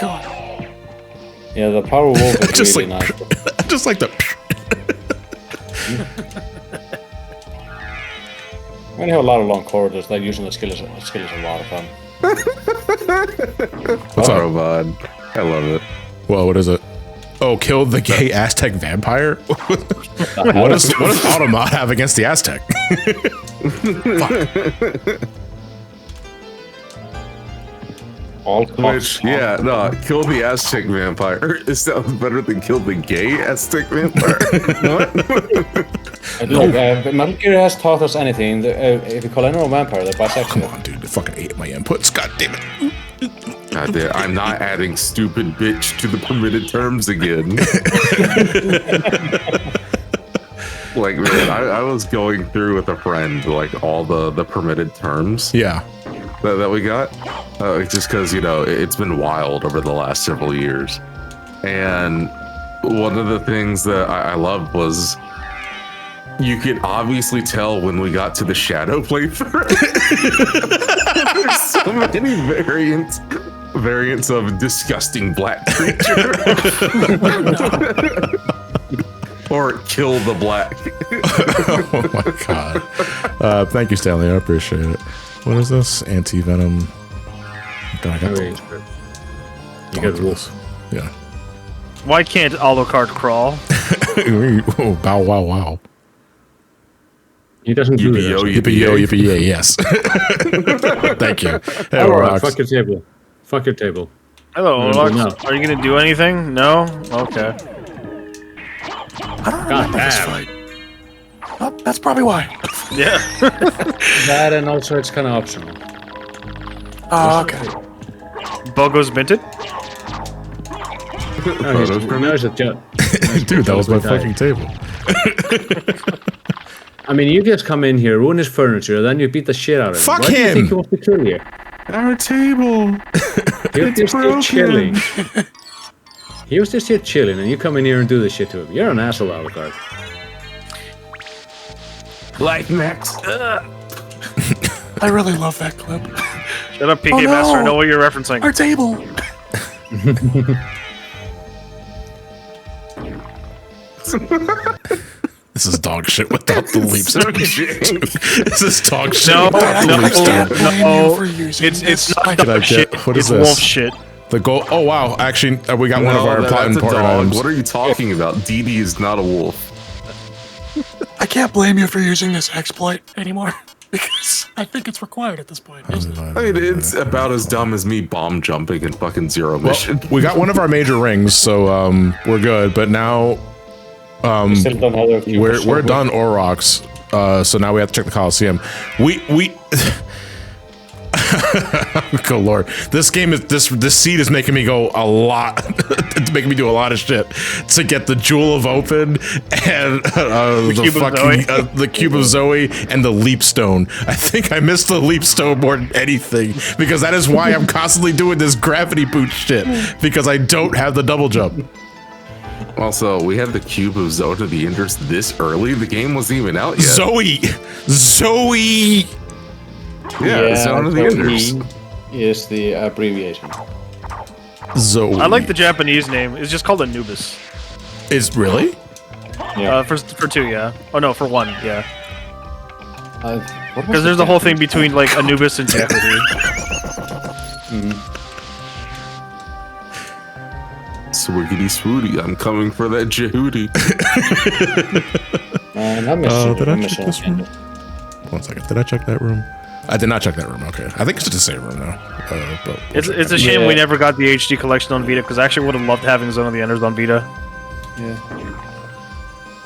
God. Yeah, the power wolf is Just really like, nice. just like the. When you have a lot of long corridors, like using the skill is a lot of fun. What's up? Robot. I love it. Whoa, what is it? Oh, kill the gay Aztec vampire? what does Automat have against the Aztec? Fuck. All Which, yeah, no, kill the Aztec vampire. It sounds better than kill the gay Aztec vampire. Look, Metal Gear has taught us anything. If you call anyone a vampire, they're bisexual. Come on, dude. They fucking ate my inputs. God damn it. God damn, I'm not adding stupid bitch to the permitted terms again. Like, man, I was going through with a friend, like, all the permitted terms. Yeah. That we got, just because, you know, it's been wild over the last several years. And one of the things that I loved was you could obviously tell when we got to the shadow playthrough. There's so many variants of disgusting black creature. Or kill the black. Oh my god. Thank you, Stanley. I appreciate it. What is this? Anti-venom. I got the... You got the wolf. Yeah. Why can't Alucard crawl? Oh, bow wow wow. He doesn't do that. Yippee yo, yippee yay, yes. Thank you. Hey, Alright, fuck your table. Fuck your table. Hello, No. Olox. Are you gonna do anything? No? Okay. I don't remember this fight. Oh, that's probably why. Yeah. That and also it's kind of optional. Oh, okay. Bogo's minted? Dude, that was my fucking table. I mean, you just come in here, ruin his furniture, then you beat the shit out of him. Fuck Why do you him! think he wants to kill you? Our table. You're just here chilling. He was just here chilling, and you come in here and do this shit to him. You're an asshole, Alucard. Life Max. I really love that clip. Shut up, PK Master. I know what you're referencing. Our table. This is dog shit without the leaps. This is dog shit No, without the leaps. It's not Can I dog shit. get, what is It's this? wolf shit. The goal. Oh wow! Actually, we got one of our important items. What are you talking about? DD is not a wolf. I can't blame you for using this exploit anymore because I think it's required at this point. Isn't it? I mean, it's about as dumb as me bomb jumping in fucking Zero Mission. We got one of our major rings, so we're good. But now, Still don't have a we're done Aurochs. So now we have to check the Coliseum. We Good lord, this game is this seed is making me go a lot. It's making me do a lot of shit to get the Jewel of Open and the Cube of Zoe and the Leap Stone. I think I missed the Leap Stone more than anything because that is why I'm constantly doing this gravity boot shit because I don't have the double jump. Also, we had the Cube of Zoe to the Enders this early. The game wasn't even out yet. Zoe. Yeah, Zone of the Enders is the abbreviation. Zoe. I like the Japanese name. It's just called Anubis. Is really? Yeah. For 2, yeah. Oh no, for 1, yeah. Because there's a whole thing between like Anubis and Jeopardy. Swiggity swooty, I'm coming for that Jehudi. Did I check this room? 1 second. Did I check that room? I did not check that room. Okay, I think it's the same room now. But It's a shame we never got the HD collection on Vita because I actually would have loved having Zone of the Enders on Vita. Yeah.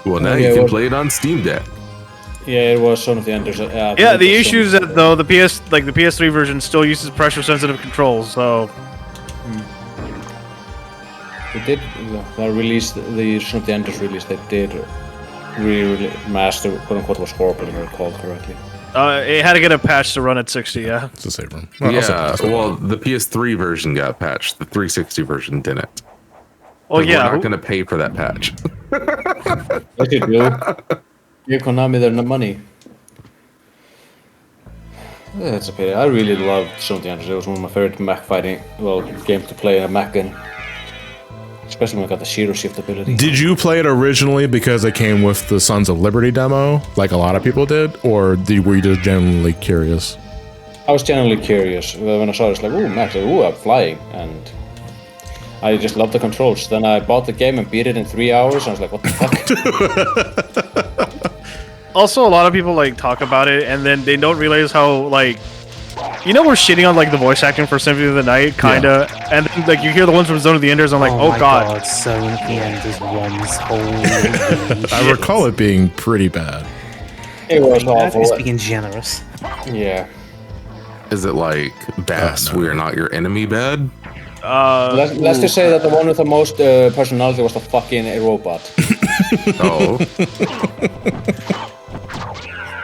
Well, now you can play it on Steam Deck. Yeah, it was Zone of the Enders. Yeah, the issue is that though the PS3 version still uses pressure-sensitive controls, so. They did release the Zone of the Enders release. They did remaster, quote unquote, was horrible if I recall correctly. It had to get a patch to run at 60, yeah. It's the same room. Well, the PS3 version got patched. The 360 version didn't. Oh, yeah. We're not going to pay for that patch. Yes, you do. Give Konami their money. Yeah, that's a pity. I really loved Zone of the Enders. It was one of my favorite Mac fighting, games to play a Mac in. Especially when I got the Zero Shift ability. Did you play it originally because it came with the Sons of Liberty demo, like a lot of people did, or were you just genuinely curious? I was genuinely curious. When I saw it, it's like, ooh, Max, ooh, I'm flying. And I just loved the controls. Then I bought the game and beat it in 3 hours. And I was like, what the fuck? Also, a lot of people like talk about it, and then they don't realize how like, we're shitting on like the voice acting for Symphony of the Night, kinda, and then like you hear the ones from Zone of the Enders, I'm like, oh god. Zone of the Enders ones, holy I recall it being pretty bad. It was awful. Just being generous. Yeah. Is it like Bass, we are not your enemy bad? Let's just say that the one with the most personality was the fucking robot. Oh.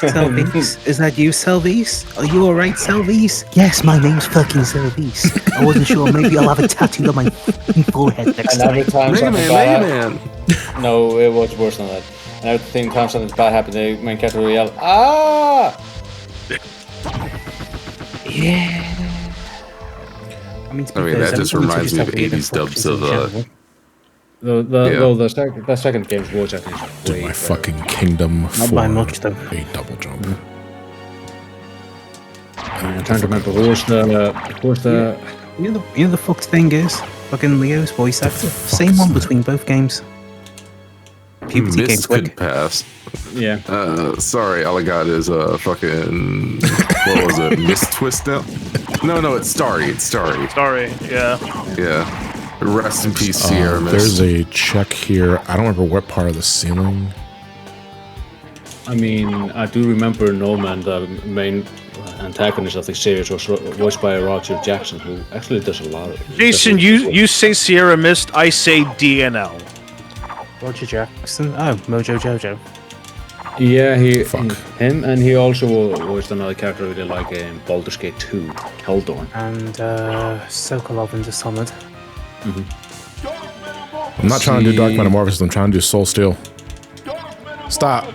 Selvies, is that you, Selvies? Are you alright, Selvies? Yes, my name's fucking Selvies. I wasn't sure, maybe I'll have it tattooed on my forehead next time. And every time something bad happened, no, it was worse than that. And every time something bad happened, the main character would yell, ah! Yeah. I mean, that just reminds me of 80s dubs of the second game's voice acting is Dude, my fucking kingdom for by much, though. a double jump. I'm trying to remember who was the You know the fucked thing is? Fucking Leo's voice actor. Same one between both games. Puberty came quick. Pass. Yeah. Sorry, all I got is a fucking what was it? Miss Twist now? No, it's Starry. It's Starry. Starry, yeah. Yeah. Rest in peace, Sierra Mist. There's a check here. I don't remember what part of the ceiling. I mean, I do remember Norman, the main antagonist of the series, was voiced by Roger Jackson, who actually does a lot of. Jason, you say Sierra Mist, I say DNL. Roger Jackson. Oh, Mojo Jojo. Yeah, him, and he also voiced another character I really like in Baldur's Gate 2, Keldorn. And Sokolov in Dishonored. I'm not trying to do Dark Metamorphosis, I'm trying to do Soul Steel. Stop.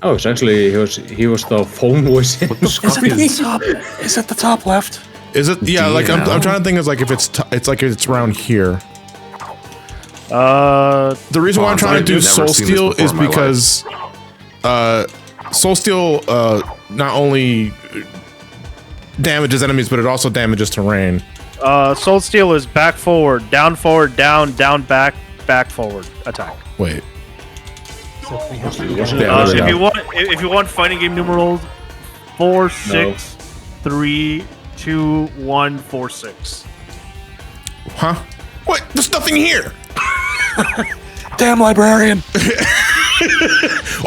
Oh, it's actually he was the phone voice. Is it the top left? Is it? Yeah, like I'm trying to think. Is like if it's around here. The reason why I'm trying to do Soul Steel is because Soul Steel not only damages enemies, but it also damages terrain. Soul Steel is back, forward, down, down, back, forward attack. Wait. If you want fighting game numerals, 4, 6, 3, 2, 1, 4, 6. Huh? What? There's nothing here. Damn librarian.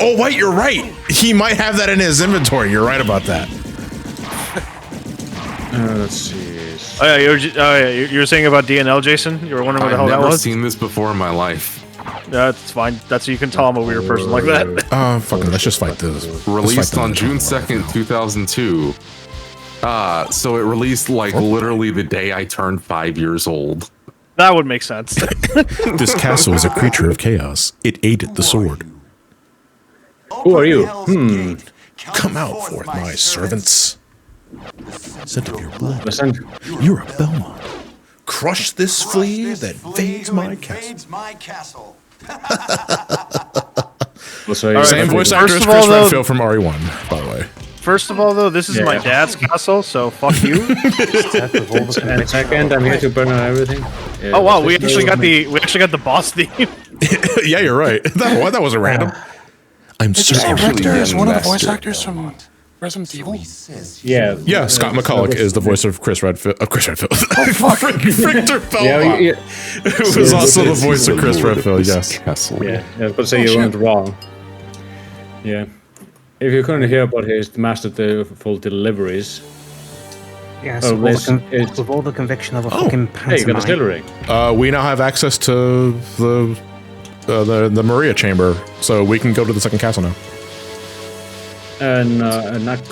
Oh wait, you're right. He might have that in his inventory. You're right about that. Let's see. Oh yeah, you were saying about DNL, Jason. You were wondering what the hell that was. I've never seen this before in my life. That's fine. That's you can tell I'm a weird person like that. Fucking let's just fight this. Released on June 2nd, 2002. So it released like literally the day I turned 5 years old. That would make sense. This castle is a creature of chaos. It ate the sword. Who are you? Come out forth, my servants. Scent of your blood. Listen. You're a Belmont. Crush this flea that invades my castle. Same voice actor as Chris Redfield from RE1, by the way. First of all, though, this is my dad's castle, so fuck you. And second, I'm here to burn on everything. Yeah, oh wow, we actually got the boss theme. Yeah, you're right. That wasn't random. I'm Did you say Richter is one of the voice actors from Resident Evil? Yeah, Scott McCulloch is the voice of Chris Redfield. Oh fuck! Richter Belmont. Who was also the voice of Chris Redfield. Yes. Yeah, I was about to say you weren't wrong. Yeah. If you couldn't hear about his masterful deliveries. Yeah, so with all the conviction of a fucking pantomime. Hey, you got a distillery. We now have access to the Maria chamber, so we can go to the second castle now. And not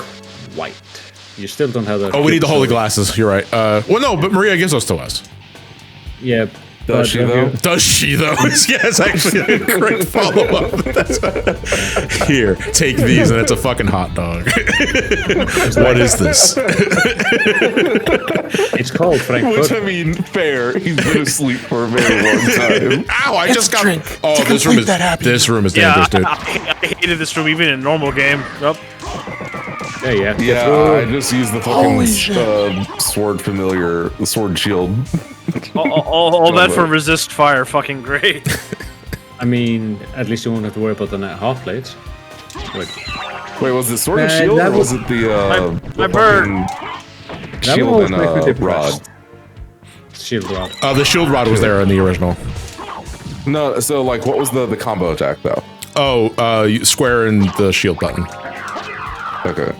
quite. You still don't have that. Oh, we need the holy glasses. You're right. Well, no, but Maria gives those to us. Yeah. Does she though? Does she though? Yes, actually, a great follow-up. Here, take these, and it's a fucking hot dog. What is this? It's called Frankfurt. Which, I mean, fair. He's been asleep for a very long time. Ow! I just got. Oh, this room is dangerous, dude. I hated this room even in a normal game. Yep. Yeah, I just used the fucking sword familiar, the sword shield. all that for resist fire, fucking great. I mean, at least you won't have to worry about the half blades. Wait, was it sword and shield, or was it the my bird shield and rod? Shield rod. The shield rod was there in the original. No, so like, what was the combo attack though? Oh, square and the shield button. Okay.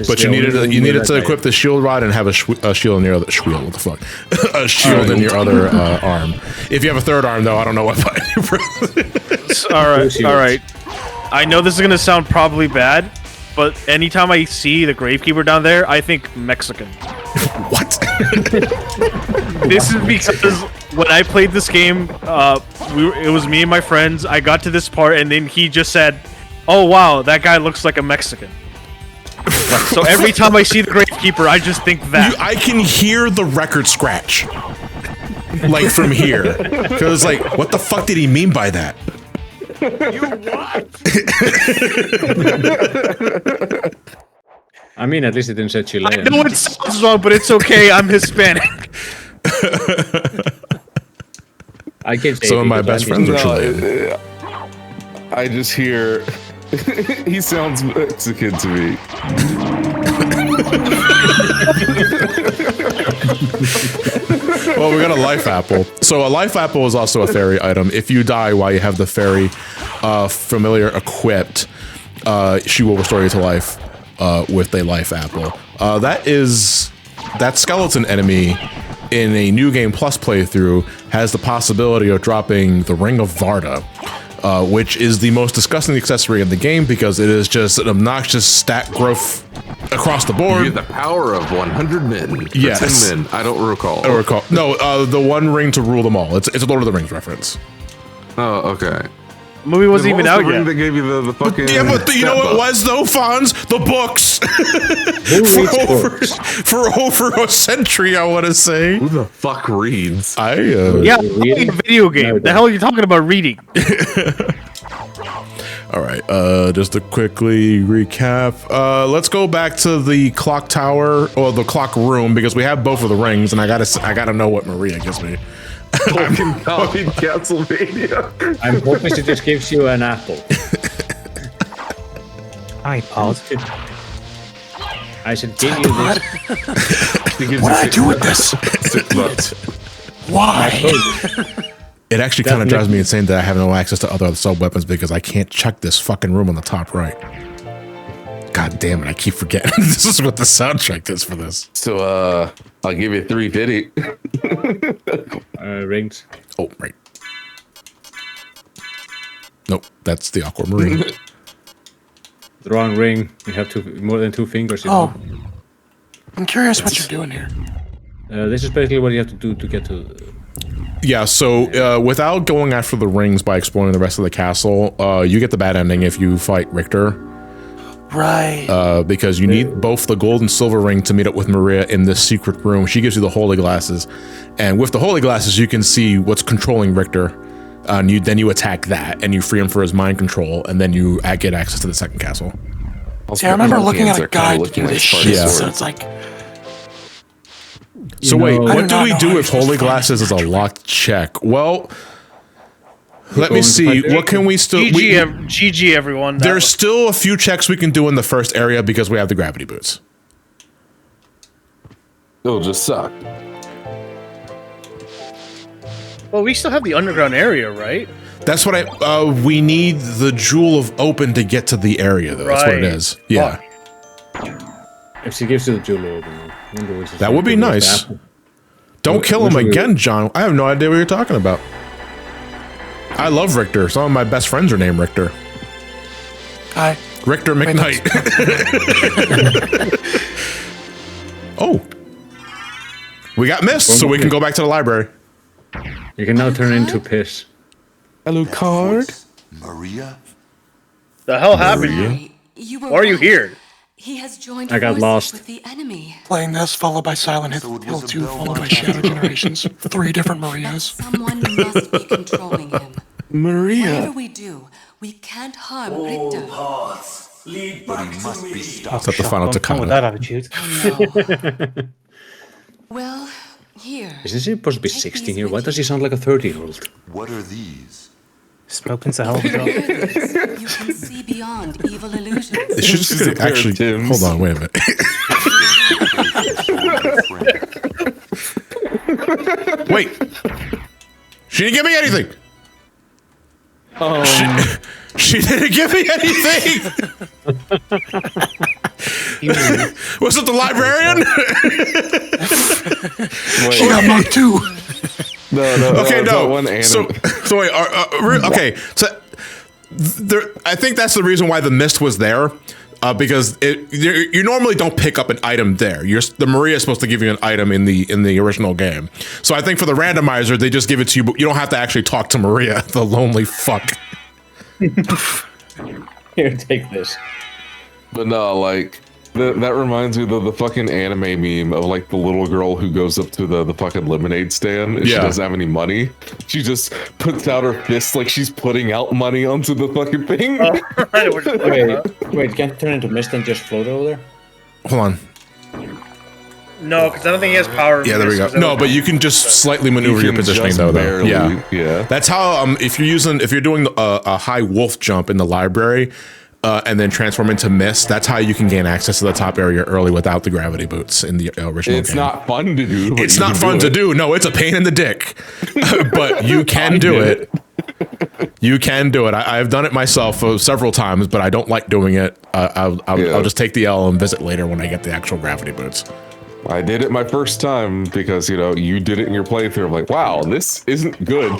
But you needed to equip the shield rod and have a shield in your other shield. What the fuck? A shield in your other arm. If you have a third arm, though, I don't know what button you press. All right. I know this is gonna sound probably bad, but anytime I see the Gravekeeper down there, I think Mexican. What? This is because when I played this game, it was me and my friends. I got to this part, and then he just said, "Oh wow, that guy looks like a Mexican." So every time I see the Gravekeeper, I just think that. I can hear the record scratch. Like from here. Because like, what the fuck did he mean by that? You what? I mean, at least it didn't say Chilean. I know it sounds wrong, but it's okay. I'm Hispanic. I can't say some of my best friends are Chilean. I just hear... He sounds Mexican to me. Well, we got a life apple. So a life apple is also a fairy item. If you die while you have the fairy familiar equipped, she will restore you to life with a life apple. That skeleton enemy in a New Game Plus playthrough has the possibility of dropping the Ring of Varda, which is the most disgusting accessory in the game because it is just an obnoxious stat growth across the board. You get the power of 100 men. Yes. 10 men. I don't recall. No, the one ring to rule them all. It's a Lord of the Rings reference. Oh, okay. The movie wasn't even out yet. They gave you the fucking. Yeah, but you know what it was though, Fonz? The books. for over a century, I want to say. Who the fuck reads? Yeah, playing a video game. The hell are you talking about reading? All right, just to quickly recap, let's go back to the clock tower or the clock room because we have both of the rings, and I gotta know what Maria gives me. Fucking copied Castlevania. I'm hoping she just gives you an apple. iPod. I should give you this. What do I do with this? Why? It actually kind of drives me insane that I have no access to other sub weapons because I can't check this fucking room on the top right. God damn it! I keep forgetting. This is what the soundtrack is for this. So, I'll give you 350. Rings. Oh, right. Nope, that's the aquamarine. The wrong ring. You have more than 2 fingers. Oh, I'm curious what you're doing here. This is basically what you have to do to get to. Yeah, so without going after the rings by exploring the rest of the castle, you get the bad ending if you fight Richter. Right. Because you need both the gold and silver ring to meet up with Maria in this secret room. She gives you the holy glasses, and with the holy glasses, you can see what's controlling Richter. And then you attack that, and you free him for his mind control, and then you get access to the second castle. See, I remember looking at a guide to do this shit, so it's like... So wait, what do we do if holy glasses is a locked check? Well... Let me see. What can we still? GG everyone. There's still a few checks we can do in the first area because we have the gravity boots. It'll just suck. Well, we still have the underground area, right? That's what we need the Jewel of Open to get to the area, though. That's what it is. Yeah. If she gives you the Jewel of Open, that would be nice. Don't kill him again, John. I have no idea what you're talking about. I love Richter. Some of my best friends are named Richter. Hi. Richter McKnight. Oh. We got missed, so we can go back to the library. You can now turn into piss. Hello, card. Maria? The hell happened? Why are you here? He has joined I got lost. with the enemy. Playing this, followed by Silent Hill 2, followed by Shadow Generations. 3 different Marias. Someone must be controlling him. Maria. Whatever we do, we can't harm Richter. Lead back to me. That's at the final Takata. With that attitude. Well, here. Isn't she supposed to be 16 here? Why does she sound like a 13-year-old? What are these? Smoking's a hell of a job. You can see beyond evil illusions. It should just actually. Hold on, wait a minute. Wait. She didn't give me anything. Oh. She didn't give me anything. Was it the librarian? She got mugged too. No. Okay, no. One So wait. Okay. So I think that's the reason why the mist was there. Because you normally don't pick up an item there. The Maria is supposed to give you an item in the original game. So I think for the randomizer, they just give it to you, but you don't have to actually talk to Maria, the lonely fuck. Here, take this. But no, like that reminds me of the fucking anime meme of like the little girl who goes up to the fucking lemonade stand and she doesn't have any money. She just puts out her fist like she's putting out money onto the fucking thing. Wait, can't it turn into mist and just float over there? Hold on. No, because I don't think he has power. Yeah, there we go. No, but you can just slightly maneuver your positioning though. Barely, yeah. Yeah. That's how if you're doing a high wolf jump in the library, and then transform into mist. That's how you can gain access to the top area early without the gravity boots in the original It's game. not fun to do. but It's you not can fun do to it. do. No, it's a pain in the dick. But you can do it. You can do it. I've done it myself several times, but I don't like doing it. I'll just take the L and visit later when I get the actual gravity boots. I did it my first time because, you know, you did it in your playthrough. I'm like, wow, this isn't good.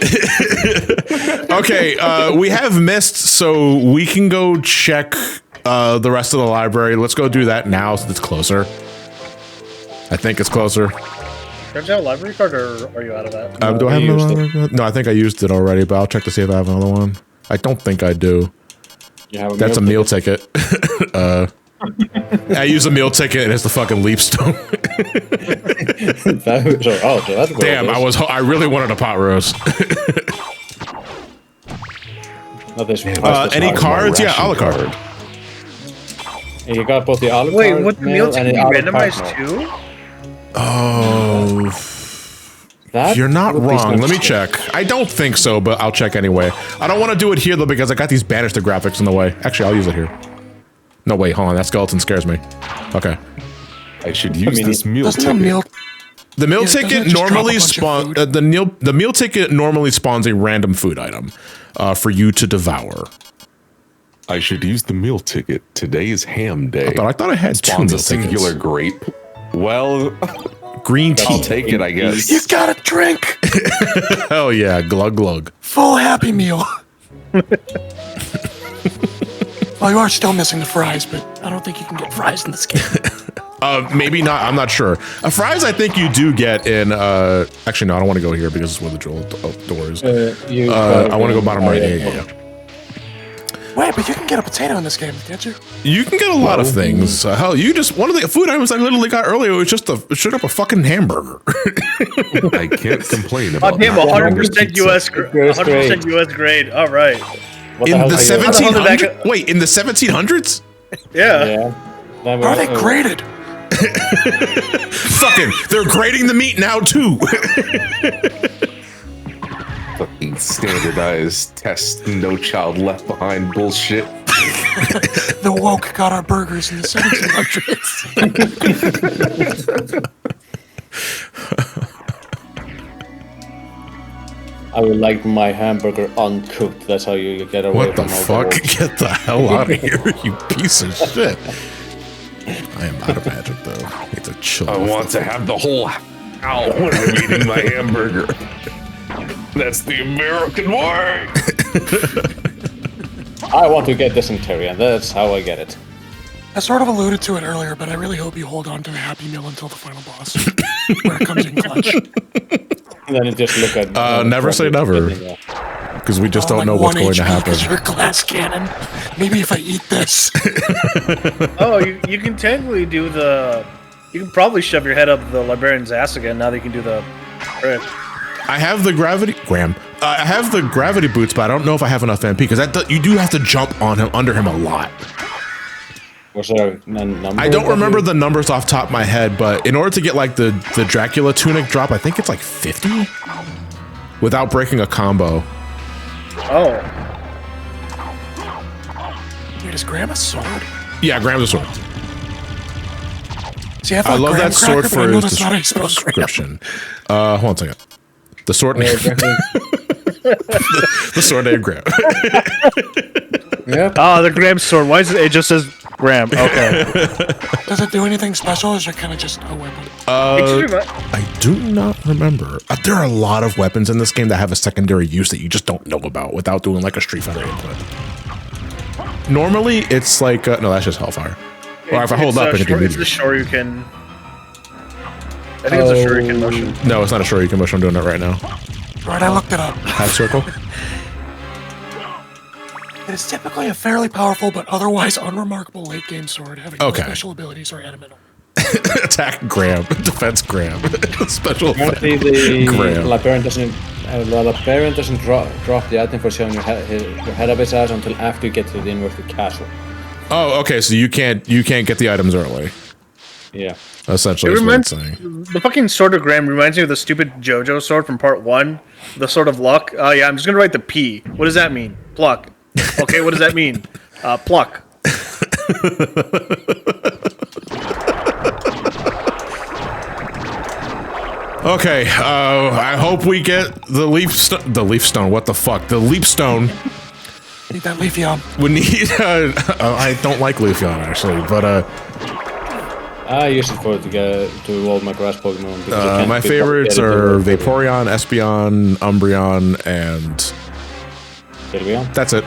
Okay, we have mist, so we can go check the rest of the library. Let's go do that now since it's closer. I think it's closer. Don't you have a library card, or are you out of that? Do I have another library card? No, I think I used it already, but I'll check to see if I have another one. I don't think I do. That's a meal ticket. I use a meal ticket and it's the fucking leapstone. Damn, I really wanted a pot roast. Any cards? Yeah, a la carte. You got both the olive Wait, card what, the meal ticket and be the olive card randomized mail. too? Oh, you're not wrong. Let me check. I don't think so, but I'll check anyway. I don't want to do it here though because I got these banister graphics in the way. Actually, I'll use it here. No, wait, hold on. That skeleton scares me. Okay. I should use this meal ticket. The meal ticket normally spawns. The meal ticket normally spawns a random food item for you to devour. I should use the meal ticket. Today is ham day. But I thought I had Spawns two a singular grape. Well, green tea. I'll take it, I guess. You gotta drink. Hell yeah, glug glug. Full Happy Meal. Well, you are still missing the fries, but I don't think you can get fries in this game. Maybe not. I'm not sure. Fries, I think you do get in. Actually, no, I don't want to go here because it's where the jewel door is. I want to go bottom right. Yeah. Wait, but you can get a potato in this game, can't you? You can get a lot of things. Hell, you just one of the food items I literally got earlier was just straight up a fucking hamburger. I can't complain about. Oh damn, 100% US, 100% US grade. All right. In the 1700s? Wait, in the 1700s? Yeah. Are they graded? Fucking, they're grading the meat now too. Fucking standardized test, no child left behind bullshit. The woke got our burgers in the 1700s. I would like my hamburger uncooked. That's how you get away What the from fuck? wolves. Get the hell out of here, you piece of shit. I am out of magic, though. I need to chill. I want to have the whole ow when I'm eating my hamburger. That's the American way. I want to get dysentery, and that's how I get it. I sort of alluded to it earlier, but I really hope you hold on to the Happy Meal until the final boss, where it comes in clutch. And then you just look at. Never say never, because we just don't know what's going to happen. Your glass cannon. Maybe if I eat this. Oh, you can technically do the. You can probably shove your head up the librarian's ass again now that you can do the. I have the gravity I have the gravity boots, but I don't know if I have enough MP because you do have to jump on him under him a lot. Was there a number? I don't remember the numbers off the top of my head, but in order to get like the Dracula tunic drop, I think it's like 50 without breaking a combo. Oh. Wait, is Graham a sword? Yeah, Graham's a sword. See, I love Graham that sword Cracker, but I for know his that's not how you spell Graham. description. Hold on a second. The sword name. The sword name Graham. Yeah. Ah, the Graham sword. Why is it? It just says Graham. Okay. Does it do anything special, or is it kind of just a weapon? I do not remember. There are a lot of weapons in this game that have a secondary use that you just don't know about without doing like a Street Fighter input. Normally, it's like no, that's just Hellfire. Or if I hold up, it can be It's the Shoryuken. I think it's a Shoryuken motion. No, it's not a Shoryuken motion. I'm doing it right now. Right, I looked it up. Half circle. It is typically a fairly powerful but otherwise unremarkable late-game sword having no special abilities or animal. Attack Graham. Defense Graham. Special Apparently the Librarian doesn't drop the item for showing your head up its ass until after you get to the inverted castle. Oh, okay. So you can't get the items early. Yeah. Essentially, It is what reminds, it's saying. the fucking sword of Graham reminds me of the stupid JoJo sword from part 1. The sword of luck. Oh yeah, I'm just gonna write the P. What does that mean? Pluck. Okay, what does that mean? Pluck. Okay, I hope we get the leaf stone. What the fuck? The leap stone. Need that Leafeon. We need. I don't like Leafeon actually, but I use it to evolve my grass Pokemon. Because my favorites are Vaporeon, Espeon, Umbreon, and Sylveon. That's it.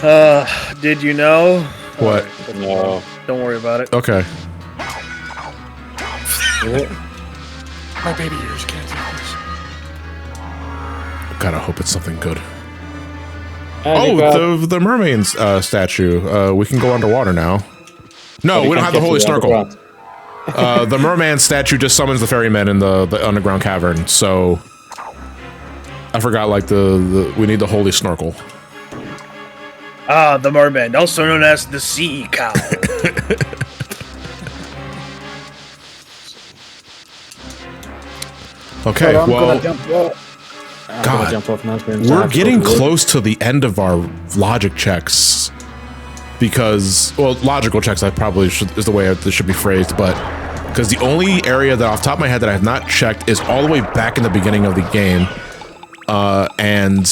Did you know? What? No. Don't worry about it. Okay. My baby ears can't take this. God, I hope it's something good. And the mermaid statue. We can go underwater now. No, we don't have the holy snorkel. The merman statue just summons the ferryman in the underground cavern. So I forgot. Like we need the holy snorkel. Ah, the merman, also known as the sea cow. Okay, well, God, we're getting close to the end of our logic checks because, well, logical checks I probably is the way this should be phrased, but because the only area that off the top of my head that I have not checked is all the way back in the beginning of the game, and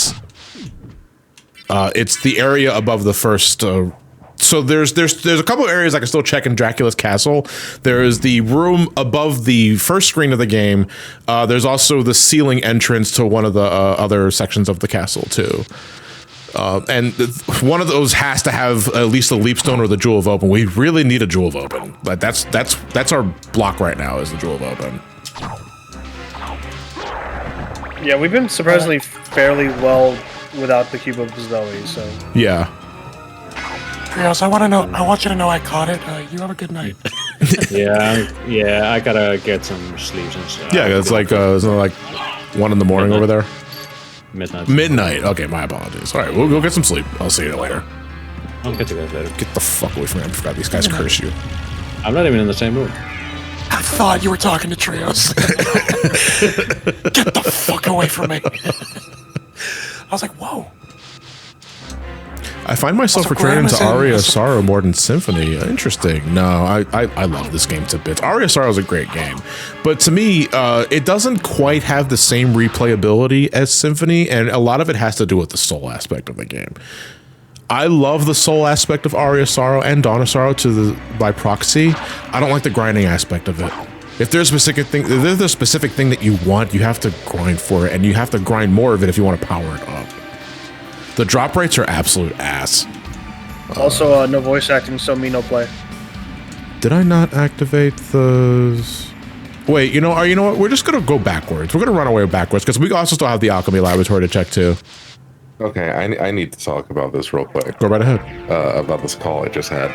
it's the area above the first. So there's a couple of areas I can still check in Dracula's castle. There's the room above the first screen of the game. There's also the ceiling entrance to one of the other sections of the castle too. And one of those has to have at least the leap stone or the jewel of open. We really need a jewel of open. Like that's our block right now is the jewel of open. Yeah, we've been surprisingly fairly well without the cube of Zoe. So yeah. Trios, I want you to know I caught it. You have a good night. yeah, I gotta get some sleep and stuff. Yeah, it's like isn't it like 1 in the morning over there? Midnight. Midnight. Okay, my apologies. All right, we'll go get some sleep. I'll see you later. I'll get you guys later. Get the fuck away from me. I forgot these guys curse you. I'm not even in the same room. I thought you were talking to Trios. Get the fuck away from me. I was like, whoa. I find myself returning to Aria of Sorrow more than Symphony. Interesting. No, I love this game to bits. Aria of Sorrow is a great game. But to me, it doesn't quite have the same replayability as Symphony, and a lot of it has to do with the soul aspect of the game. I love the soul aspect of Aria of Sorrow and Dawn of Sorrow by proxy. I don't like the grinding aspect of it. If there's a specific thing that you want, you have to grind for it, and you have to grind more of it if you want to power it up. The drop rates are absolute ass. Also, no voice acting, so me no play. Did I not activate those? Wait, you know what? We're just gonna go backwards. We're gonna run away backwards because we also still have the alchemy laboratory to check too. Okay, I need to talk about this real quick. Go right ahead. About this call I just had.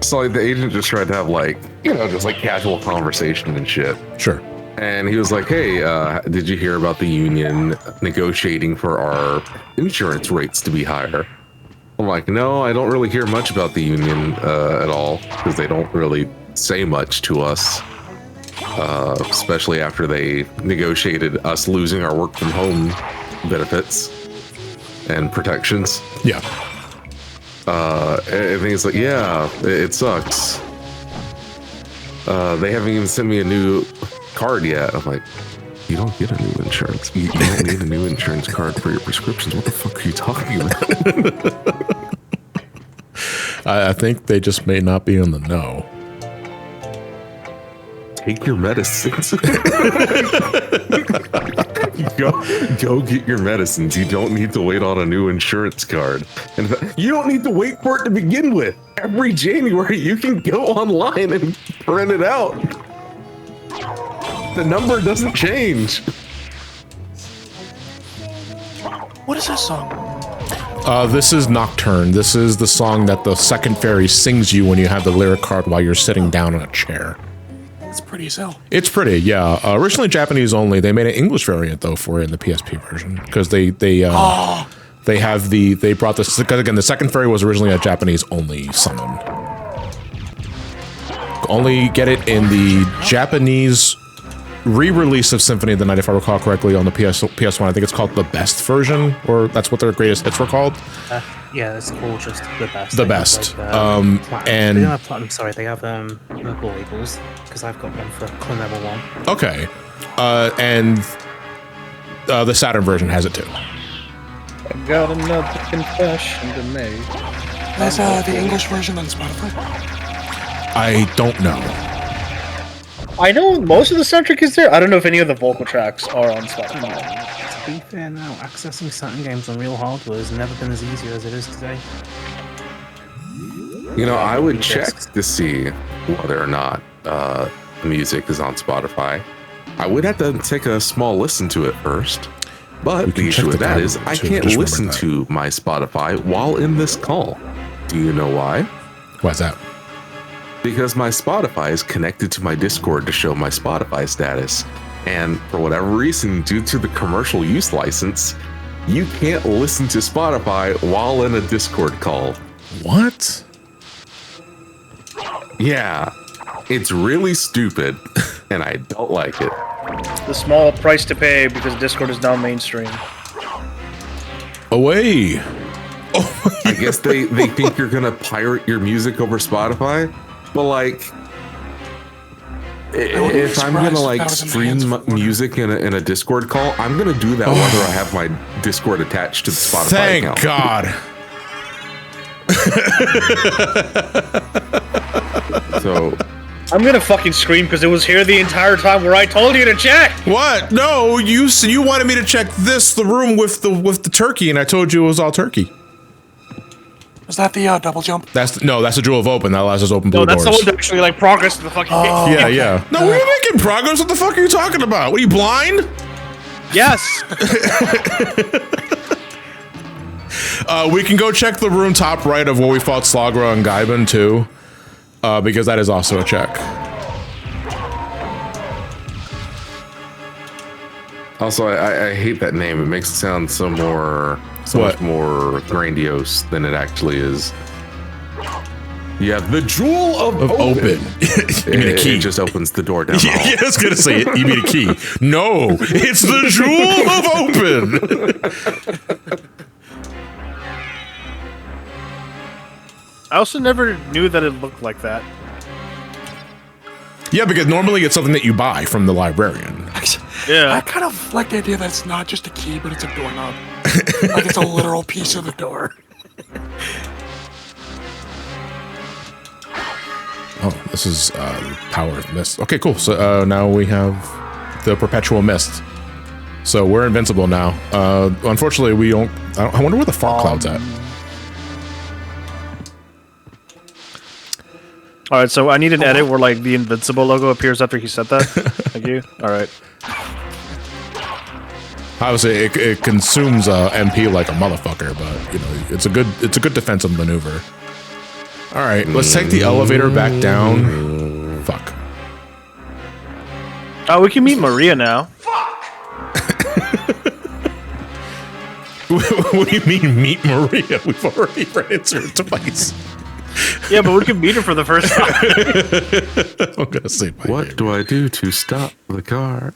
So like the agent just tried to have like, just like casual conversation and shit. Sure. And he was like, hey, did you hear about the union negotiating for our insurance rates to be higher? I'm like, no, I don't really hear much about the union at all, because they don't really say much to us, especially after they negotiated us losing our work from home benefits and protections. Yeah. And he's like, yeah, it sucks. They haven't even sent me a new card yet. I'm like, you don't get a new insurance. You don't need a new insurance card for your prescriptions. What the fuck are you talking about? I think they just may not be in the know. Take your medicines. Go get your medicines. You don't need to wait on a new insurance card. And you don't need to wait for it to begin with. Every January, you can go online and print it out. The number doesn't change. What is this song? This is Nocturne. This is the song that the second fairy sings you when you have the lyric card while you're sitting down in a chair. It's pretty as hell. It's pretty, yeah. Originally Japanese only. They made an English variant though for it in the PSP version because they brought this because again the second fairy was originally a Japanese only summon. Only get it in the Japanese re-release of Symphony of the Night, if I recall correctly, on the PS1. I think it's called the best version, or that's what their greatest hits were called. Yeah, it's called just the best. The They have, best. Platinum. And They don't have platinum. Sorry, they have purple labels because I've got one for Clone Level 1. okay, and the Saturn version has it too. I got another confession to make. There's the English version on Spotify. I don't know. I know most of the soundtrack is there. I don't know if any of the vocal tracks are on Spotify. To be fair now, accessing certain games on real hardware has never been as easy as it is today. You know, I would check to see whether or not the music is on Spotify. I would have to take a small listen to it first. But the issue with that is I can't listen to my Spotify while in this call. Do you know why? Why's that? Because my Spotify is connected to my Discord to show my Spotify status. And for whatever reason, due to the commercial use license, you can't listen to Spotify while in a Discord call. What? Yeah, it's really stupid, and I don't like it. The small price to pay because Discord is now mainstream. Away. I guess they think you're gonna pirate your music over Spotify, but like, if I'm gonna like stream music in a Discord call, I'm gonna do that whether I have my Discord attached to the Spotify account. Thank God. So I'm gonna fucking scream because it was here the entire time where I told you to check. What? No, you wanted me to check the room with the turkey, and I told you it was all turkey. Is that the double jump? That's the Jewel of Open that allows us to open blue doors. No, that's the one that actually like progress to the fucking game. Yeah. No, we're making progress. What the fuck are you talking about? What are you, blind? Yes. We can go check the room top right of where we fought Slagra and Gaibin too, because that is also a check. also, I hate that name. It makes it sound so much more grandiose than it actually is. Yeah, the Jewel of Open. You mean a key? It just opens the door down the hall. Yeah, I was gonna say it. You mean a key? No, it's the Jewel of Open. I also never knew that it looked like that. Yeah, because normally it's something that you buy from the librarian. Yeah. I kind of like the idea that it's not just a key, but it's a doorknob. Like it's a literal piece of the door. Oh, this is Power of Mist. Okay, cool. So now we have the Perpetual Mist. So we're invincible now. Unfortunately, we don't. I wonder where the fog cloud's at. All right, so I need an edit where like the invincible logo appears after he said that. Thank you. All right. Obviously, it consumes MP like a motherfucker, but you know it's a good defensive maneuver. All right, let's take the elevator back down. Fuck. Oh, we can meet Maria now. What do you mean, meet Maria? We've already ran into her twice. Yeah, but we can meet her for the first time. I'm gonna say my What do I do to stop the car?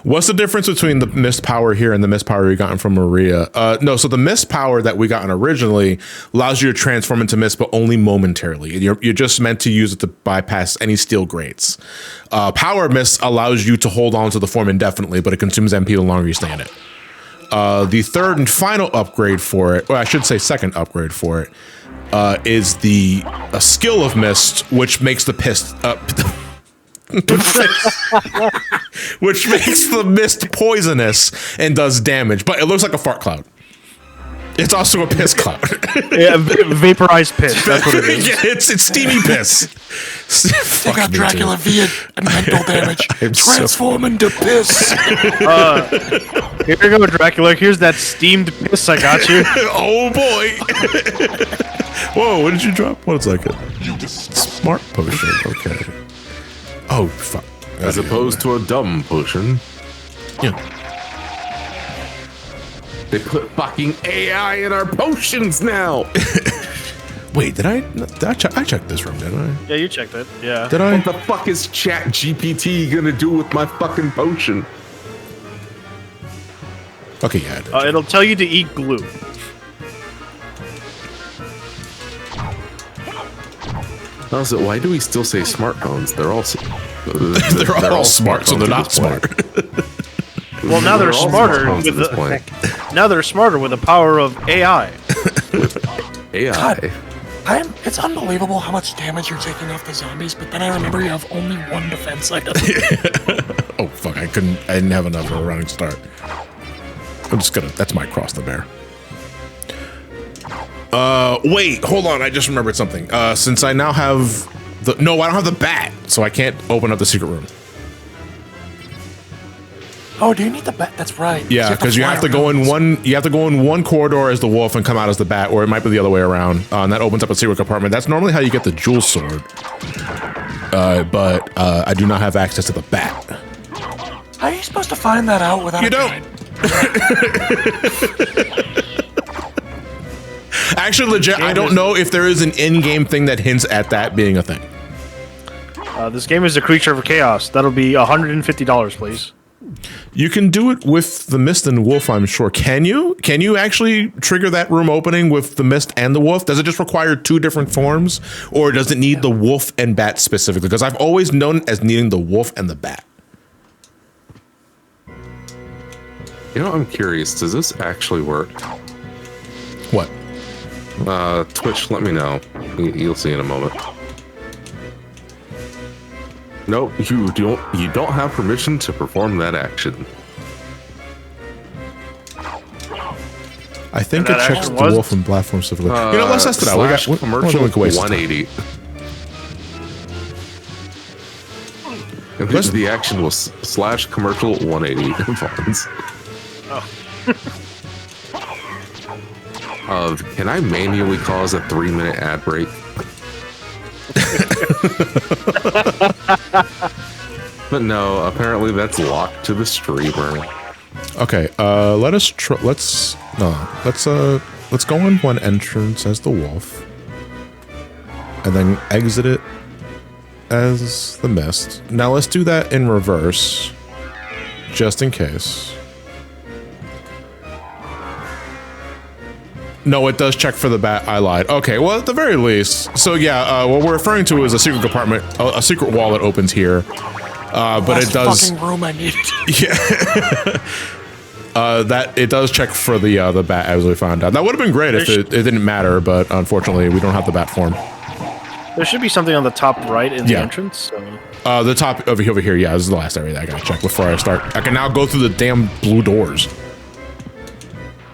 What's the difference between the mist power here and the mist power we gotten from Maria? No, so the mist power that we gotten originally allows you to transform into mist, but only momentarily. You're just meant to use it to bypass any steel grates. Power mist allows you to hold on to the form indefinitely, but it consumes MP the longer you stay in it. The third and final upgrade for it, or I should say second upgrade for it, is the skill of mist, which makes the which makes the mist poisonous and does damage, but it looks like a fart cloud. It's also a piss cloud. Yeah, vaporized piss. That's what it is. Yeah, it's steamy piss. Take out Dracula via mental damage. Transform into piss. Here you go, Dracula. Here's that steamed piss I got you. Oh boy. Whoa, what did you drop? What's like a smart potion? Okay. Oh, fuck. As opposed to a dumb potion. Yeah. They put fucking AI in our potions now. Wait, did I check? I checked this room, didn't I? Yeah, you checked it. Yeah. Did I? What the fuck is Chat GPT gonna do with my fucking potion? Okay, yeah. It'll tell you to eat glue. Also, why do we still say smartphones? They're all they're all smart, so they're not smart. Well, now they're all smarter smartphones with at this point. now they're smarter with the power of AI. AI. It's unbelievable how much damage you're taking off the zombies, but then I remember you have only one defense item. Oh fuck! I didn't have enough of a running start. I'm just gonna. That's my cross to bear. Wait, hold on. I just remembered something. Since I now have I don't have the bat, so I can't open up the secret room. Oh, do you need the bat? That's right. Yeah, because you have to go in one. You have to go in one corridor as the wolf and come out as the bat, or it might be the other way around. And that opens up a secret compartment. That's normally how you get the jewel sword. But I do not have access to the bat. How are you supposed to find that out without? You don't. Actually, legit, I don't know if there is an in-game thing that hints at that being a thing. This game is a creature of chaos. That'll be $150, please. You can do it with the mist and wolf, I'm sure. Can you? Can you actually trigger that room opening with the mist and the wolf? Does it just require two different forms, or does it need the wolf and bat specifically? Because I've always known it as needing the wolf and the bat. You know, I'm curious. Does this actually work? What? Twitch, let me know. You'll see in a moment. Nope, you don't have permission to perform that action. I think it checks the wolf and platform specifically. You know, let's test it out. We got commercial 180. The action was / commercial 180 funds. Can I manually cause a 3-minute ad break? But no, apparently that's locked to the streamer. Okay, let's go in one entrance as the wolf, and then exit it as the mist. Now let's do that in reverse, just in case. No, it does check for the bat. I lied. Okay, well, at the very least. So yeah, what we're referring to is a secret compartment, a secret wall that opens here. But it does. Fucking room I needed. Yeah. That it does check for the bat, as we found out. That would have been great if it didn't matter, but unfortunately, we don't have the bat form. There should be something on the top right in the entrance. So. The top over here. Yeah, this is the last area that I gotta check before I start. I can now go through the damn blue doors.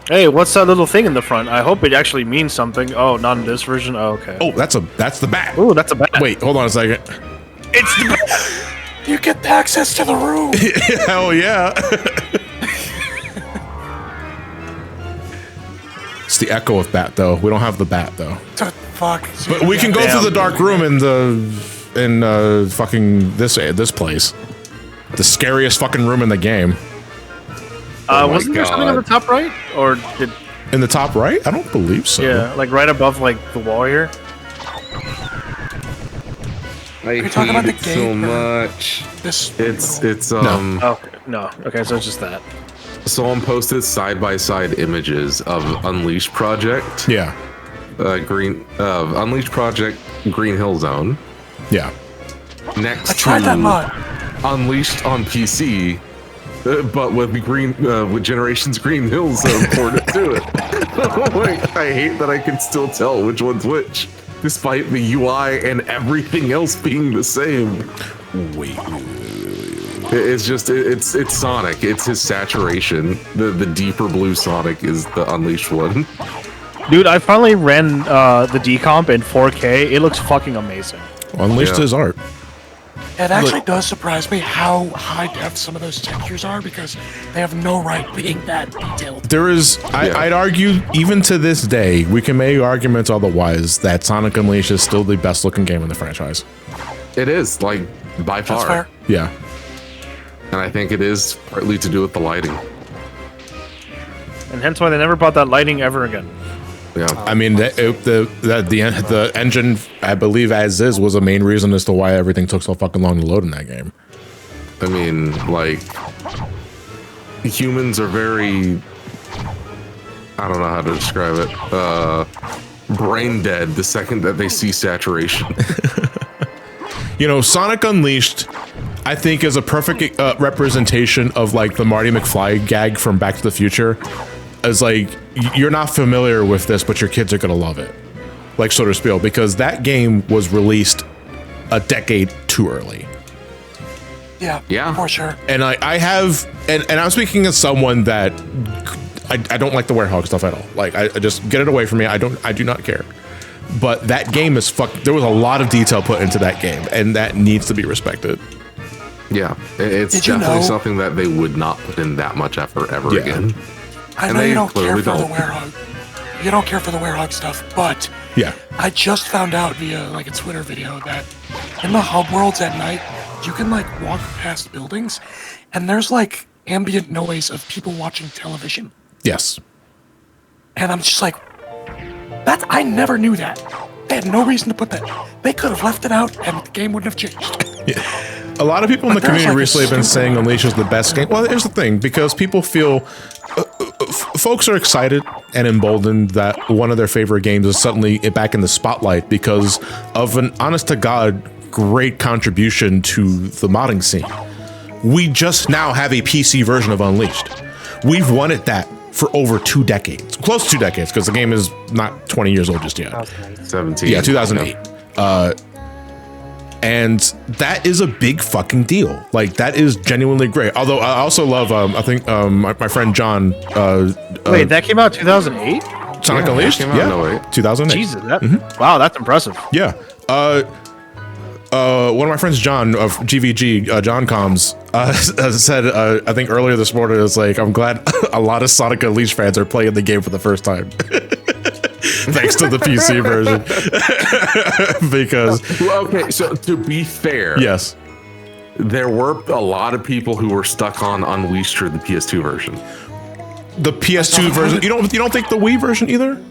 Hey, what's that little thing in the front? I hope it actually means something. Oh, not in this version? Oh, okay. Oh, that's the bat. Ooh, that's a bat. Wait, hold on a second. It's the bat! You get access to the room! Hell yeah. It's the echo of bat, though. We don't have the bat, though. Fuck. But we can go through the dark room in fucking this place. The scariest fucking room in the game. Wasn't there something on the top right? Or did... In the top right? I don't believe so. Yeah, like right above like the wall here. I hate it so much. It's Oh, no. Okay, so it's just that. Someone posted side-by-side images of Unleashed Project. Yeah. Unleashed Project Green Hill Zone. Yeah. I tried that mod. Unleashed on PC. But with with Generations Green Hill Zone ported to it. I hate that I can still tell which one's which, despite the UI and everything else being the same. Wait. It's just it's Sonic. It's his saturation. The deeper blue Sonic is the Unleashed one. Dude, I finally ran the decomp in 4K. It looks fucking amazing. Unleashed his art. It actually does surprise me how high def some of those textures are, because they have no right being that detailed. There is, I'd argue, even to this day, we can make arguments otherwise that Sonic Unleashed is still the best looking game in the franchise. It is, like, by far. That's fair. Yeah. And I think it is partly to do with the lighting. And hence why they never brought that lighting ever again. Yeah. I mean, the engine, I believe, as is, was the main reason as to why everything took so fucking long to load in that game. I mean, like, humans are very I don't know how to describe it. Brain dead the second that they see saturation. Sonic Unleashed, I think, is a perfect representation of like the Marty McFly gag from Back to the Future. As like, you're not familiar with this, but your kids are gonna love it, like so to speak, because that game was released a decade too early. Yeah, for sure. And I have, and I'm speaking as someone that I don't like the Werehog stuff at all. Like, I just get it away from me. I do not care. But that game is there was a lot of detail put into that game, and that needs to be respected. Yeah, it's definitely something that they would not put in that much effort ever again. I know you don't care for the Werehog. You don't care for the Werehog stuff, but I just found out via like a Twitter video that in the hub worlds at night, you can like walk past buildings, and there's like ambient noise of people watching television. Yes. And I'm just like, I never knew that. They had no reason to put that. They could have left it out, and the game wouldn't have changed. A lot of people in the community recently have been saying Unleashed is the best game. Well, here's the thing, because people feel, folks are excited and emboldened that one of their favorite games is suddenly back in the spotlight because of an honest-to-God great contribution to the modding scene. We just now have a PC version of Unleashed. We've wanted that for over 2 decades, close to 2 decades, because the game is not 20 years old just yet. 17. Yeah, 2008. And that is a big fucking deal. Like, that is genuinely great. Although I also love, I think my friend John. Wait, that came out 2008? Sonic Unleashed? Yeah, 2008. Jesus, wow, that's impressive. Yeah. One of my friends, John of GVG, John Combs, said, I think earlier this morning, it's like, I'm glad a lot of Sonic Unleashed fans are playing the game for the first time. Thanks to the PC version. Because... Okay, so to be fair... Yes. There were a lot of people who were stuck on Unleashed for the PS2 version. The PS2 version? You don't think the Wii version either?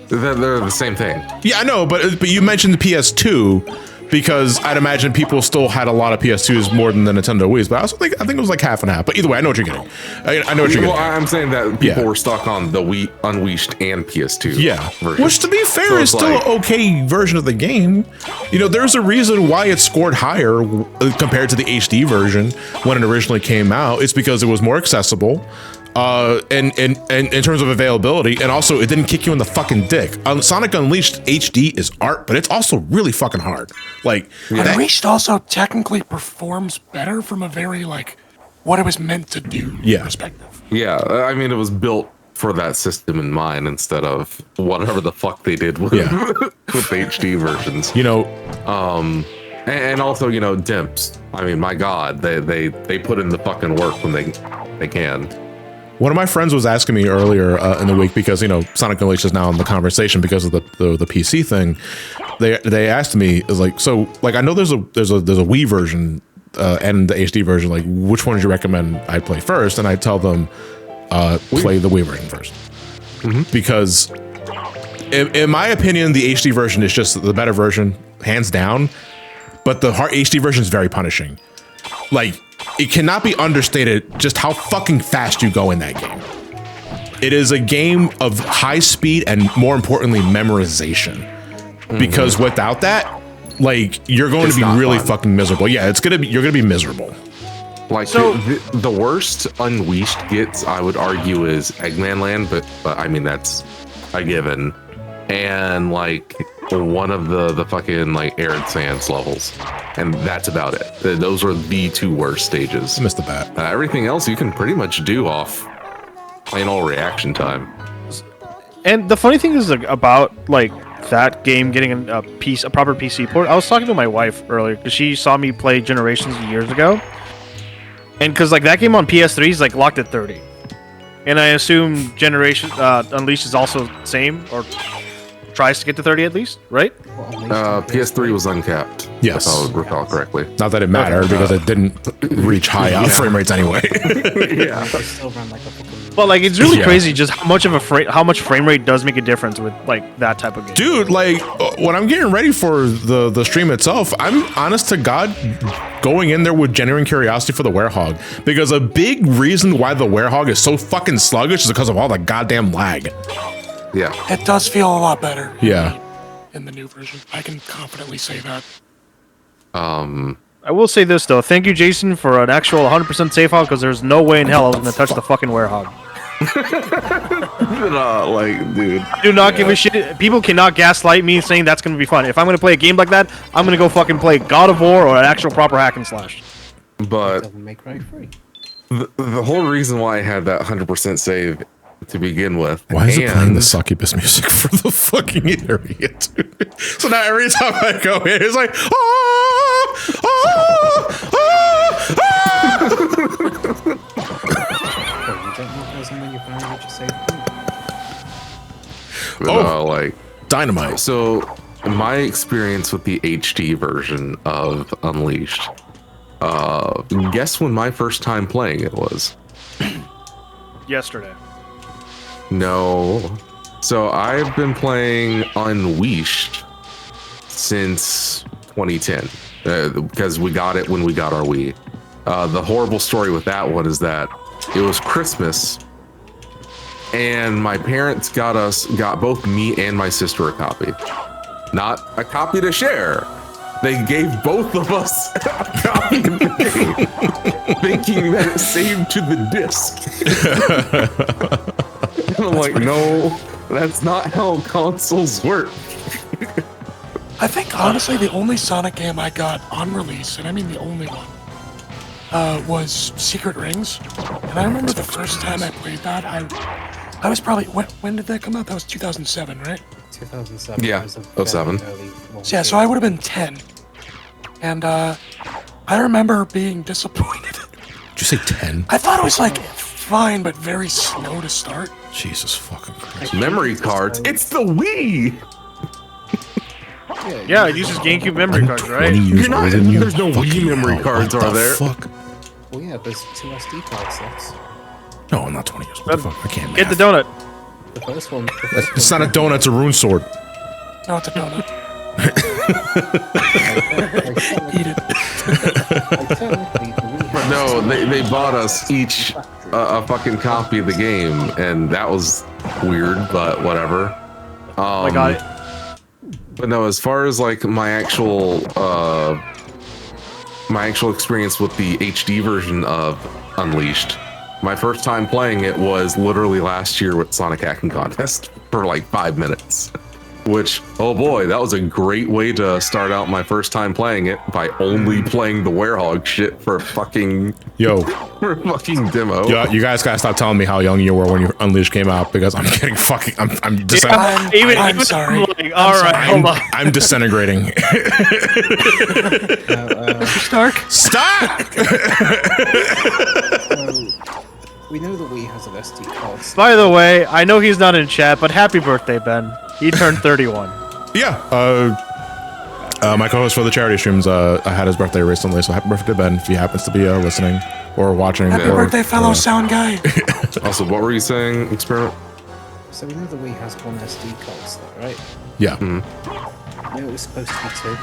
They're the same thing. Yeah, I know, but you mentioned the PS2 because I'd imagine people still had a lot of PS2s more than the Nintendo Wii's, but I think it was like half and half. But either way, I know what you're getting. I know what you're getting. Well, I'm saying that people were stuck on the Wii Unleashed and PS2 version. Which, to be fair, is still an okay version of the game. There's a reason why it scored higher compared to the HD version when it originally came out. It's because it was more accessible. And in terms of availability, and also it didn't kick you in the fucking dick. Sonic Unleashed HD is art, but it's also really fucking hard. Like, Unleashed also technically performs better from a very like what it was meant to do perspective. Yeah, I mean, it was built for that system in mind instead of whatever the fuck they did with, with the HD versions. And also, dimps. I mean, my God, they put in the fucking work when they can. One of my friends was asking me earlier in the week because Sonic Unleashed is now in the conversation because of the PC thing. They asked me, is like, so like I know there's a Wii version and the HD version. Like, which one did you recommend I play first? And I tell them play the Wii version first because in my opinion the HD version is just the better version, hands down. But the HD version is very punishing. Like, it cannot be understated just how fucking fast you go in that game. It is a game of high speed and, more importantly, memorization. Because without that, like, you're going to be really fucking miserable. Yeah, you're gonna be miserable. Like, so the worst Unleashed gets, I would argue, is Eggman Land, but I mean, that's a given. And like one of the fucking like Arid Sands levels, and that's about it. Those were the 2 worst stages. I missed the bat. Everything else you can pretty much do off plain old reaction time. And the funny thing is about like that game getting a proper PC port. I was talking to my wife earlier because she saw me play Generations years ago, and because like that game on PS3 is like locked at 30, and I assume Unleashed is also the same or tries to get to 30 at least, right? PS3 was uncapped. Yes, if I would recall correctly. Not that it mattered because it didn't reach high frame rates anyway. Yeah. It still ran like a fucking But like, it's really crazy just how much frame rate does make a difference with like that type of game. Dude, like when I'm getting ready for the stream itself, I'm honest to God going in there with genuine curiosity for the werehog, because a big reason why the werehog is so fucking sluggish is because of all the goddamn lag. Yeah, It does feel a lot better. Yeah. In the new version, I can confidently say that. I will say this though, thank you, Jason, for an actual 100% safe hog, because there's no way in hell I was gonna touch the fucking werehog. like, dude. I do not give a shit. People cannot gaslight me saying that's gonna be fun. If I'm gonna play a game like that, I'm gonna go fucking play God of War or an actual proper hack and slash. But the whole reason why I had that 100% save to begin with. Why is it playing the succubus music for the fucking area, dude? So now every time I go in, it's like, like dynamite. So my experience with the HD version of Unleashed, guess when my first time playing it was? Yesterday. No. So I've been playing Unleashed since 2010 because we got it when we got our Wii. The horrible story with that one is that it was Christmas and my parents got both me and my sister a copy. Not a copy to share. They gave both of us a copy of the game, thinking that it saved to the disc. I'm like, no, that's not how consoles work. I think honestly the only Sonic game I got on release, and I mean the only one, was Secret Rings. And I remember the first time I played that, I was probably, when did that come out? That was 2007, right? 2007. Yeah, 07. So, yeah, so I would have been 10. And I remember being disappointed. Did you say 10? I thought it was like fine, but very slow to start. Jesus fucking Christ. Memory cards. It's the Wii. Yeah, it uses GameCube memory cards, right? You're not. There's no Wii memory cards, are there? Fuck? Well, yeah, there's 2 SD card slots. No, I'm not 20 years old. Fuck, I can't. Get the donut. The first one. It's not a donut. It's a rune sword. No, it's a donut. Eat it. But no, they bought us each a fucking copy of the game, and that was weird, but whatever. I got it. But no, as far as like my actual experience with the HD version of Unleashed, my first time playing it was literally last year with Sonic Hacking Contest for like 5 minutes. Which, oh boy, that was a great way to start out my first time playing it, by only playing the werehog shit for fucking demo. Yo, you guys gotta stop telling me how young you were when your Unleashed came out, because I'm getting fucking, I'm I'm sorry. Like, all right, hold on. I'm disintegrating. Mr. Stark? Stop! We know the Wii has an SD card. By the way, I know he's not in chat, but happy birthday, Ben. He turned 31. Yeah. My co-host for the charity streams, I had his birthday recently, so happy birthday, Ben, if he happens to be listening or watching. Happy birthday, fellow sound guy. Also, what were you saying, Experiment? So we know the Wii has 1 SD card slot, right? Yeah. You know it was supposed to be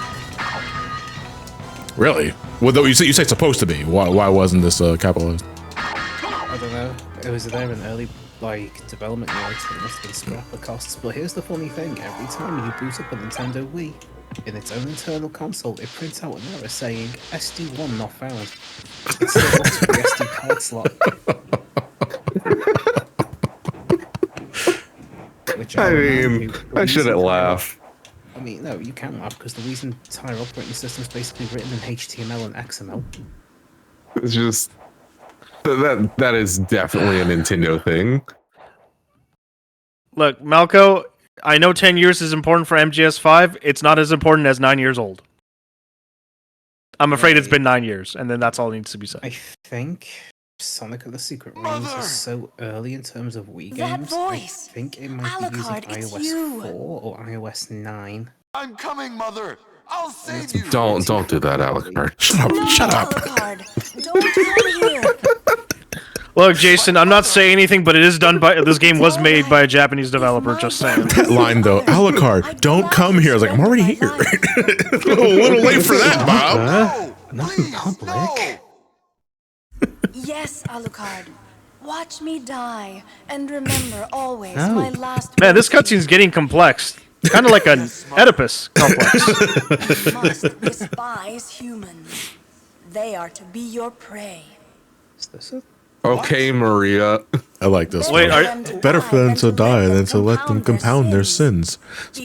2. Really? Well, though you say it's supposed to be. Why wasn't this capitalized? I don't know. It was there in early development notes, and it must have been scrapper costs. But here's the funny thing: every time you boot up a Nintendo Wii, in its own internal console, it prints out an error saying SD1 not found. It's still up to the SD card slot. Which I mean, I shouldn't laugh. I mean, no, you can laugh, because the Wii's entire operating system is basically written in HTML and XML. It's just that is definitely a Nintendo thing. Look, Malco, I know 10 years is important for MGS5. It's not as important as 9 years old. I'm afraid it's been 9 years, and then that's all that needs to be said. I think Sonic and the Secret Rings is so early in terms of Wii games. I think it might be using iOS 4 or iOS 9. I'm coming, Mother. I'll save you. Don't do that, Alucard. Shut up. Don't come here. Look, Jason, I'm not saying anything, but it is done by. This game was made by a Japanese developer. Just saying. That line though, Alucard, don't come here. I was like, I'm already here. A little late for that, Bob. Not in public. Yes, Alucard. Watch me die, and remember always my last. Man, this cutscene's getting complex. Kind of like an Oedipus complex. Must despise humans. They are to be your prey. Is this it? Okay, Maria. I like this Wait, one. Better for them to die than to let them compound their sins.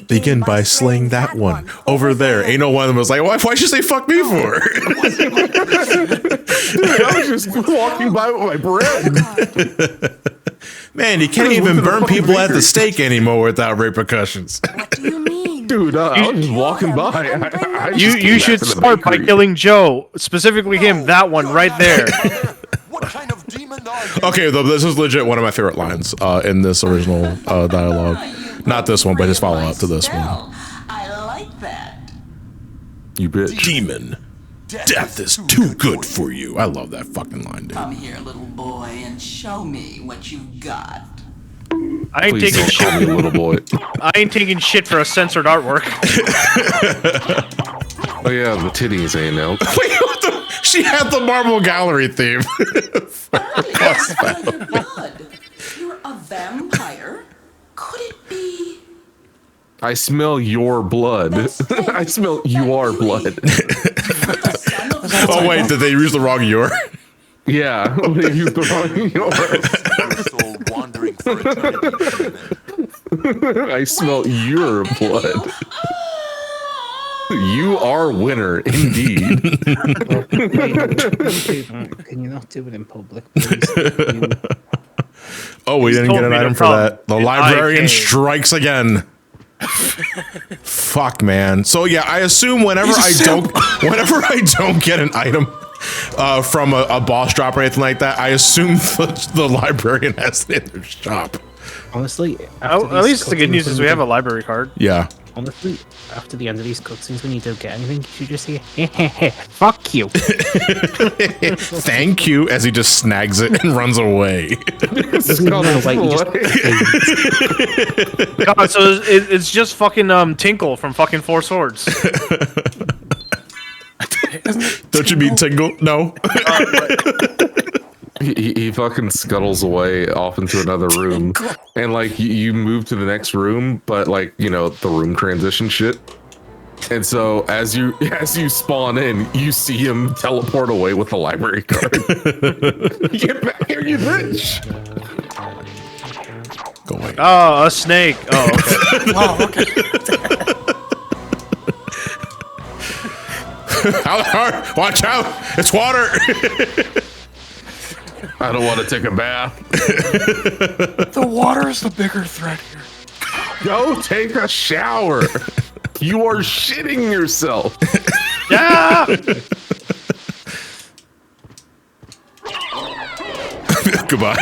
Begin by slaying that one. Over there. Ain't no one of them was like, why'd you say fuck me for? I was just walking by with my bread. Man, you can't even burn people at the stake anymore without repercussions. What do you mean? Dude, I was just walking by. You should start by killing Joe, specifically him. That one right there. What kind of demon are you? Okay, though, this is legit one of my favorite lines in this original dialogue. Not this one, but his follow-up to this one. I like that. You bitch. Demon. Death is too good for you. I love that fucking line, dude. Come here, little boy, and show me what you've got. I ain't Please taking don't call me shit. little boy. I ain't taking shit for a censored artwork. Oh yeah, the titties ain't out. Wait, what the? She had the Marble Gallery theme. You're a vampire? Could it be? I smell your blood. I smell your blood. Oh wait, did they use the wrong your? Yeah, they used the wrong your. Soul wandering for eternity. I smell your blood. You are winner, indeed. Can you not do it in public, please? Oh, we didn't get an item for that. The librarian strikes again. Fuck, man. So yeah, I assume whenever I don't get an item from a boss drop or anything like that, I assume the librarian has it in their shop. Honestly, At least the good news is we have a library card. Yeah. Honestly, after the end of these cutscenes, when you don't get anything, you should just say, fuck you. Thank you, as he just snags it and runs away. God, so it's just fucking Tinkle from fucking Four Swords. Don't you mean Tingle? No. He fucking scuttles away off into another room, and like you move to the next room, but like the room transition shit. And so as you spawn in, you see him teleport away with the library card. Get back here, you bitch! Go away. Oh, a snake. Oh, okay. Oh, okay. Watch out! It's water. I don't want to take a bath. The water is the bigger threat here. Go take a shower. You are shitting yourself. Yeah. Goodbye.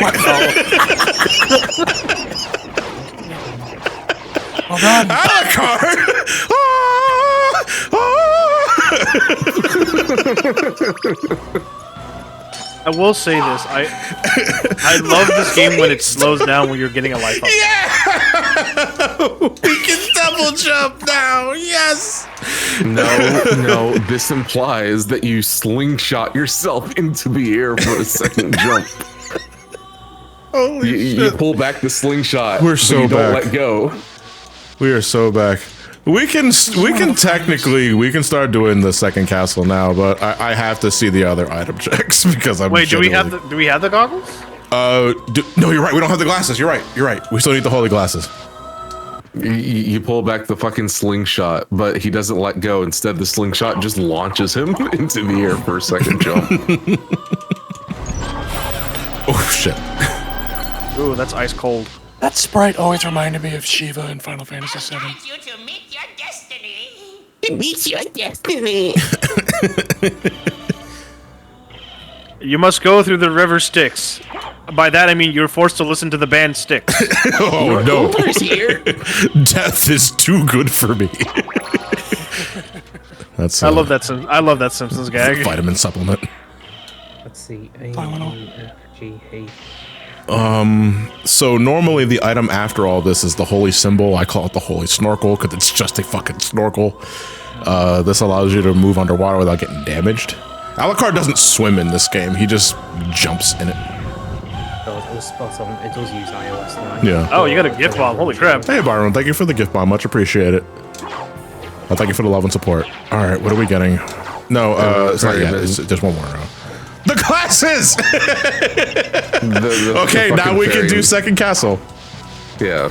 Well done. Alucard! I will say this. I love this game when it slows down when you're getting a life up. Yeah! We can double jump now. Yes. No. This implies that you slingshot yourself into the air for a second jump. Holy shit. You pull back the slingshot. We're so you don't back. let go. We are so back. We can start doing the second castle now, but I have to see the other item checks because I'm. Wait, do we have the goggles? No, you're right. We don't have the glasses. You're right. We still need the holy glasses. You pull back the fucking slingshot, but he doesn't let go. Instead, the slingshot just launches him into the air for a second jump. Oh shit! Ooh, that's ice cold. That sprite always reminded me of Shiva in Final Fantasy VII. You to meet your destiny. You must go through the river Styx. By that I mean you're forced to listen to the band Styx. Oh no! Here. Death is too good for me. That's. I love that Simpsons gag. Vitamin supplement. Let's see. A, Tylenol. E, F, G, H. So normally the item after all this is the holy symbol. I call it the holy snorkel because it's just a fucking snorkel. This allows you to move underwater without getting damaged. Alucard doesn't swim in this game. He just jumps in it. It was spot on. It does use iOS now. Yeah. Oh, you got a gift bomb. Holy crap. Hey, Byron. Thank you for the gift bomb. Much appreciate it. Thank you for the love and support. All right. What are we getting? No, it's not yet. It's just one more round. The classes! Okay, now we can do second castle. Yeah.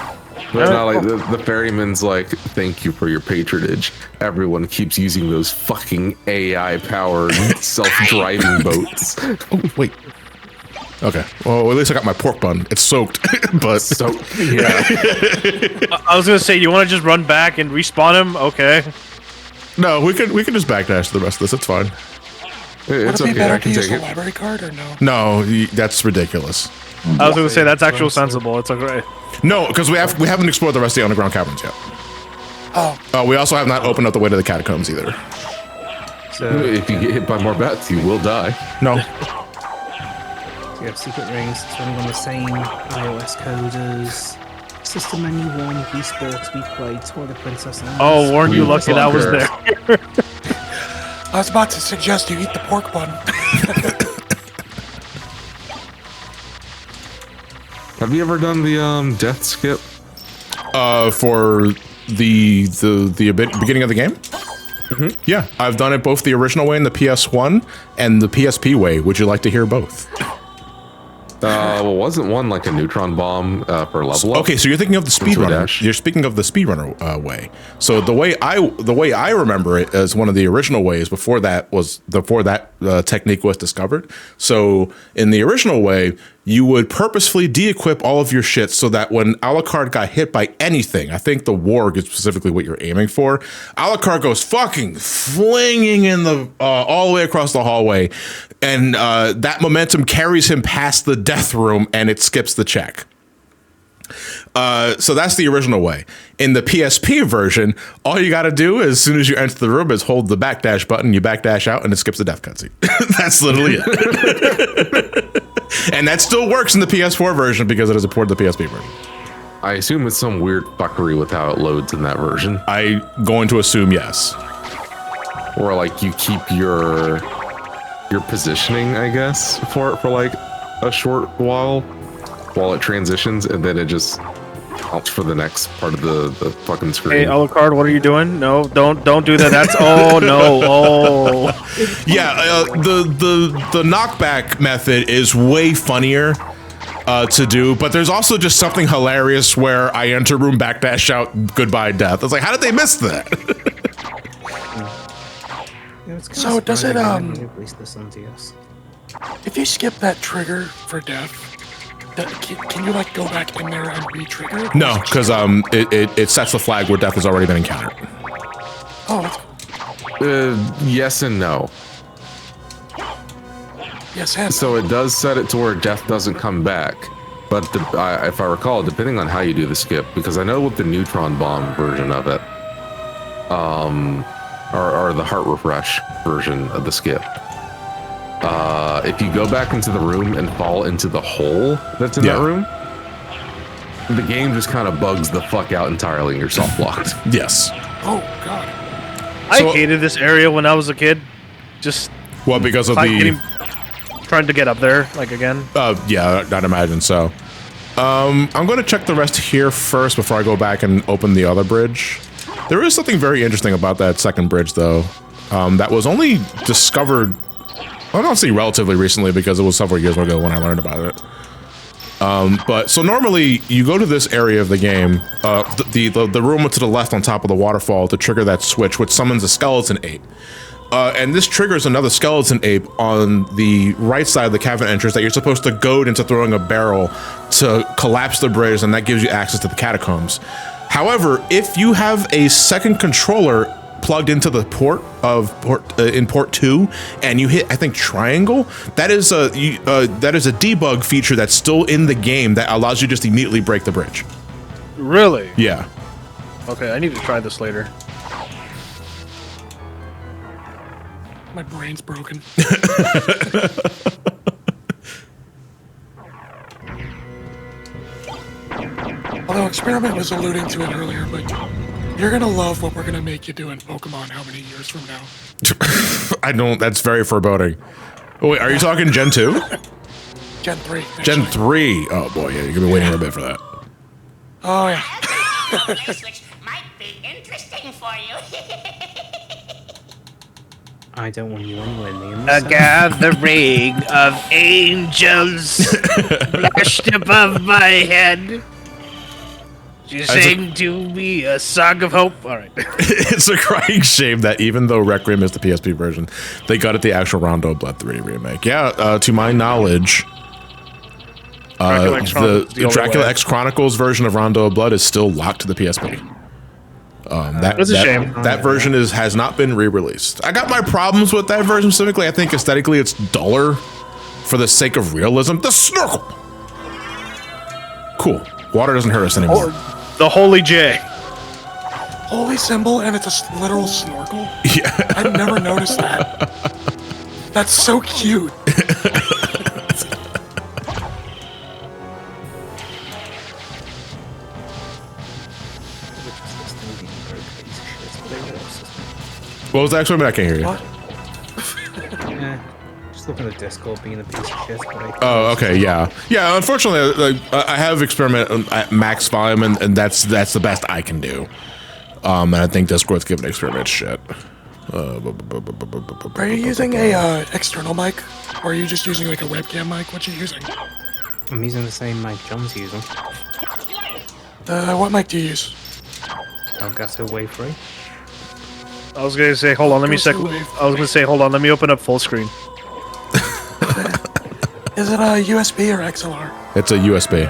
But not like the ferryman's like, thank you for your patronage. Everyone keeps using those fucking AI-powered self-driving boats. Oh, wait. Okay. Well, at least I got my pork bun. It's soaked, but soaked. Yeah. I was gonna say, you want to just run back and respawn him? Okay. No, we can just backdash the rest of this. It's fine. Would It's it be okay. better I to can use take a it. library card or no? No, that's ridiculous. I was gonna say that's actual sensible. It's okay. No, because we haven't explored the rest of the underground caverns yet. Oh. We also have not opened up the way to the catacombs either. So if you get hit by more bats, you will die. No. So you have secret rings. It's running on the same iOS coders. System menu 1, Wii Sports, Wii Play, Twilight Princess. Oh, weren't you lucky that was there? I was about to suggest you eat the pork bun. Have you ever done the death skip? For the beginning of the game? Mm-hmm. Yeah, I've done it both the original way in the PS1 and the PSP way. Would you like to hear both? Well, wasn't one like a neutron bomb for level up? Okay, so you're thinking of the speedrunner. You're speaking of the speedrunner way. So the way I remember it as one of the original ways before that technique was discovered. So in the original way, you would purposefully de-equip all of your shit so that when Alucard got hit by anything, I think the warg is specifically what you're aiming for, Alucard goes fucking flinging in the all the way across the hallway, and that momentum carries him past the death room and it skips the check. So that's the original way. In the PSP version, all you got to do as soon as you enter the room is hold the backdash button, you backdash out, and it skips the death cutscene. That's literally it. And that still works in the PS4 version because it is a port of the PSP version. I assume it's some weird fuckery with how it loads in that version. I'm going to assume yes. Or like you keep your positioning, I guess, for like a short while it transitions, and then it just helps for the next part of the fucking screen. Hey, Alucard, what are you doing? No, don't do that. That's oh no, oh. Yeah, the knockback method is way funnier to do, but there's also just something hilarious where I enter room, backdash out, goodbye death. I was like, how did they miss that? So does it DS. if you skip that trigger for death, can you like go back in there and re-trigger? No, because it sets the flag where death has already been encountered. Oh, that's cool. Yes and no. Yes, and So it does set it to where death doesn't come back, but if I recall, depending on how you do the skip, because I know with the neutron bomb version of it, or the heart refresh version of the skip, if you go back into the room and fall into the hole that's in that room, the game just kind of bugs the fuck out entirely and you're soft locked. Yes. Oh god. I hated this area when I was a kid. Just because of trying to get up there like again. Yeah, I'd imagine so. I'm going to check the rest here first before I go back and open the other bridge. There is something very interesting about that second bridge, though, that was only discovered, I don't say relatively recently because it was several years ago when I learned about it. But so normally you go to this area of the game, the room to the left on top of the waterfall to trigger that switch, which summons a skeleton ape. And this triggers another skeleton ape on the right side of the cavern entrance that you're supposed to goad into throwing a barrel to collapse the bridge, and that gives you access to the catacombs. However, if you have a second controller plugged into the port in port 2 and you hit, I think, triangle, that is a debug feature that's still in the game that allows you to just immediately break the bridge. Really? Yeah. Okay, I need to try this later. My brain's broken. Experiment was alluding to it earlier, but you're gonna love what we're gonna make you do in Pokemon how many years from now? I don't. That's very foreboding. Oh, wait, are you talking Gen 2? Gen 3. Actually. Gen 3. Oh boy, yeah, you're gonna be waiting a bit for that. Oh yeah. This which might be interesting for you. I don't want you anywhere near me. A gathering of angels flashed above my head. You sing to me a song of hope. All right. It's a crying shame that even though Requiem is the PSP version, they got it the actual Rondo Blood 3 remake. Yeah, to my knowledge, the Dracula X Chronicles version of Rondo Blood is still locked to the PSP. That's a shame. That version has not been re-released. I got my problems with that version specifically. I think aesthetically it's duller for the sake of realism. The snorkel! Cool. Water doesn't hurt us anymore. The Holy J. Holy symbol, and it's a literal snorkel? Yeah. I've never noticed that. That's so cute. What was that actually? I can't hear you. What? Just looking at Discord being a piece of shit. Oh, okay, yeah. Yeah, unfortunately, I have experimented at max volume, and that's the best I can do. And I think Discord's giving experiment shit. Are you using a external mic? Or are you just using like a webcam mic? What you using? I'm using the same mic John's using. What mic do you use? Elgato Wave 3. I was gonna say, hold on, let me open up full screen. Is it a USB or XLR? It's a USB.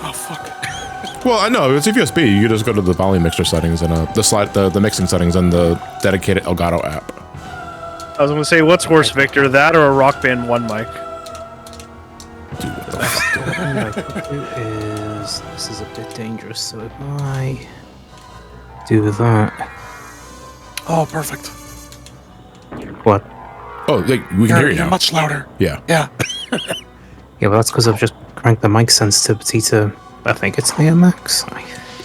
Oh fuck. Well, I know it's a USB. You just go to the volume mixer settings and the mixing settings in the dedicated Elgato app. I was gonna say, what's worse, Victor, that or a Rock Band 1 mic? Dude, what the This is a bit dangerous, so if I do that. Oh, perfect. What? Oh, we can hear you now. Much louder. Yeah. Yeah. Yeah, but that's because I've just cranked the mic sensitivity to, I think it's near max.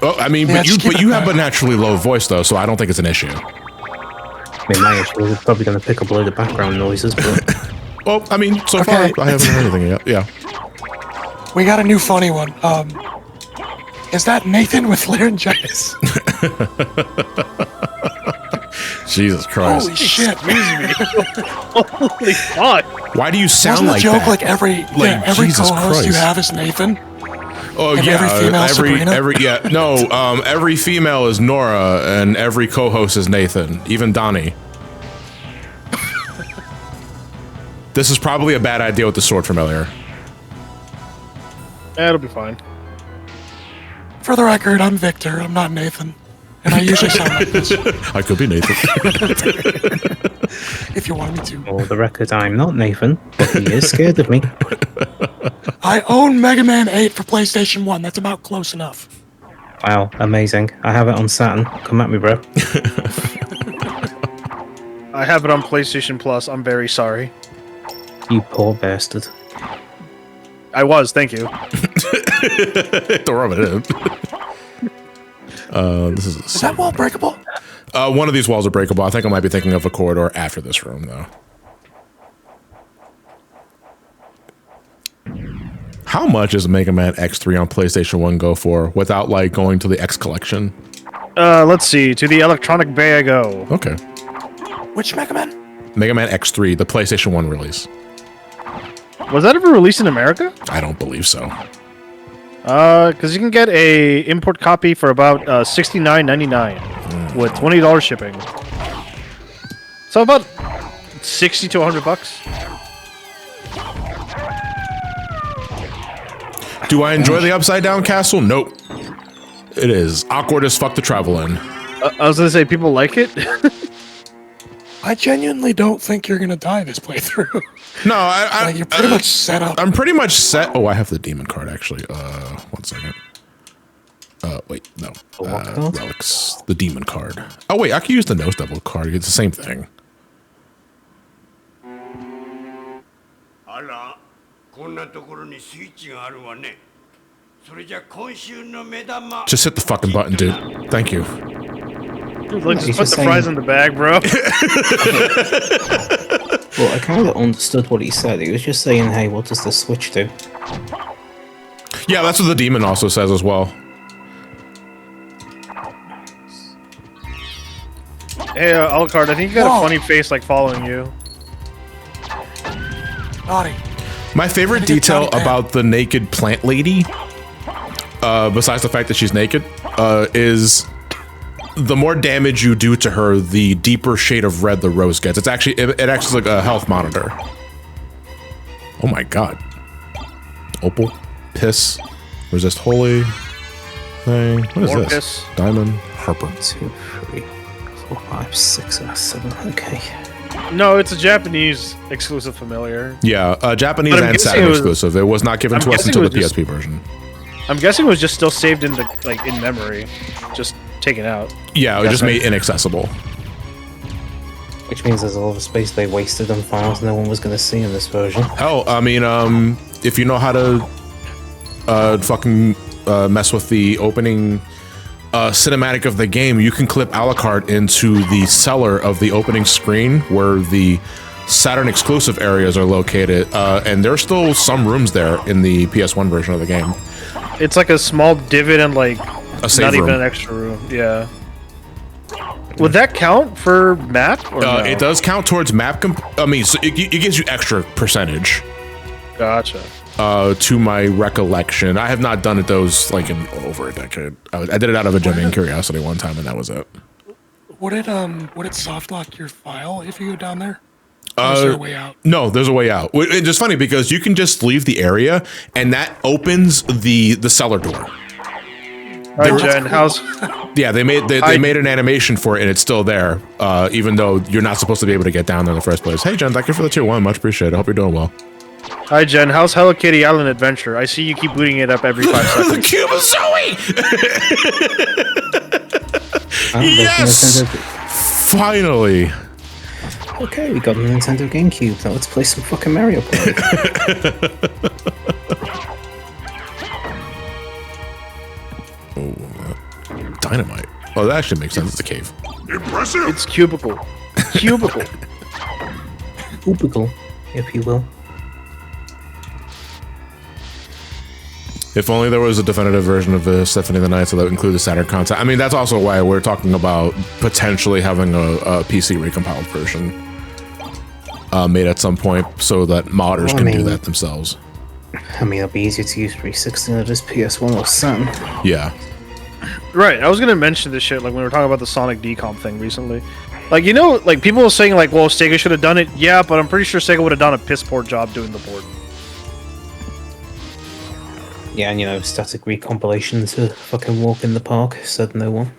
Oh, I mean, Yeah, but you have a naturally low voice though, so I don't think it's an issue. I mean, my issue is probably going to pick up a load of background noises, but... Well, I mean, so far I haven't heard anything yet. Yeah. We got a new funny one. Is that Nathan with laryngitis? Jesus Christ. Holy shit. Holy fuck. Why do you sound Wasn't like the joke that? like every Jesus co-host you Christ. have is Nathan? Oh, And yeah. every female Sabrina? Every female is Nora and every co-host is Nathan, even Donnie. This is probably a bad idea with the sword familiar. It'll be fine. For the record, I'm Victor. I'm not Nathan. And I usually sound like this. I could be Nathan. If you wanted me to. For the record, I'm not Nathan, but he is scared of me. I own Mega Man 8 for PlayStation 1. That's about close enough. Wow, amazing. I have it on Saturn. Come at me, bro. I have it on PlayStation Plus. I'm very sorry. You poor bastard. I was, thank you. Don't rub it in. This is that wall breakable? One of these walls are breakable. I think I might be thinking of a corridor after this room, though. How much does Mega Man X3 on PlayStation 1 go for without, like, going to the X collection? Let's see. To the Electronic Bay I go. Okay. Which Mega Man? Mega Man X3, the PlayStation 1 release. Was that ever released in America? I don't believe so. Because you can get a import copy for about $69.99 with $20 shipping. So about 60 to 100 bucks. Do I enjoy the Upside Down Castle? Nope. It is awkward as fuck to travel in. I was gonna say people like it. I genuinely don't think you're gonna die this playthrough. No, like you're pretty much set up. I'm pretty much set. Oh, I have the demon card actually. 1 second. Wait, no. Relics. The demon card. Oh wait, I can use the nose devil card. It's the same thing. Just hit the fucking button, dude. Thank you. Dude, look, just put the fries in the bag, bro. Well, I kind of understood what he said. He was just saying, hey, what does the switch do? Yeah, that's what the demon also says as well. Hey, Alucard, I think you got a funny face like following you. Naughty. My favorite detail about the naked plant lady, besides the fact that she's naked, is the more damage you do to her, the deeper shade of red the rose gets. It's actually it acts like a health monitor. Oh my god. Opal, piss, resist holy thing. What is More this? piss. Diamond, Harper. 2, 3, 4, 5, 6, 7. Okay. No, it's a Japanese exclusive familiar. Yeah, Japanese But I'm and guessing Saturn it was- exclusive. It was not given I'm to us guessing until it the was just- PSP version. I'm guessing it was just still saved in the in memory, just taken out. Yeah, it was just made inaccessible. Which means there's a lot of space they wasted on files no one was going to see in this version. Hell, I mean, if you know how to fucking mess with the opening cinematic of the game, you can clip Alucard into the cellar of the opening screen where the Saturn exclusive areas are located, and there's still some rooms there in the PS1 version of the game. It's like a small divot and like A save not room. even an extra room. Yeah. Would that count for map? Or no? It does count towards map. I mean, so it gives you extra percentage. Gotcha. To my recollection, I have not done it those like in over a decade. I did it out of a genuine curiosity one time, and that was it. Would it soft lock your file if you go down there? Or is there a way out? No, there's a way out. It's just funny because you can just leave the area, and that opens the cellar door. Alright, Jen, how's Yeah, they made an animation for it, and it's still there, even though you're not supposed to be able to get down there in the first place. Hey, Jen, thank you for the tier 1. Much appreciated. I hope you're doing well. Hi, Jen. How's Hello Kitty Island Adventure? I see you keep booting it up every 5 seconds. The Cube of Zoe! Yes! Finally! Okay, we got a Nintendo GameCube. Now let's play some fucking Mario Party. Oh, dynamite. Oh, that actually makes sense. It's a cave. Impressive. It's cubicle. Cubicle. Cubicle, if you will. If only there was a definitive version of Symphony of the Night so that would include the Saturn content. I mean, that's also why we're talking about potentially having a PC recompiled version made at some point so that modders can do that themselves. I mean, it'll be easier to use 360 than it is PS1 or Saturn. Yeah. Right, I was gonna mention this shit like when we were talking about the Sonic decomp thing recently. Like, you know, like people were saying like, well, Sega should have done it. Yeah, but I'm pretty sure Sega would have done a piss poor job doing the board. Yeah, and you know, static recompilation to fucking walk in the park, said no one.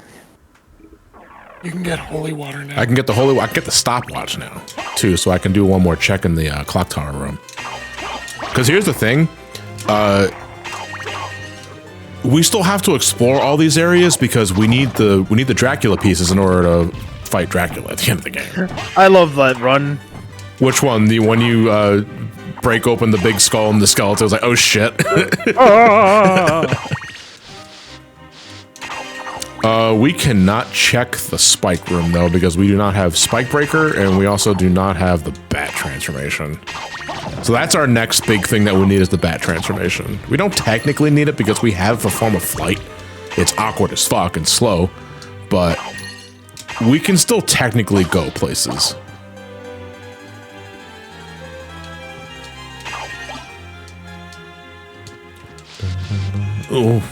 You can get holy water now. I can get I can get the stopwatch now, too, so I can do one more check in the clock tower room. Because here's the thing. We still have to explore all these areas because we need the Dracula pieces in order to fight Dracula at the end of the game. I love that run. Which one? The one you break open the big skull and the skeleton was like, oh shit. We cannot check the spike room though because we do not have spike breaker and we also do not have the bat transformation. So that's our next big thing that we need is the bat transformation. We don't technically need it because we have a form of flight. It's awkward as fuck and slow, but we can still technically go places. Ooh.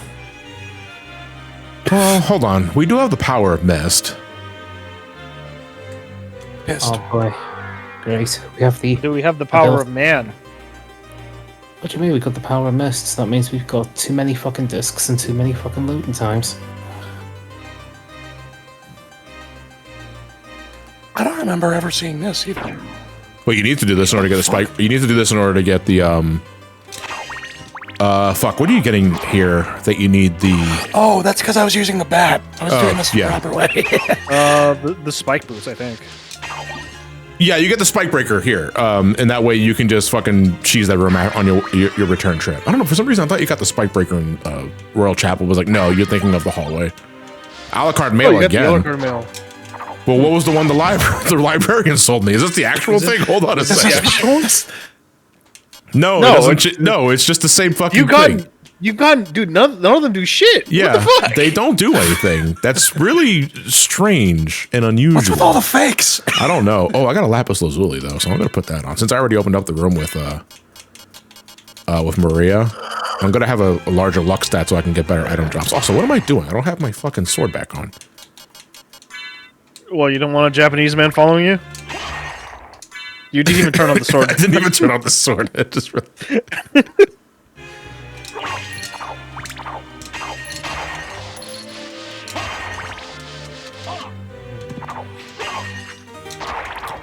Well, hold on. We do have the power of mist. Pissed. Oh boy. Great. We have the... Do we have the power of man? What do you mean we got the power of mists? That means we've got too many fucking discs and too many fucking loading times. I don't remember ever seeing this either. Well, you need to do this in order to get the spike. You need to do this in order to get the fuck, what are you getting here that you need the... Oh, that's because I was using the bat. I was doing this the proper way. The spike boots, I think. Yeah, you get the spike breaker here, and that way you can just fucking cheese that room out on your return trip. I don't know, for some reason I thought you got the spike breaker in Royal Chapel. Was like, no, you're thinking of the hallway. A la carte mail again. A la carte mail. Well, what was the one the librarian sold me? Is this the actual thing? Hold on a second. No, it's just the same fucking thing. You've gotten, dude. None of them do shit. Yeah, what the fuck? They don't do anything. That's really strange and unusual. What's with all the fakes? I don't know. Oh, I got a lapis lazuli though, so I'm gonna put that on. Since I already opened up the room with Maria, I'm gonna have a larger luck stat so I can get better item drops. Also, what am I doing? I don't have my fucking sword back on. Well, you don't want a Japanese man following you? You didn't even turn on the sword. I didn't even turn on the sword. It just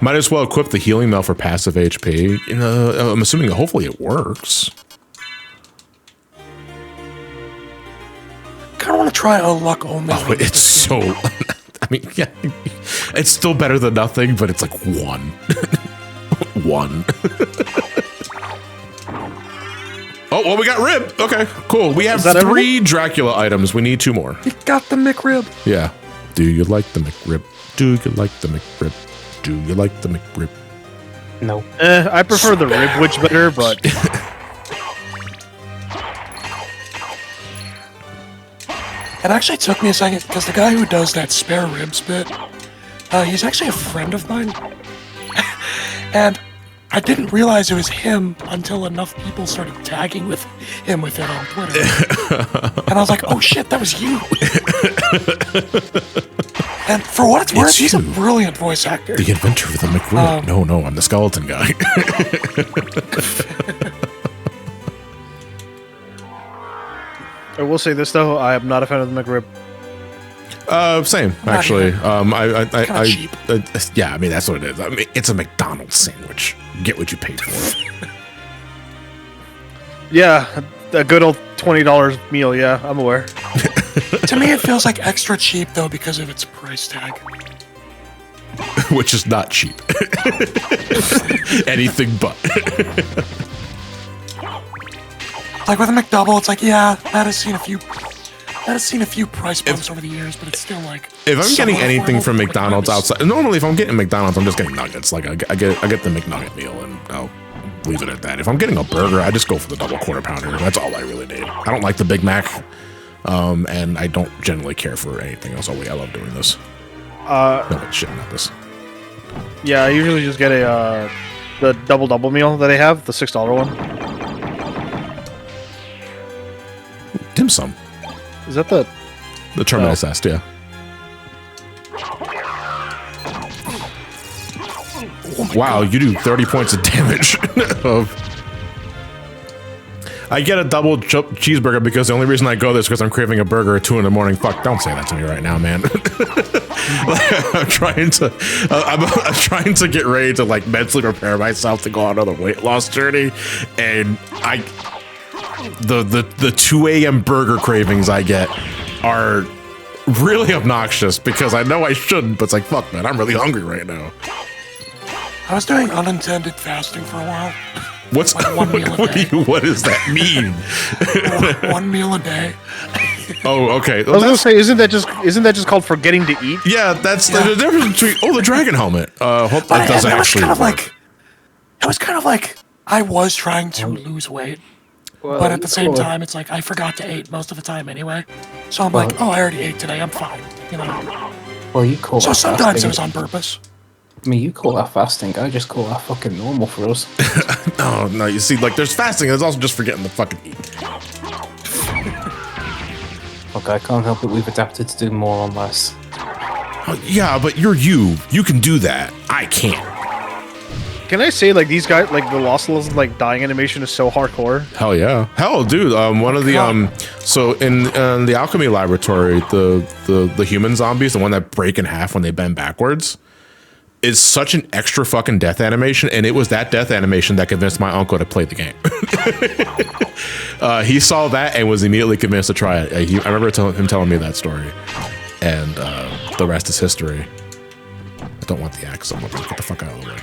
might as well equip the healing mail for passive HP. I'm assuming hopefully it works. Kind of want to try a luck only. Oh, it's so. I mean, yeah, it's still better than nothing, but it's like 1. 1. Oh, well, we got rib. Okay, cool. We have 3 Dracula items. We need 2 more. You got the McRib. Yeah. Do you like the McRib? Do you like the McRib? Do you like the McRib? No. I prefer the rib witch better, but it actually took me a second because the guy who does that spare ribs bit, he's actually a friend of mine, and I didn't realize it was him until enough people started tagging with him with it on Twitter, and I was like, "Oh shit, that was you!" And for what it's worth, he's a brilliant voice actor. The inventor of the McRib. No, I'm the skeleton guy. I will say this though, I am not a fan of the McRib. Same actually. Cheap. Yeah, I mean that's what it is. I mean, it's a McDonald's sandwich. Get what you pay for. Yeah, a good old $20 meal. Yeah, I'm aware. To me, it feels like extra cheap though because of its price tag. Which is not cheap. Anything but. Like with a McDouble, it's like, yeah, that has seen a few price bumps over the years, but it's still like. If I'm getting anything from McDonald's outside, normally if I'm getting McDonald's, I'm just getting nuggets. Like I get the McNugget meal, and I'll leave it at that. If I'm getting a burger, I just go for the double quarter pounder. That's all I really need. I don't like the Big Mac, and I don't generally care for anything else. Oh wait, I love doing this. No, shit, not this. Yeah, I usually just get the double meal that they have, the $6 one. Dim sum. Is that the terminal cest? Yeah. Wow, you do 30 points of damage. I get a double cheeseburger because the only reason I go there is because I'm craving a burger at 2 in the morning. Fuck, don't say that to me right now, man. I'm trying to get ready to like mentally prepare myself to go on another weight loss journey, and the 2 a.m. burger cravings I get are really obnoxious because I know I shouldn't, but it's like, fuck, man, I'm really hungry right now. I was doing unintended fasting for a while. What's like 1 meal a day. What does that mean? 1 meal a day. Oh, okay. I was gonna say, isn't that just called forgetting to eat? Yeah, that's the difference between. Oh, the dragon helmet. Hope that does actually work. It was kind of like I was trying to lose weight, but at the same time, it's like I forgot to eat most of the time anyway. So I'm like, oh, I already ate today. I'm fine. You know. Well, you call. So sometimes it was on purpose. I mean, you call that fasting. I just call that fucking normal for us. No, you see, like, there's fasting, and there's also just forgetting to fucking eat. Okay, I can't help it. We've adapted to do more on less. Yeah, but you're you. You can do that. I can't. Can I say, like, these guys, like, the Lost Levels, like, dying animation is so hardcore? Hell yeah. Hell, dude, one of the, so in the alchemy laboratory, the human zombies, the one that break in half when they bend backwards, is such an extra fucking death animation, and it was that death animation that convinced my uncle to play the game. He saw that and was immediately convinced to try it. I remember him telling me that story, and the rest is history. don't want the axe. I'm gonna get the fuck out of the way.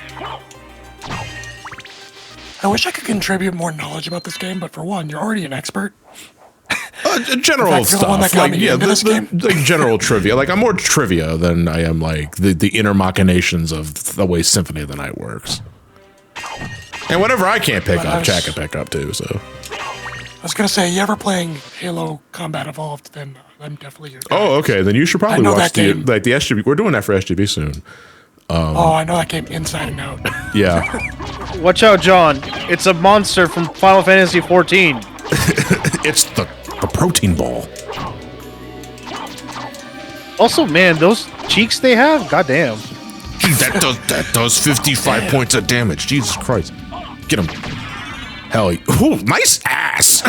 I wish I could contribute more knowledge about this game, but for one, you're already an expert. General fact, you're the one stuff, that got like me into this game. like general trivia. Like I'm more trivia than I am like the inner machinations of the way Symphony of the Night works. And whatever I can't pick up, Jack can pick up too. So I was gonna say, you ever playing Halo Combat Evolved? Then I'm definitely your guy. oh, okay. Then you should probably know watch that the game. like the SGB. We're doing that for SGB soon. Oh, I know that game inside and out. Yeah. Watch out, John. It's a monster from Final Fantasy 14. It's the protein ball. Also, man, those cheeks they have, goddamn. That does 55 points of damage. Jesus Christ. Get him. Hell, ooh, nice ass.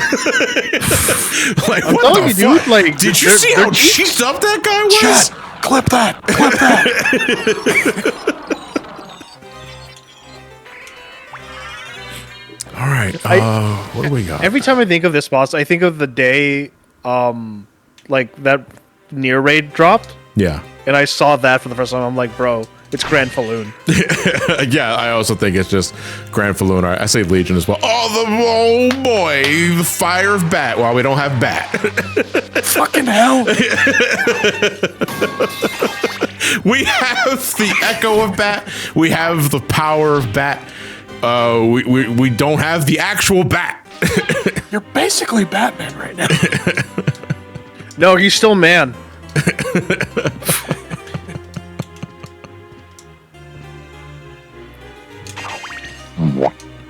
Like, I'm what telling the you, dude, fuck? like, Did you see how cheeked up that guy was? Chat, clip that. Clip that. All right. What do we got? Every time I think of this boss, I think of the day, like that near raid dropped, Yeah. and I saw that for the first time. I'm like, bro, it's Grand Falloon. Yeah, I also think it's just Grand Falloon. I say Legion as well. Oh boy, the Fire of Bat. Well, we don't have Bat. Fucking hell. We have the Echo of Bat. We have the Power of Bat. We don't have the actual Bat. You're basically Batman right now. No, he's still man.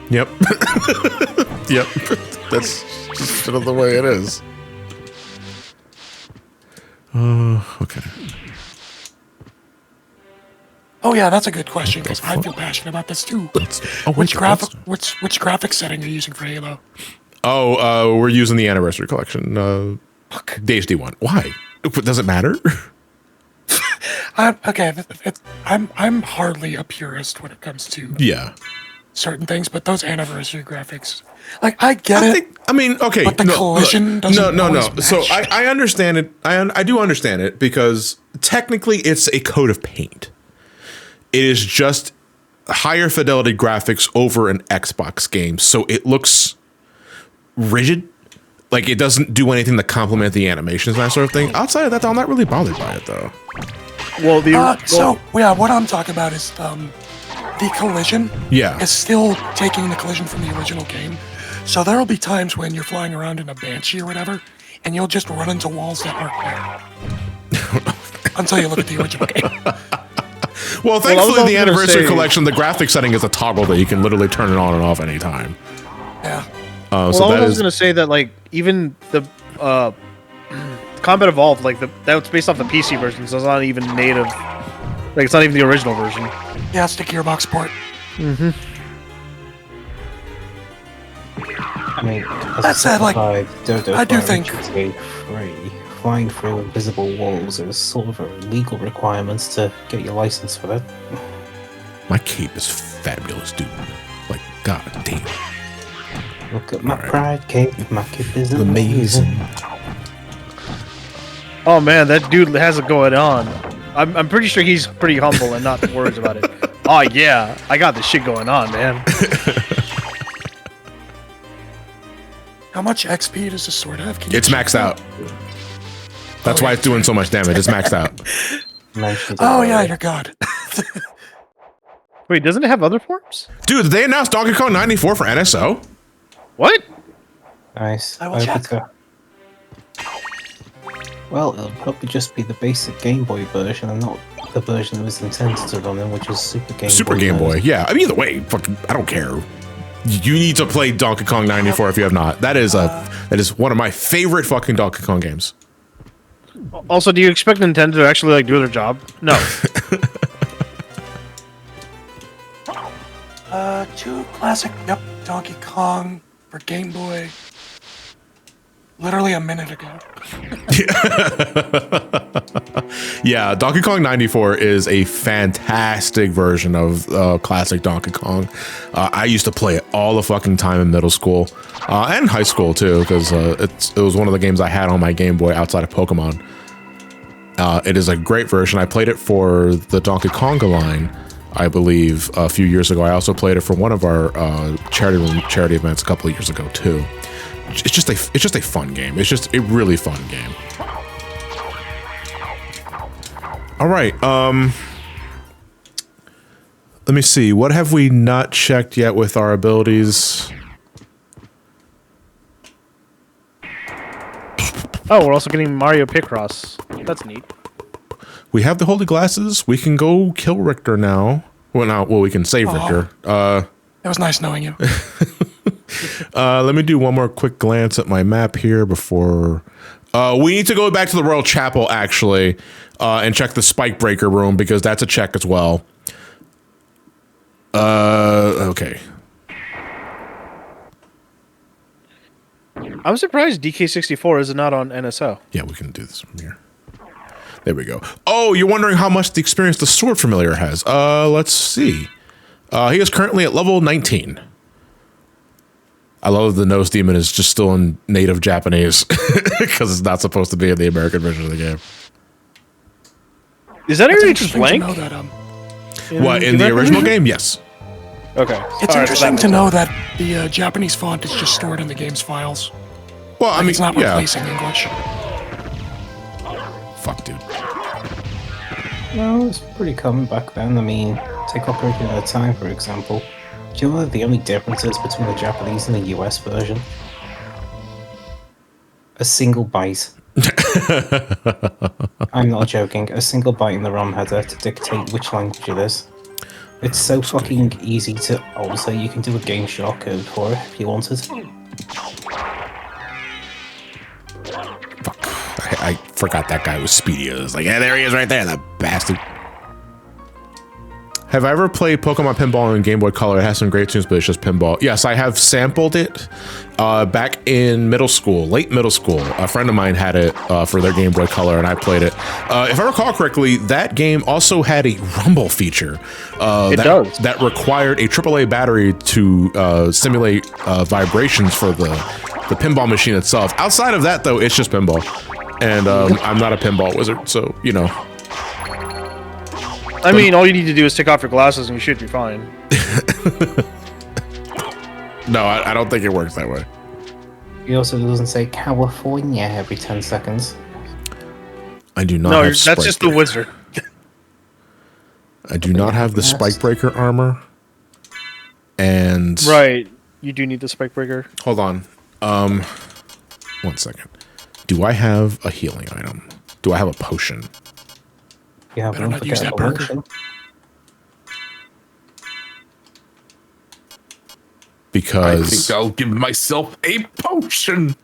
Yep. Yep. That's just sort of the way it is. Okay. Oh yeah, that's a good question because I feel passionate about this too. Which graphic setting are you using for Halo? Oh, we're using the Anniversary Collection. The HD one. Why? Does it matter? Okay, I'm hardly a purist when it comes to certain things, but those Anniversary graphics, like I get it. I mean, okay, but the collision doesn't no. always So match. I understand it. I do understand it because technically it's a coat of paint. It is just higher fidelity graphics over an Xbox game, so it looks rigid. Like it doesn't do anything to complement the animations and that sort of thing. Outside of that, I'm not really bothered by it though. Well, what I'm talking about is the collision. Yeah. Is still taking the collision from the original game. So there will be times when you're flying around in a Banshee or whatever, and you'll just run into walls that aren't there. Until you look at the original game. Well, thankfully, the Anniversary Collection, the graphic setting is a toggle that you can literally turn it on and off anytime. Yeah. So I that was is gonna say that like even the Combat Evolved, like that's based off the PC version, so it's not even native. Like it's not even the original version. Yeah, it's the Gearbox port. Mm-hmm. I mean, That said, like, I do think flying through invisible walls is sort of a legal requirement to get your license for that. My cape is fabulous, dude. Like, god damn. Look at my pride cape. My cape is amazing. Oh man, that dude has it going on. I'm pretty sure he's pretty humble and not worried about it. Oh yeah, I got this shit going on, man. How much XP does the sword have? It's maxed out. That's why it's doing so much damage. It's maxed out. Oh yeah, you're god. Wait, doesn't it have other forms? Dude, did they announced Donkey Kong 94 for NSO? What? Nice. I will check. Well, it'll probably just be the basic Game Boy version and not the version that was intended to run in, which is Super Game Boy. Yeah, I mean, either way, fucking, I don't care. You need to play Donkey Kong 94 if you have not. That is one of my favorite fucking Donkey Kong games. Also, do you expect Nintendo to actually like do their job? No. 2 classic, yep, Donkey Kong for Game Boy. Literally a minute ago. Yeah, Donkey Kong 94 is a fantastic version of classic Donkey Kong. I used to play it all the fucking time in middle school and high school too, because it was one of the games I had on my Game Boy outside of Pokemon. It is a great version. I played it for the Donkey Konga line, I believe, a few years ago. I also played it for one of our charity events a couple of years ago too. It's just a fun game. It's just a really fun game. All right. Let me see. What have we not checked yet with our abilities? Oh, we're also getting Mario Picross. That's neat. We have the holy glasses. We can go kill Richter now. Well, we can save Richter. It was nice knowing you. Let me do one more quick glance at my map here before... we need to go back to the Royal Chapel, actually, and check the Spike Breaker room, because that's a check as well. Okay. I'm surprised DK64 is not on NSO. Yeah, we can do this from here. There we go. Oh, you're wondering how much the experience the sword familiar has. Let's see. He is currently at level 19. I love the nose demon is just still in native Japanese because it's not supposed to be in the American version of the game. Is that area just blank? What, in the original game? Yes. Okay. It's interesting to know that the Japanese font is just stored in the game's files. Well, I mean, it's not replacing English. Fuck, dude. No, it's pretty common back then. I mean, take Ocarina of Time, for example. Do you know the only differences between the Japanese and the US version? A single byte. I'm not joking. A single byte in the ROM header to dictate which language it is. It's so fucking easy to alter. You can do a game shortcode for it if you wanted. Fuck. I forgot that guy was speedy. I was like, yeah, there he is right there, that bastard. Have I ever played Pokemon Pinball in Game Boy Color? It has some great tunes, but it's just pinball. Yes, I have sampled it back in middle school, late middle school. A friend of mine had it for their Game Boy Color, and I played it. If I recall correctly, that game also had a rumble feature. That required a AAA battery to simulate vibrations for the pinball machine itself. Outside of that, though, it's just pinball. And I'm not a pinball wizard, so, you know. I mean, all you need to do is take off your glasses and you should be fine. No, I don't think it works that way. He also doesn't say California every 10 seconds. I do not have that's just the wizard. I do not have the Spike Breaker armor. And... Right. You do need the Spike Breaker. Hold on. 1 second. Do I have a healing item? Do I have a potion? Yeah, better not use that burger. Because I think I'll give myself a potion.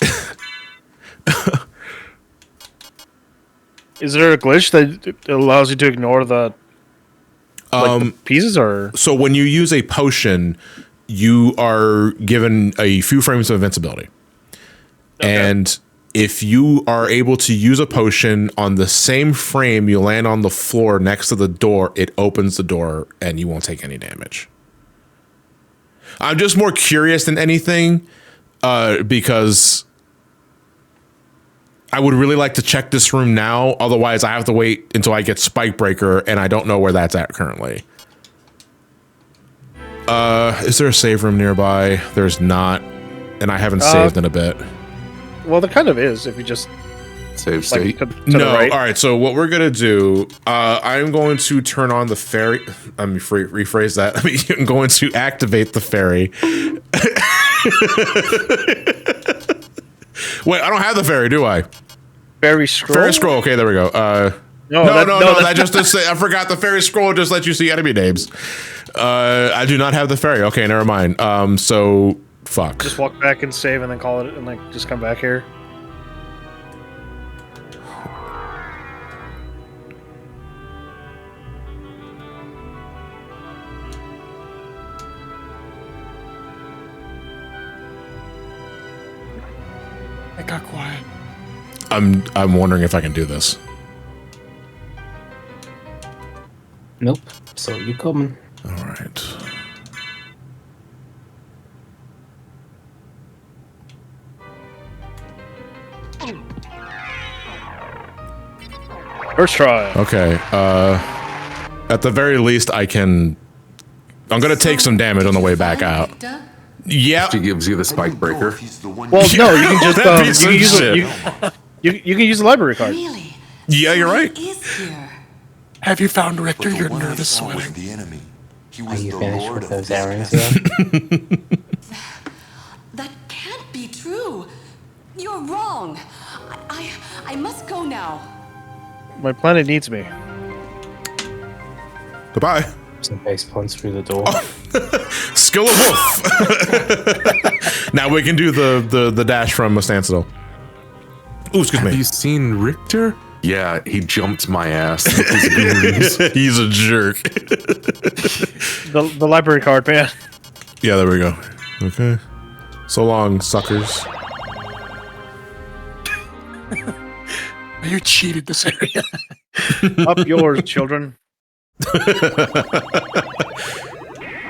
Is there a glitch that allows you to ignore the the pieces, or so when you use a potion, you are given a few frames of invincibility, and if you are able to use a potion on the same frame you land on the floor next to the door, it opens the door and you won't take any damage. I'm just more curious than anything because I would really like to check this room now. Otherwise, I have to wait until I get Spike Breaker, and I don't know where that's at currently. Is there a save room nearby? There's not, and I haven't saved in a bit. Well, there kind of is if you just save state. To the right. All right. So what we're gonna do? I'm going to turn on the ferry. Let me rephrase that. I'm going to activate the ferry. Wait, I don't have the ferry, do I? Ferry scroll. Ferry scroll. Okay, there we go. No. That just I forgot the ferry scroll. Just let you see enemy names. I do not have the ferry. Okay, never mind. So. Fuck. Just walk back and save and then call it and like just come back here. It got quiet. I'm wondering if I can do this. Nope. So you coming. All right. First try. Okay. At the very least, I'm gonna take some damage on the way back out. Yeah. She gives you the spike breaker. Well, no, you can just you can use the library card. Really? Yeah, you're right. Have you found Richter? You're nervous sweating. Are you finished with those errands yet? That can't be true. You're wrong. I must go now. My planet needs me. Goodbye. Some base plants through the door. Skill of wolf. Now we can do the dash from a standstill. Ooh, excuse me. Have you seen Richter? Yeah, he jumped my ass. He's a jerk. The library card, man. Yeah, there we go. Okay. So long, suckers. You cheated this area. Up yours, children.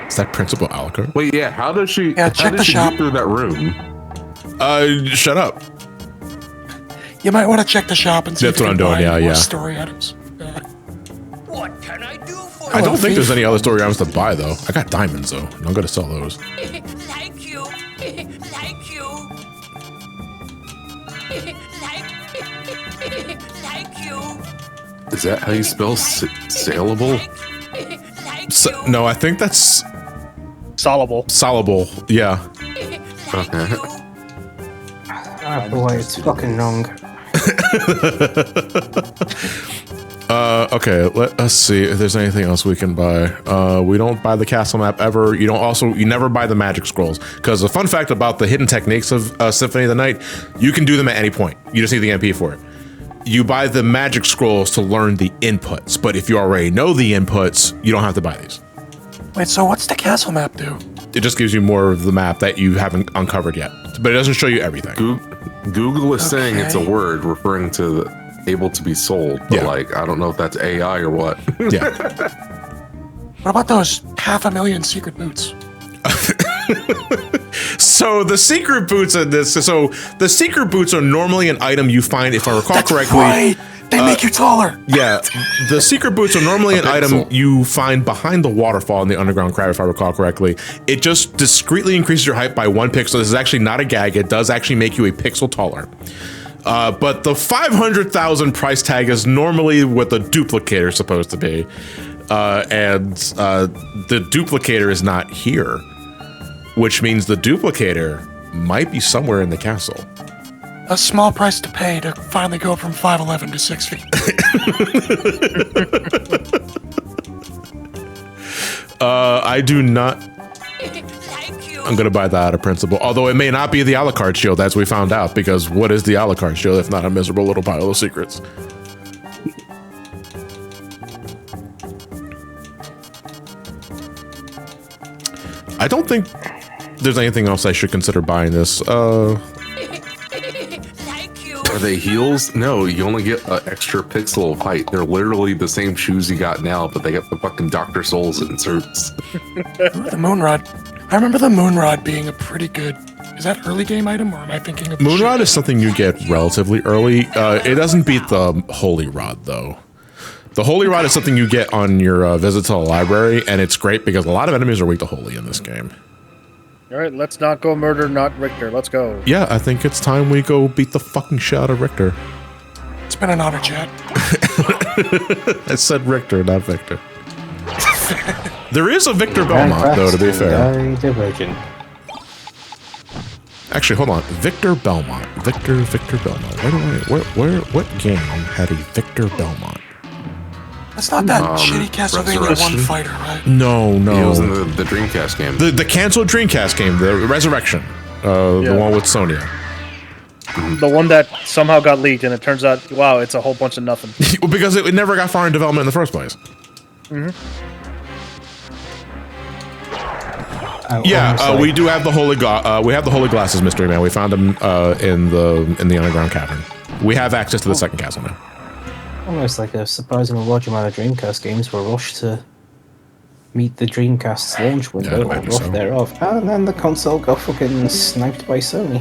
Is that Principal Alucard? Wait, yeah. How does she? Yeah, check how the does she shop. get through that room? Shut up. You might want to check the shop and see That's if you what can I'm doing, buy yeah, more yeah. story items. What can I do for I don't think there's any other story items to buy though. I got diamonds though. I'm gonna sell those. Thank you. Thank you. Thank you. Is that how you spell saleable? No, I think that's Solvable. solvable. Yeah. Okay. Ah, boy, it's fucking wrong. Okay, let us see if there's anything else we can buy. We don't buy the castle map ever. You never buy the magic scrolls. Because the fun fact about the hidden techniques of Symphony of the Night, you can do them at any point. You just need the MP for it. You buy the magic scrolls to learn the inputs, but if you already know the inputs, you don't have to buy these. Wait, so what's the castle map do? It just gives you more of the map that you haven't uncovered yet, but it doesn't show you everything. Google is saying it's a word referring to the able to be sold, but like I don't know if that's AI or what. Yeah. What about those 500,000 secret boots? So the secret boots are this. So the secret boots are normally an item you find, if I recall correctly. Right. They make you taller. Yeah, the secret boots are normally an item you find behind the waterfall in the underground crab, if I recall correctly. It just discreetly increases your height by 1 pixel. This is actually not a gag. It does actually make you a pixel taller. But the 500,000 price tag is normally what the duplicator is supposed to be. And the duplicator is not here, which means the duplicator might be somewhere in the castle. A small price to pay to finally go from 5'11" to 6 feet. I do not. I'm gonna buy that out of principle. Although it may not be the Alucard shield, as we found out, because what is the Alucard shield if not a miserable little pile of secrets? I don't think there's anything else I should consider buying this. Are they heels? No, you only get an extra pixel of height. They're literally the same shoes you got now, but they got the fucking Dr. Souls inserts. The Moonrod. I remember the Moonrod being a pretty good. Is that early game item, or am I thinking of Moonrod is something you get relatively early. It doesn't beat the Holy Rod, though. The Holy Rod is something you get on your visit to the library, and it's great because a lot of enemies are weak to Holy in this game. All right, let's not go murder, not Richter. Let's go. Yeah, I think it's time we go beat the fucking shit out of Richter. It's been an honor, chat. I said Richter, not Victor. There is a Victor Belmont, though, to be fair. Actually, hold on. Victor Belmont. Victor Belmont. What game had a Victor Belmont? That's not that shitty Castlevania 1 fighter, right? No. It was in the Dreamcast game. The canceled Dreamcast game, the Resurrection. The one with Sonya. The one that somehow got leaked, and it turns out, wow, it's a whole bunch of nothing. Well, because it never got far in development in the first place. We do have the holy we have the holy glasses, Mystery Man. We found them in the underground cavern. We have access to the second castle now. Almost like a surprisingly large amount of Dreamcast games were rushed to meet the Dreamcast's launch window or rough thereof, and then the console got fucking sniped by Sony.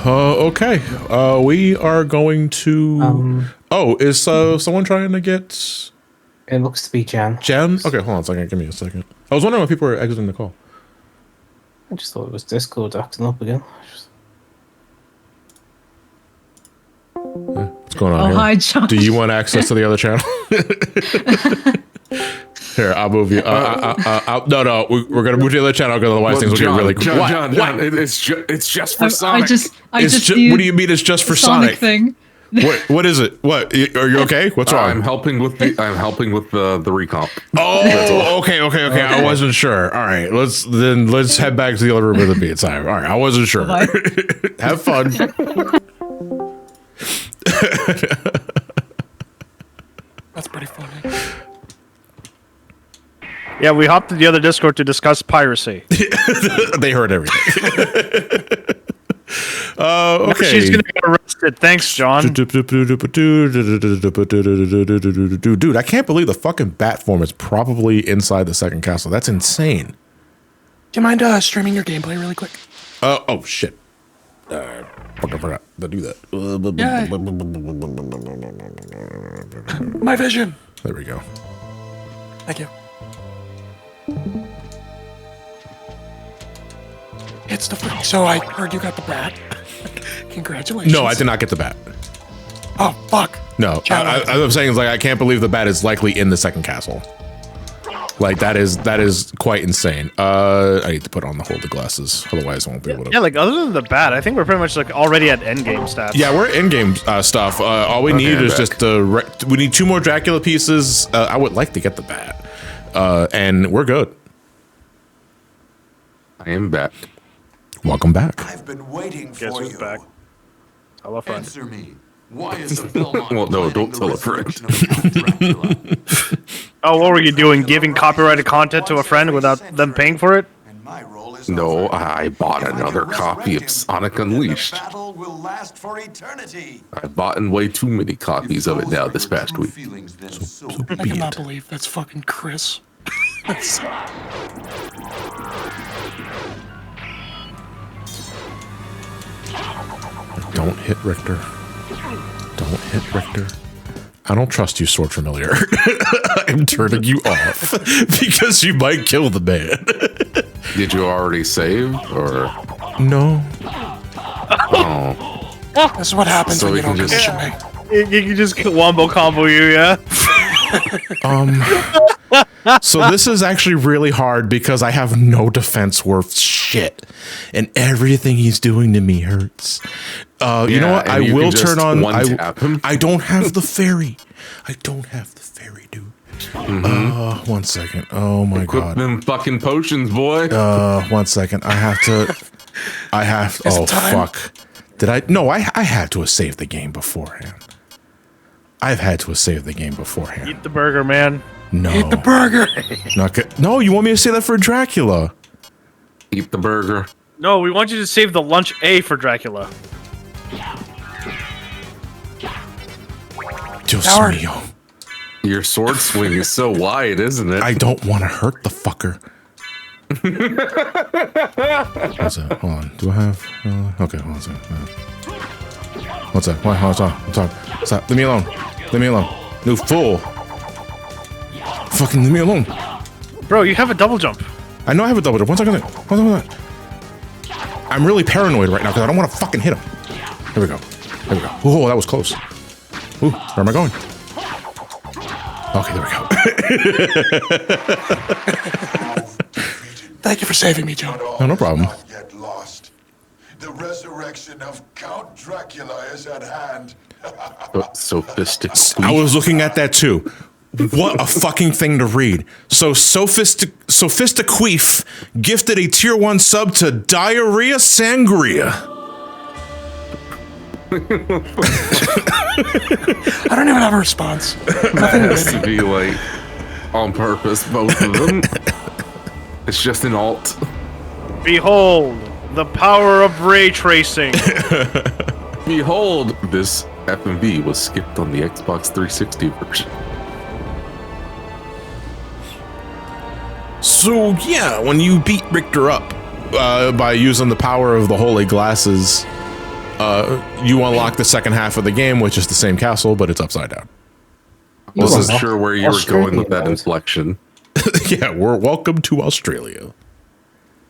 Okay. We are going to. Is someone trying to get? It looks to be Jan. Jan? Okay, hold on a second. Give me a second. I was wondering when people were exiting the call. I just thought it was Discord acting up again. What's going on here? Hi, John. Do you want access to the other channel? Here, I'll move you. No, we're gonna move to the other channle because otherwise things will get really. John, it's just for Sonic. I just do what do you mean? It's just for Sonic thing. What is it? What are you okay? What's wrong? I'm helping with the recomp. Oh, okay. I wasn't sure. All right, let's head back to the other room with the beat time. All right, I wasn't sure. Have fun. That's pretty funny. Yeah, we hopped to the other Discord to discuss piracy. They heard everything. Okay. She's gonna get arrested. Thanks, John. Dude, I can't believe the fucking bat form is probably inside the second castle. That's insane. Do you mind streaming your gameplay really quick? Oh shit. I forgot to do that. My vision. There we go. Thank you. It's the freak. So I heard you got the bat. Congratulations. No, I did not get the bat. Oh, fuck. No, I'm saying is like I can't believe the bat is likely in the second castle. Like that is quite insane. I need to put on the holder glasses, otherwise I won't be able to. Yeah, like other than the bat, I think we're pretty much like already at endgame stats. Yeah, we're in-game stuff. All we need is just we need 2 more Dracula pieces. I would like to get the bat, and we're good. I am back. Welcome back. I've been waiting Guess for who's you. back? Hello, friend. Answer me. Why is the Belmont Well, no, planning don't the tell a friend. resurrection of Count Dracula? Oh, what were you doing? Giving copyrighted content to a friend without them paying for it? And my role is No, over. I bought If I another can copy of resurrect him, Sonic then Unleashed. The battle will last for eternity. I've bought way too many copies of it now this past week. Feelings, then so I cannot believe that's fucking Chris. Don't hit Richter. Don't hit Richter. I don't trust you, Sword Familiar. I'm turning you off because you might kill the man. Did you already save or no? Oh, This is what happens So when we you don't can just- commission me. You can just wombo combo you, yeah? So this is actually really hard because I have no defense worth shit, and everything he's doing to me hurts. You know what? and I you will can just turn on. one-tap him. I don't have the fairy. I don't have the fairy, dude. 1 second. Oh my equip god. them fucking potions, boy. 1 second. I have to. Oh fuck. Did I? No, I had to have saved the game beforehand. I've had to have saved the game beforehand. Eat the burger, man. No. Eat the burger. Not good. No, you want me to say that for Dracula? Eat the burger. No, we want you to save the lunch A for Dracula. Dios Howard. mío. Your sword swing is so wide, isn't it? I don't want to hurt the fucker. What's that? Hold on. Do I have? Okay, hold on a second. What's that? Why? What's up? Stop. Leave me alone. Leave me alone. No fool. Fucking leave me alone. Bro, you have a double jump. I know I have a double jump. 1 second. Hold on. I'm really paranoid right now because I don't want to fucking hit him. Here we go. Oh, that was close. Ooh, where am I going? Okay, there we go. Thank you for saving me, John. No problem. Not yet lost. The resurrection of Count Dracula is at hand. Sophisticated. I was looking at that too. What a fucking thing to read. So Sophistiqueef gifted a tier 1 sub to Diarrhea Sangria. I don't even have a response. Nothing It has to witty. be like on purpose, both of them. It's just an alt. Behold, the power of ray tracing. Behold, this FMV was skipped on the Xbox 360 version. So yeah, when you beat Richter up by using the power of the holy glasses, you unlock the second half of the game, which is the same castle, but it's upside down. Wasn't sure where you were going with that inflection. Yeah, we're welcome to Australia.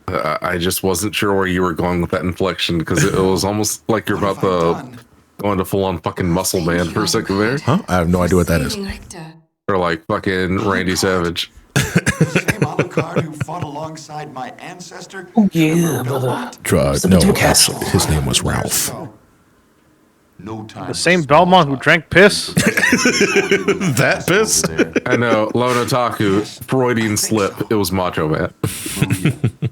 I just wasn't sure where you were going with that inflection because it was almost like you're about to go into full on fucking muscle man for a second there. Huh? I have no idea what that is. Or like fucking Randy Savage. Same Alucard who fought alongside my ancestor. Yeah, brother. No, his name was Ralph. No time. The same Belmont who drank piss. That piss? I know, Lone Otaku, Freudian slip. It was Macho Man.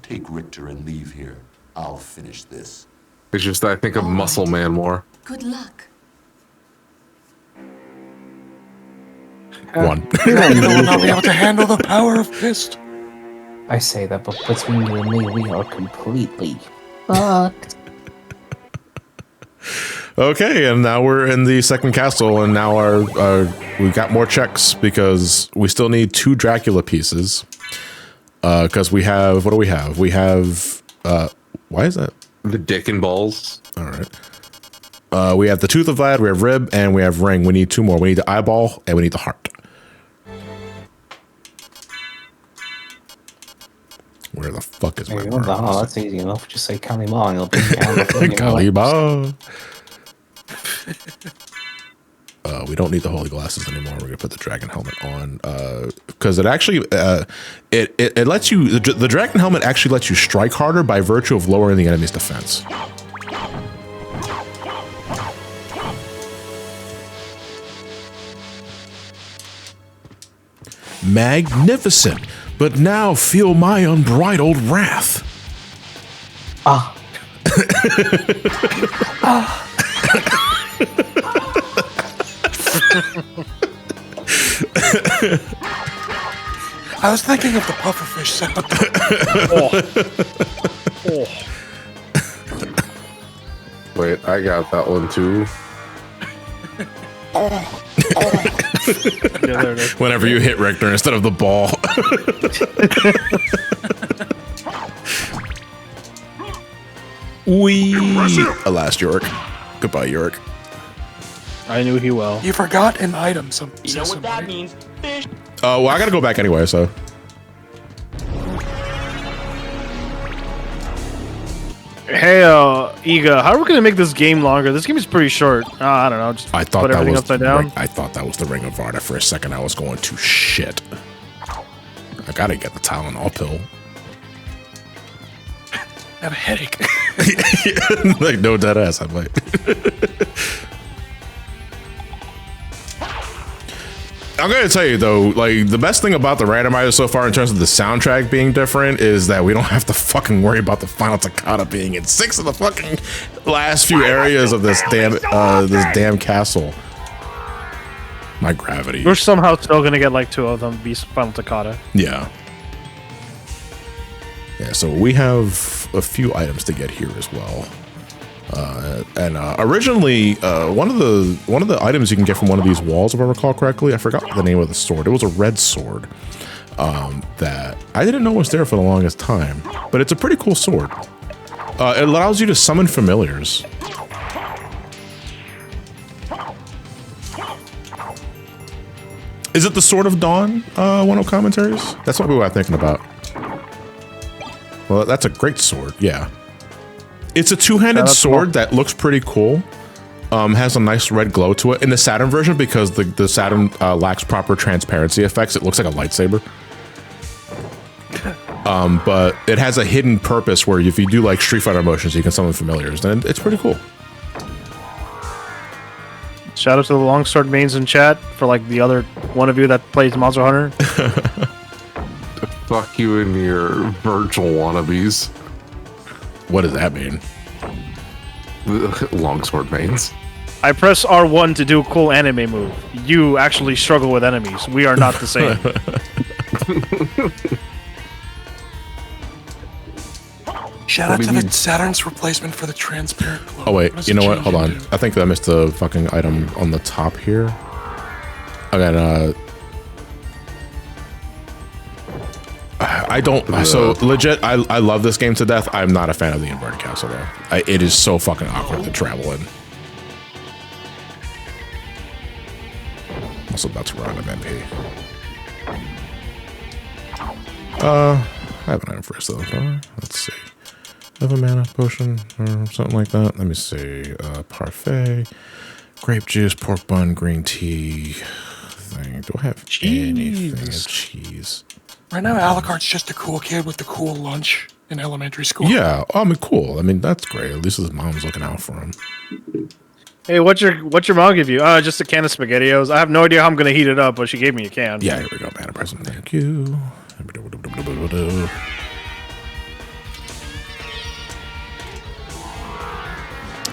Take Richter and leave here. I'll finish this. It's just I think of Muscle Man more. Good luck. One. You will not be able to handle the power of fist. I say that, but between you and me, we are completely fucked. Okay, and now we're in the second castle, and now we got more checks because we still need 2 Dracula pieces. Because we have, what do we have? We have, why is that? The dick and balls. All right. We have the Tooth of Vlad, we have Rib, and we have Ring. We need 2 more. We need the Eyeball, and we need the Heart. Where the fuck is my Oh, that's easy enough. Just say Kalima and it'll be down. Kalima. We don't need the holy glasses anymore. We're gonna put the dragon helmet on because it actually it lets you the dragon helmet actually lets you strike harder by virtue of lowering the enemy's defense. Magnificent, but now feel my unbridled wrath. Ah. Ah. I was thinking of the pufferfish sound. Wait, I got that one too. Yeah, there it is. Whenever you hit Richter instead of the ball. Alas, York. Goodbye, York. I knew he well. You forgot an item. You know what that means? Fish. Well, I gotta go back anyway, so. Hey, Iga, how are we gonna make this game longer? This game is pretty short. I don't know. Just I thought put that everything was upside down. I thought that was the Ring of Varda for a second. I was going to shit. I gotta get the Tylenol pill. I have a headache. Like, no dead ass, I might. I'm gonna tell you though, like the best thing about the randomizer so far in terms of the soundtrack being different is that we don't have to fucking worry about the final toccata being in 6 of the fucking last few areas of this damn castle. My gravity. We're somehow still gonna get like 2 of them be final toccata. Yeah. Yeah, so we have a few items to get here as well. Originally, one of the items you can get from one of these walls, if I recall correctly, I forgot the name of the sword. It was a red sword that I didn't know was there for the longest time, but it's a pretty cool sword. It allows you to summon familiars. Is it the Sword of Dawn? One of commentaries? That's what we were thinking about. Well, that's a great sword. Yeah. It's a 2-handed sword that looks pretty cool. Has a nice red glow to it. In the Saturn version, because the Saturn lacks proper transparency effects, it looks like a lightsaber. But it has a hidden purpose where if you do like Street Fighter motions, you can summon familiars. And it's pretty cool. Shout out to the longsword mains in chat for like the other one of you that plays Monster Hunter. Fuck you and your virtual wannabes. What does that mean? Longsword mains. I press R1 to do a cool anime move. You actually struggle with enemies. We are not the same. Shout out to the Saturn's replacement for the transparent glow. Oh wait, you know what? Hold on. I think I missed the fucking item on the top here. I I don't. So legit, I love this game to death. I'm not a fan of the inverted castle though. It is so fucking awkward to travel in. Also about to run an MP. I have an item for us though. Let's see. I have a mana potion or something like that. Let me see. Parfait, grape juice, pork bun, green tea. Thing. Do I have anything of cheese? Right now, Alucard's just a cool kid with the cool lunch in elementary school. Yeah, I mean, cool. I mean, that's great. At least his mom's looking out for him. Hey, what's your mom give you? Just a can of SpaghettiOs. I have no idea how I'm gonna heat it up, but she gave me a can. Yeah, here we go, man. Present. Thank you.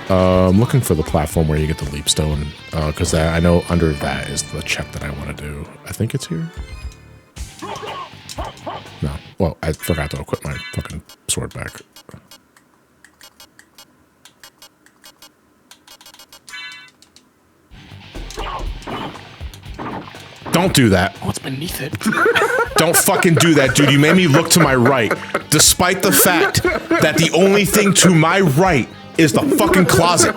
I'm looking for the platform where you get the leap stone, because I know under that is the check that I want to do. I think it's here. No. Well, I forgot to equip my fucking sword back. Don't do that. What's beneath it? Don't fucking do that, dude. You made me look to my right, despite the fact that the only thing to my right is the fucking closet.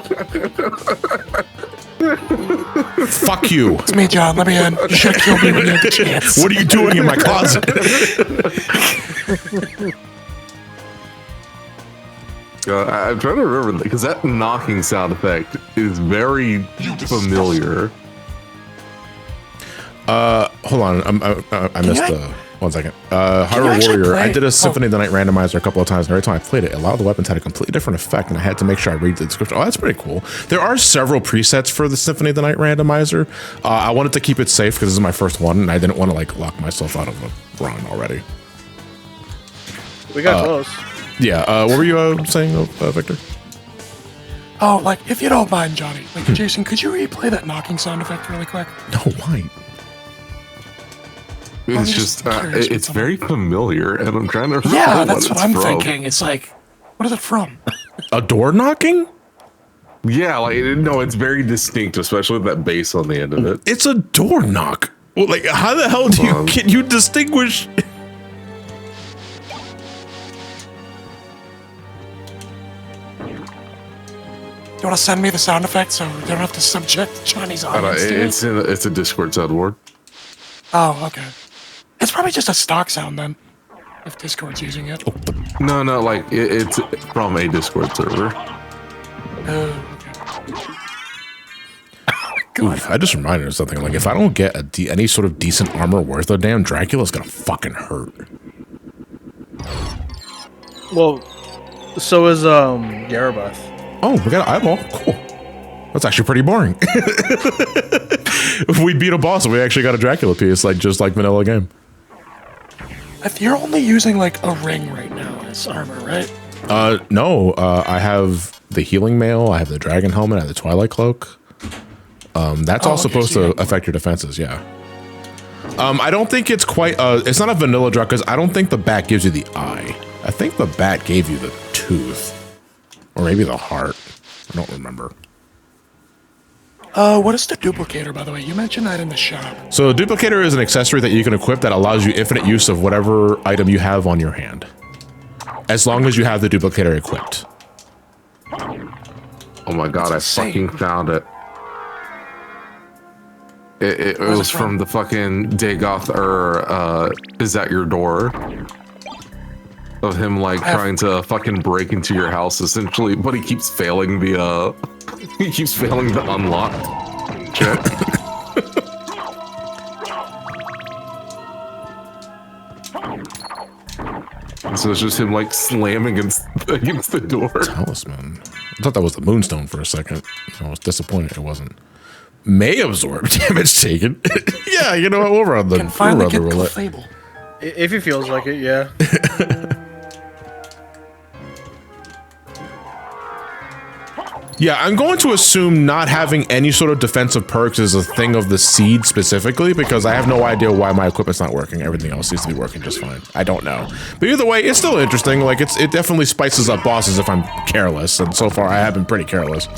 Fuck you. It's me, John. Let me in. You should kill me when you have the chance. What are you doing in my closet? I'm trying to remember because that knocking sound effect is very familiar. Hold on. I missed the 1 second. Hyrule Warrior. I did a Symphony of the Night randomizer a couple of times, and every time I played it, a lot of the weapons had a completely different effect, and I had to make sure I read the description. Oh, that's pretty cool. There are several presets for the Symphony of the Night randomizer. I wanted to keep it safe because this is my first one, and I didn't want to like lock myself out of a run already. We got close. Yeah. What were you saying, Victor? Oh, like, if you don't mind, Johnny. Like, Jason, could you replay that knocking sound effect really quick? No, why? It's just, it's very familiar, and I'm trying to remember. Yeah, that's what I'm from. thinking. It's like, what is it from? A door knocking? Yeah, like, no, it's very distinct, especially with that bass on the end of it. It's a door knock. Well, like, how the hell can you distinguish? You want to send me the sound effect so we don't have to subject Johnny's audience to it? It's a Discord soundboard. Oh, okay. It's probably just a stock sound then, if Discord's using it. No, like it's from a Discord server. Okay. Oof, I just reminded of something. Like, if I don't get any sort of decent armor worth of damn, Dracula's gonna fucking hurt. Well, so is Yarabath. Oh, we got an eyeball. Cool. That's actually pretty boring. If we beat a boss, we actually got a Dracula piece, like just like vanilla game. If you're only using like a ring right now as armor, right? No. I have the healing mail. I have the dragon helmet. I have the Twilight cloak. That's all supposed to affect your defenses. Yeah. I don't think it's quite. It's not a vanilla drug because I don't think the bat gives you the eye. I think the bat gave you the tooth, or maybe the heart. I don't remember. What is the duplicator, by the way? You mentioned that in the shop. So the duplicator is an accessory that you can equip that allows you infinite use of whatever item you have on your hand, as long as you have the duplicator equipped. Oh my god, I fucking found it. It was from the fucking Dagoth, or Is That Your Door? Of him like trying to fucking break into your house essentially, but he keeps failing the he keeps failing the unlock check. So it's just him like slamming against the door. Talisman. I thought that was the moonstone for a second. I was disappointed it wasn't. May absorb damage taken. Yeah, you know what? We'll run the roulette. If he feels like it, yeah. Yeah, I'm going to assume not having any sort of defensive perks is a thing of the seed specifically, because I have no idea why my equipment's not working. Everything else seems to be working just fine. I don't know. But either way, it's still interesting. Like, it definitely spices up bosses if I'm careless, and so far I have been pretty careless.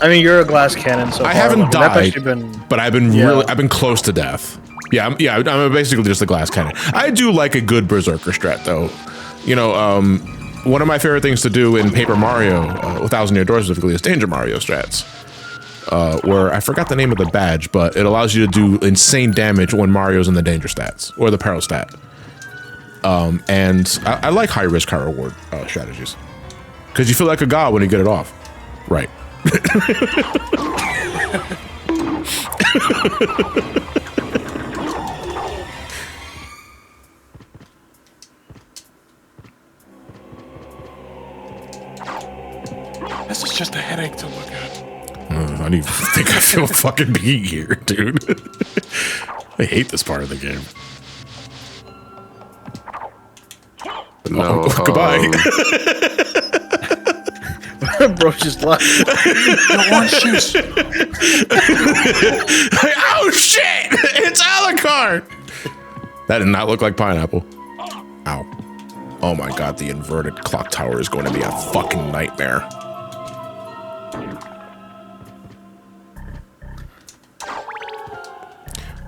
I mean, you're a glass cannon, so I haven't died, been... but I've been really, I've been close to death. Yeah, I'm basically just a glass cannon. I do like a good Berserker strat, though. You know, one of my favorite things to do in Paper Mario, 1000 Year Door specifically, is Danger Mario strats. Where I forgot the name of the badge, but it allows you to do insane damage when Mario's in the danger stats, or the peril stat. And I like high risk, high reward strategies. Because you feel like a god when you get it off. Right. This is just a headache to look at. I don't even think I feel fucking being here, dude. I hate this part of the game. No, goodbye. Bro just left. The orange juice. Oh shit! It's Alucard! That did not look like pineapple. Ow. Oh my god, the inverted clock tower is going to be a fucking nightmare.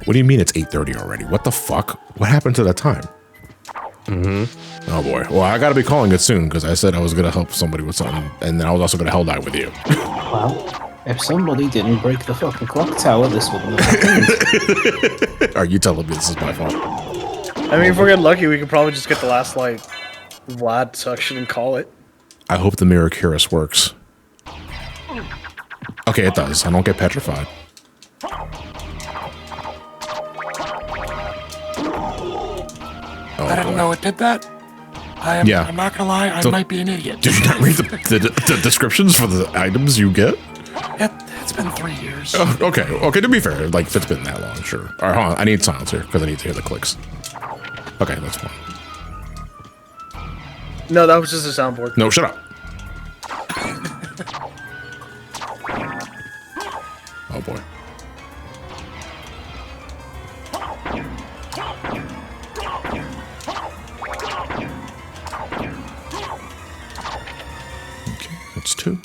What do you mean it's 8:30 already? What the fuck? What happened to that time? Oh boy. Well, I gotta be calling it soon because I said I was gonna help somebody with something, and then I was also gonna hell die with you. Well, if somebody didn't break the fucking clock tower, this wouldn't have happened. Are you telling me this is my fault? I mean, if we're getting lucky, we could probably just get the last, like, Vlad section and call it. I hope the Mirror Cuirass works. Okay, it does. I don't get petrified. I didn't know it did that. I'm not gonna lie, I might be an idiot. Did you not read the descriptions for the items you get? It's been 3 years. Oh, okay. Okay, to be fair, like, if it's been that long, sure. All right, hold on. I need silence here because I need to hear the clicks. Okay, that's fine. No, that was just a soundboard. No, shut up. Oh, boy. Okay, that's 2.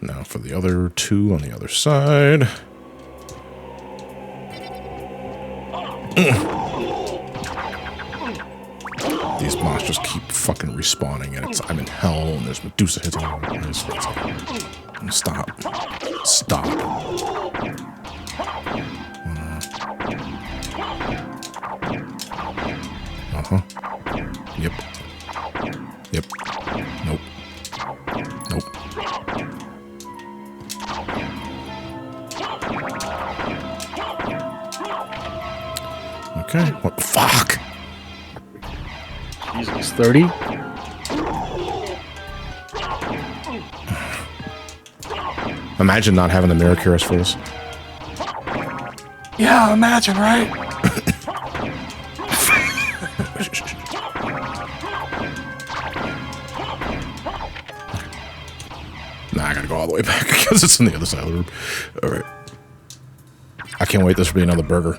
Now for the other 2 on the other side. These monsters keep fucking respawning, and I'm in hell, and there's Medusa hitting me. Stop. Stop. Uh-huh. Yep. Yep. Nope. Nope. Okay. What the fuck? Jesus, 30? Imagine not having the Mirror Cuirass for this. Yeah, imagine, right? Nah, I gotta go all the way back because it's on the other side of the room. All right. I can't wait this to be another burger.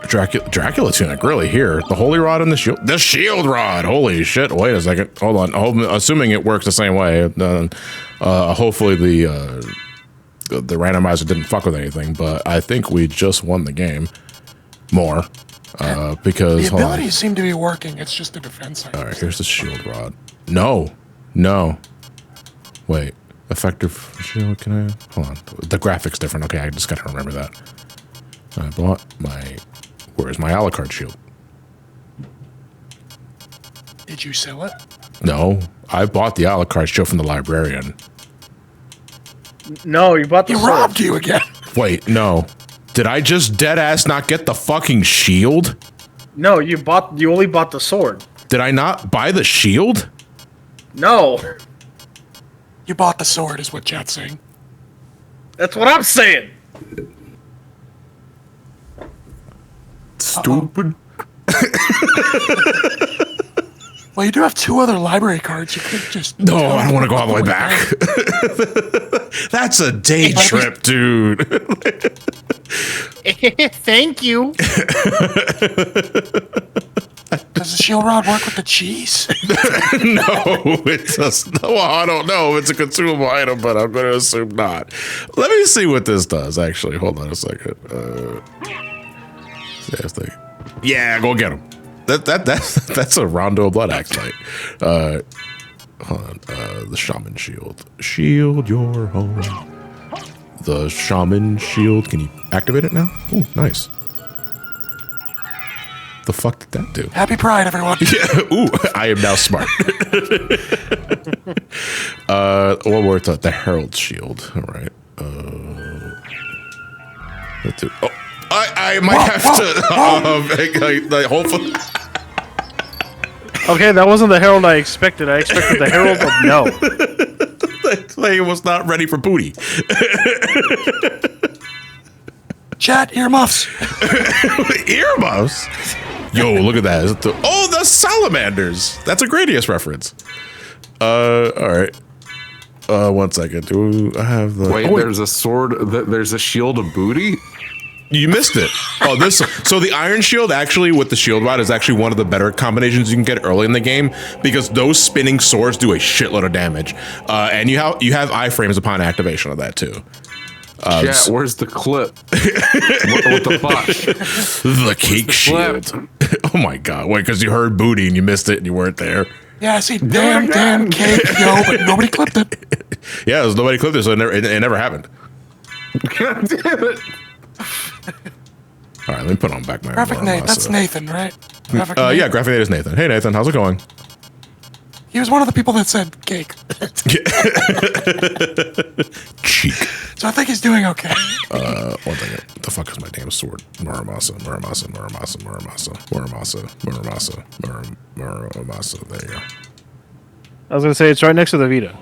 Dracula tunic, really? Here, the holy rod and the shield. The shield rod. Holy shit! Wait a second. Hold on. Assuming it works the same way. Hopefully the randomizer didn't fuck with anything. But I think we just won the game. More because the abilities seem to be working. It's just a defense. All right. Here's the shield rod. No. No. Wait. Effective shield. Can I? Hold on. The graphics different. Okay, I just gotta remember that. I bought my. Where's my Alucard shield? Did you sell it? No, I bought the Alucard shield from the Librarian. No, you bought the sword. Robbed you again. Wait, no. Did I just dead ass not get the fucking shield? No, you only bought the sword. Did I not buy the shield? No. You bought the sword, is what chat's saying. That's what I'm saying. Stupid. Well, you do have 2 other library cards. You could just. No, I don't want to go all the way back. That's a day trip, dude. Thank you. Does the shield rod work with the cheese? No, it does. No, I don't know. It's a consumable item, but I'm going to assume not. Let me see what this does. Actually, hold on a second. Yeah, go get him. That's a Rando blood axe fight. Hold on. The shaman shield. Shield your home. The shaman shield. Can you activate it now? Oh, nice. The fuck did that do? Happy Pride, everyone. Yeah. Ooh, I am now smart. What were the Herald shield? All right. Let's do. Oh, I might have to. Hopefully. Okay, that wasn't the herald I expected. I expected the herald of no. That thing was not ready for booty. Chat, earmuffs. Earmuffs? Yo, look at that. Oh, the salamanders. That's a Gradius reference. All right. 1 second. Do I have the... Wait, there's a sword... There's a shield of booty? You missed it. Oh, this. So the iron shield actually with the shield rod is actually one of the better combinations you can get early in the game because those spinning swords do a shitload of damage, and you have iframes upon activation of that too. Yeah, where's the clip? what the fuck? The cake shield. Oh my god! Wait, because you heard booty and you missed it and you weren't there. Yeah, I see. Damn cake, yo, but nobody clipped it. Yeah, there's nobody clipped it, so it never happened. God damn it. All right, let me put on back my Graphic Nate. That's Nathan, right? Graphic Nate? Yeah, Graphic Nate is Nathan. Hey, Nathan, how's it going? He was one of the people that said cake. Cheek. So I think he's doing okay. 1 second. What the fuck is my damn sword? Muramasa. There you go. I was gonna say it's right next to the Vita.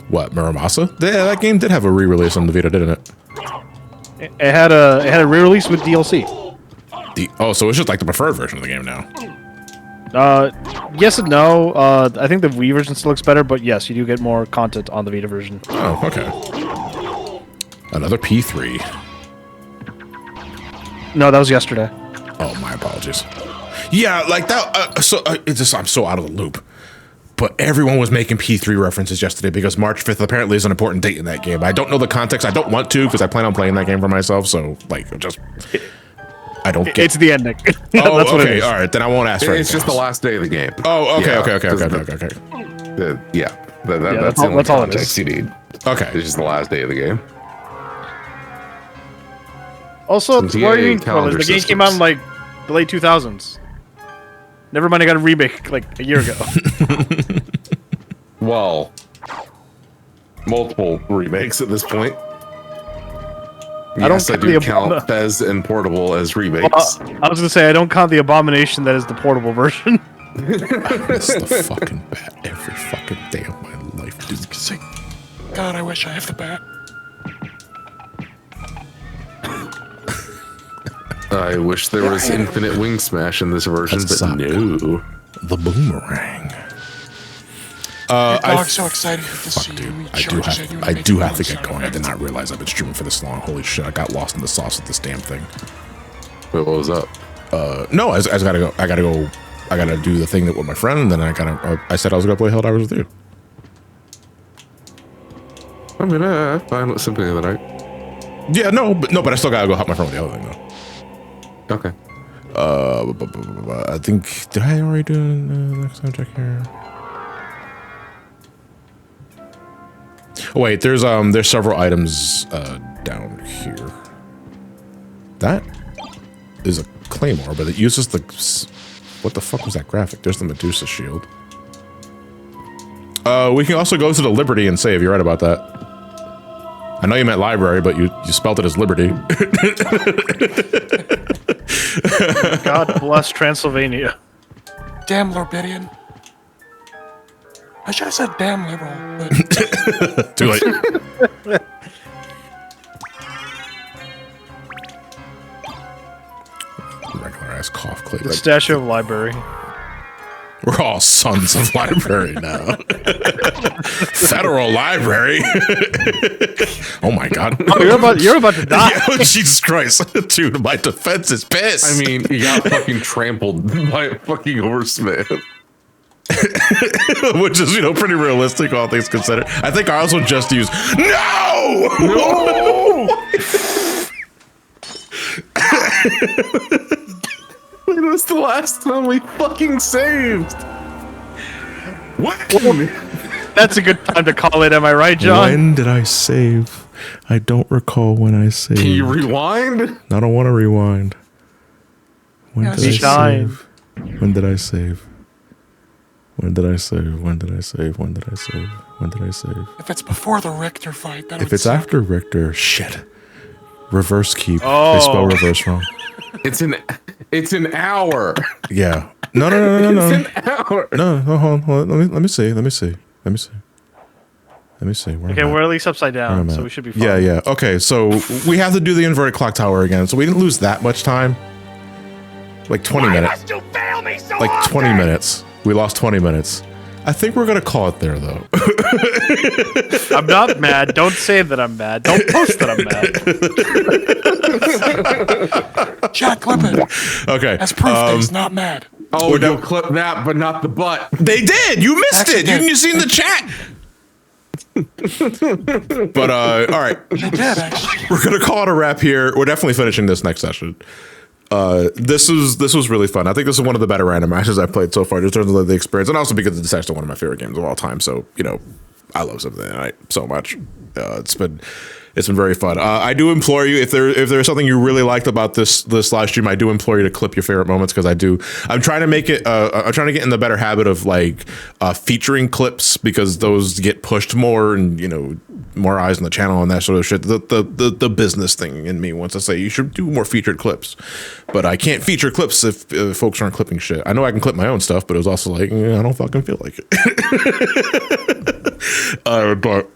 What, Muramasa? Yeah, that game did have a re-release on the Vita, didn't it? It had a re-release with DLC. So it's just like the preferred version of the game now. Yes and no. I think the Wii version still looks better, but yes, you do get more content on the Vita version. Oh, okay. Another P3. No, that was yesterday. Oh, my apologies. Yeah, like that. It's just I'm so out of the loop. But everyone was making P3 references yesterday because March 5th apparently is an important date in that game. I don't know the context. I don't want to because I plan on playing that game for myself. So, like, just... I don't get... It's the ending. Oh, that's what it is. All right, then I won't ask for It's just the last day of the game. Oh, okay, Yeah, okay. That's all it is. You need. Okay. It's just the last day of the game. Also, what are you mean? The game came out in, like, the late 2000s. Never mind, I got a remake, like, a year ago. Well, multiple remakes at this point. Yes, I do count Fez and Portable as remakes. Well, I was gonna say, I don't count the abomination that is the portable version. I miss the fucking bat every fucking day of my life, dude. God, I wish I have the bat. I wish there was infinite wing smash in this version, but no. The boomerang. Your dog's so excited to see dude, you. I do have to get going. I did not realize I've been streaming for this long. Holy shit, I got lost in the sauce of this damn thing. Wait, what was up? No, I gotta go. I gotta do the thing with my friend, and then I said I was gonna play Helldivers with you. I mean, fine with Symphony of the Night. Yeah, but I still gotta go help my friend with the other thing though. Okay. I think did I already do the next time check here? Oh, wait, there's several items down here. That is a claymore, but it uses the what the fuck was that graphic? There's the Medusa shield. We can also go to the Liberty and save. You're right about that. I know you meant library, but you spelled it as Liberty. God bless Transylvania. Damn Lorbidian. I should have said damn liberal, but... Too late. Regular ass cough clay. The statue of library. We're all sons of library now. Federal library. Oh my god. Oh, you're about to die. Yeah, Jesus Christ. Dude, my defense is pissed. I mean, you got fucking trampled by a fucking horseman. Which is, pretty realistic, all things considered. I think I also just used no. It was the last time we fucking saved. What? That's a good time to call it. Am I right, John? When did I save? I don't recall when I saved. Can you rewind? I don't want to rewind. When did I Shine. save? When did I save? When did I save? When did I save? When did I save? When did I save? If it's before the Richter fight, then If it's after Richter, shit. Reverse keep. Oh. They spell reverse wrong. It's an hour. Yeah. No. It's an hour. No, hold on. Let me see. Where Okay, we're at least upside down, so we should be fine. Yeah. Okay, so we have to do the inverted clock tower again. So we didn't lose that much time. Like 20 minutes. Like 20 minutes. We lost 20 minutes. I think we're gonna call it there, though. I'm not mad. Don't say that I'm mad. Don't post that I'm mad. Chat, clip it. Okay. As proof that he's not mad. Oh, you'll clip that, but not the butt. They did. You missed it. You seen the chat. But all right. They did, actually. We're gonna call it a wrap here. We're definitely finishing this next session. This was really fun. I think this is one of the better random matches I've played so far, just in terms of the experience, and also because it's actually one of my favorite games of all time. So I love Symphony of the Night so much. It's been very fun. I do implore you, if there's something you really liked about this live stream, I do implore you to clip your favorite moments, because I'm trying to make it. I'm trying to get in the better habit of featuring clips, because those get pushed more, and more eyes on the channel and that sort of shit. The business thing in me wants to say you should do more featured clips, but I can't feature clips if folks aren't clipping shit. I know I can clip my own stuff, but it was also like I don't fucking feel like it. But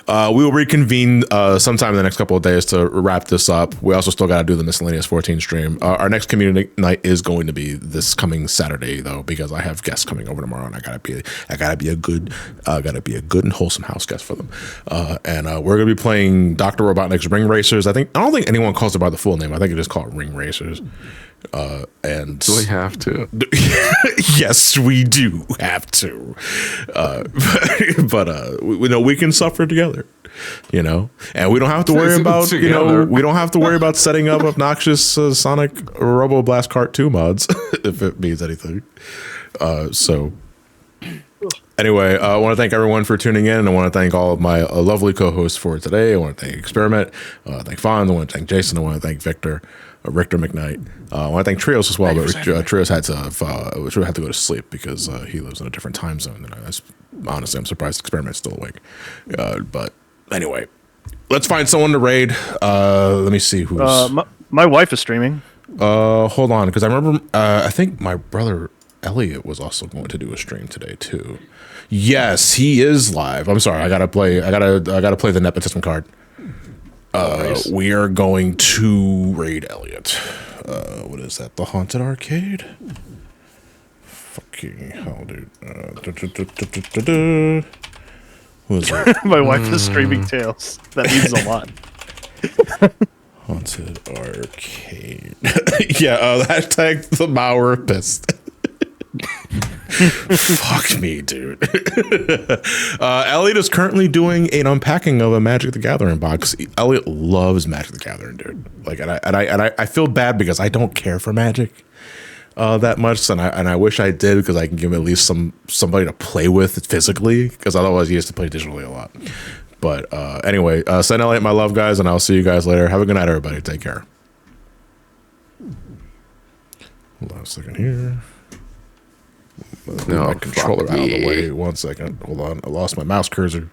we will reconvene sometime in the next couple of days to wrap this up. We also still got to do the miscellaneous 14 stream. Our next community night is going to be this coming Saturday, though, because I have guests coming over tomorrow, and I gotta be a good and wholesome house guest for them. And we're gonna be playing Dr. Robotnik's Ring Racers. I don't think anyone calls it by the full name. I think it is called Ring Racers. And do we have to? Yes, we do have to. But we know we can suffer together, and we don't have to worry about we don't have to worry about setting up obnoxious Sonic Robo Blast Kart 2 mods if it means anything. So anyway, I want to thank everyone for tuning in. I want to thank all of my lovely co-hosts for today. I want to thank Experiment. I want to thank Fonz. I want to thank Jason. I want to thank Richter McKnight. I want to thank Trios as well, but Trios had to go to sleep because he lives in a different time zone. And honestly, I'm surprised Experiment's still awake. But anyway, let's find someone to raid. Let me see who's. My wife is streaming. Hold on, because I remember. I think my brother Elliot was also going to do a stream today too. Yes, he is live. I'm sorry, I gotta play the nepotism card. We are going to raid Elliot. What is that? The Haunted Arcade? Fucking hell, dude. What is it? My wife is streaming Tales. That means a lot. Haunted Arcade. Yeah, hashtag the Mauer pissed. Fuck me, dude. Elliot is currently doing an unpacking of a Magic the Gathering box. Elliot loves Magic the Gathering, dude. I feel bad because I don't care for Magic that much, and I wish I did, because I can give him at least somebody to play with physically, because otherwise he has to play digitally a lot. But anyway, send Elliot my love, guys, and I'll see you guys later. Have a good night, everybody. Take care. Hold on a second here. No, my controller out of the way. 1 second. Hold on. I lost my mouse cursor.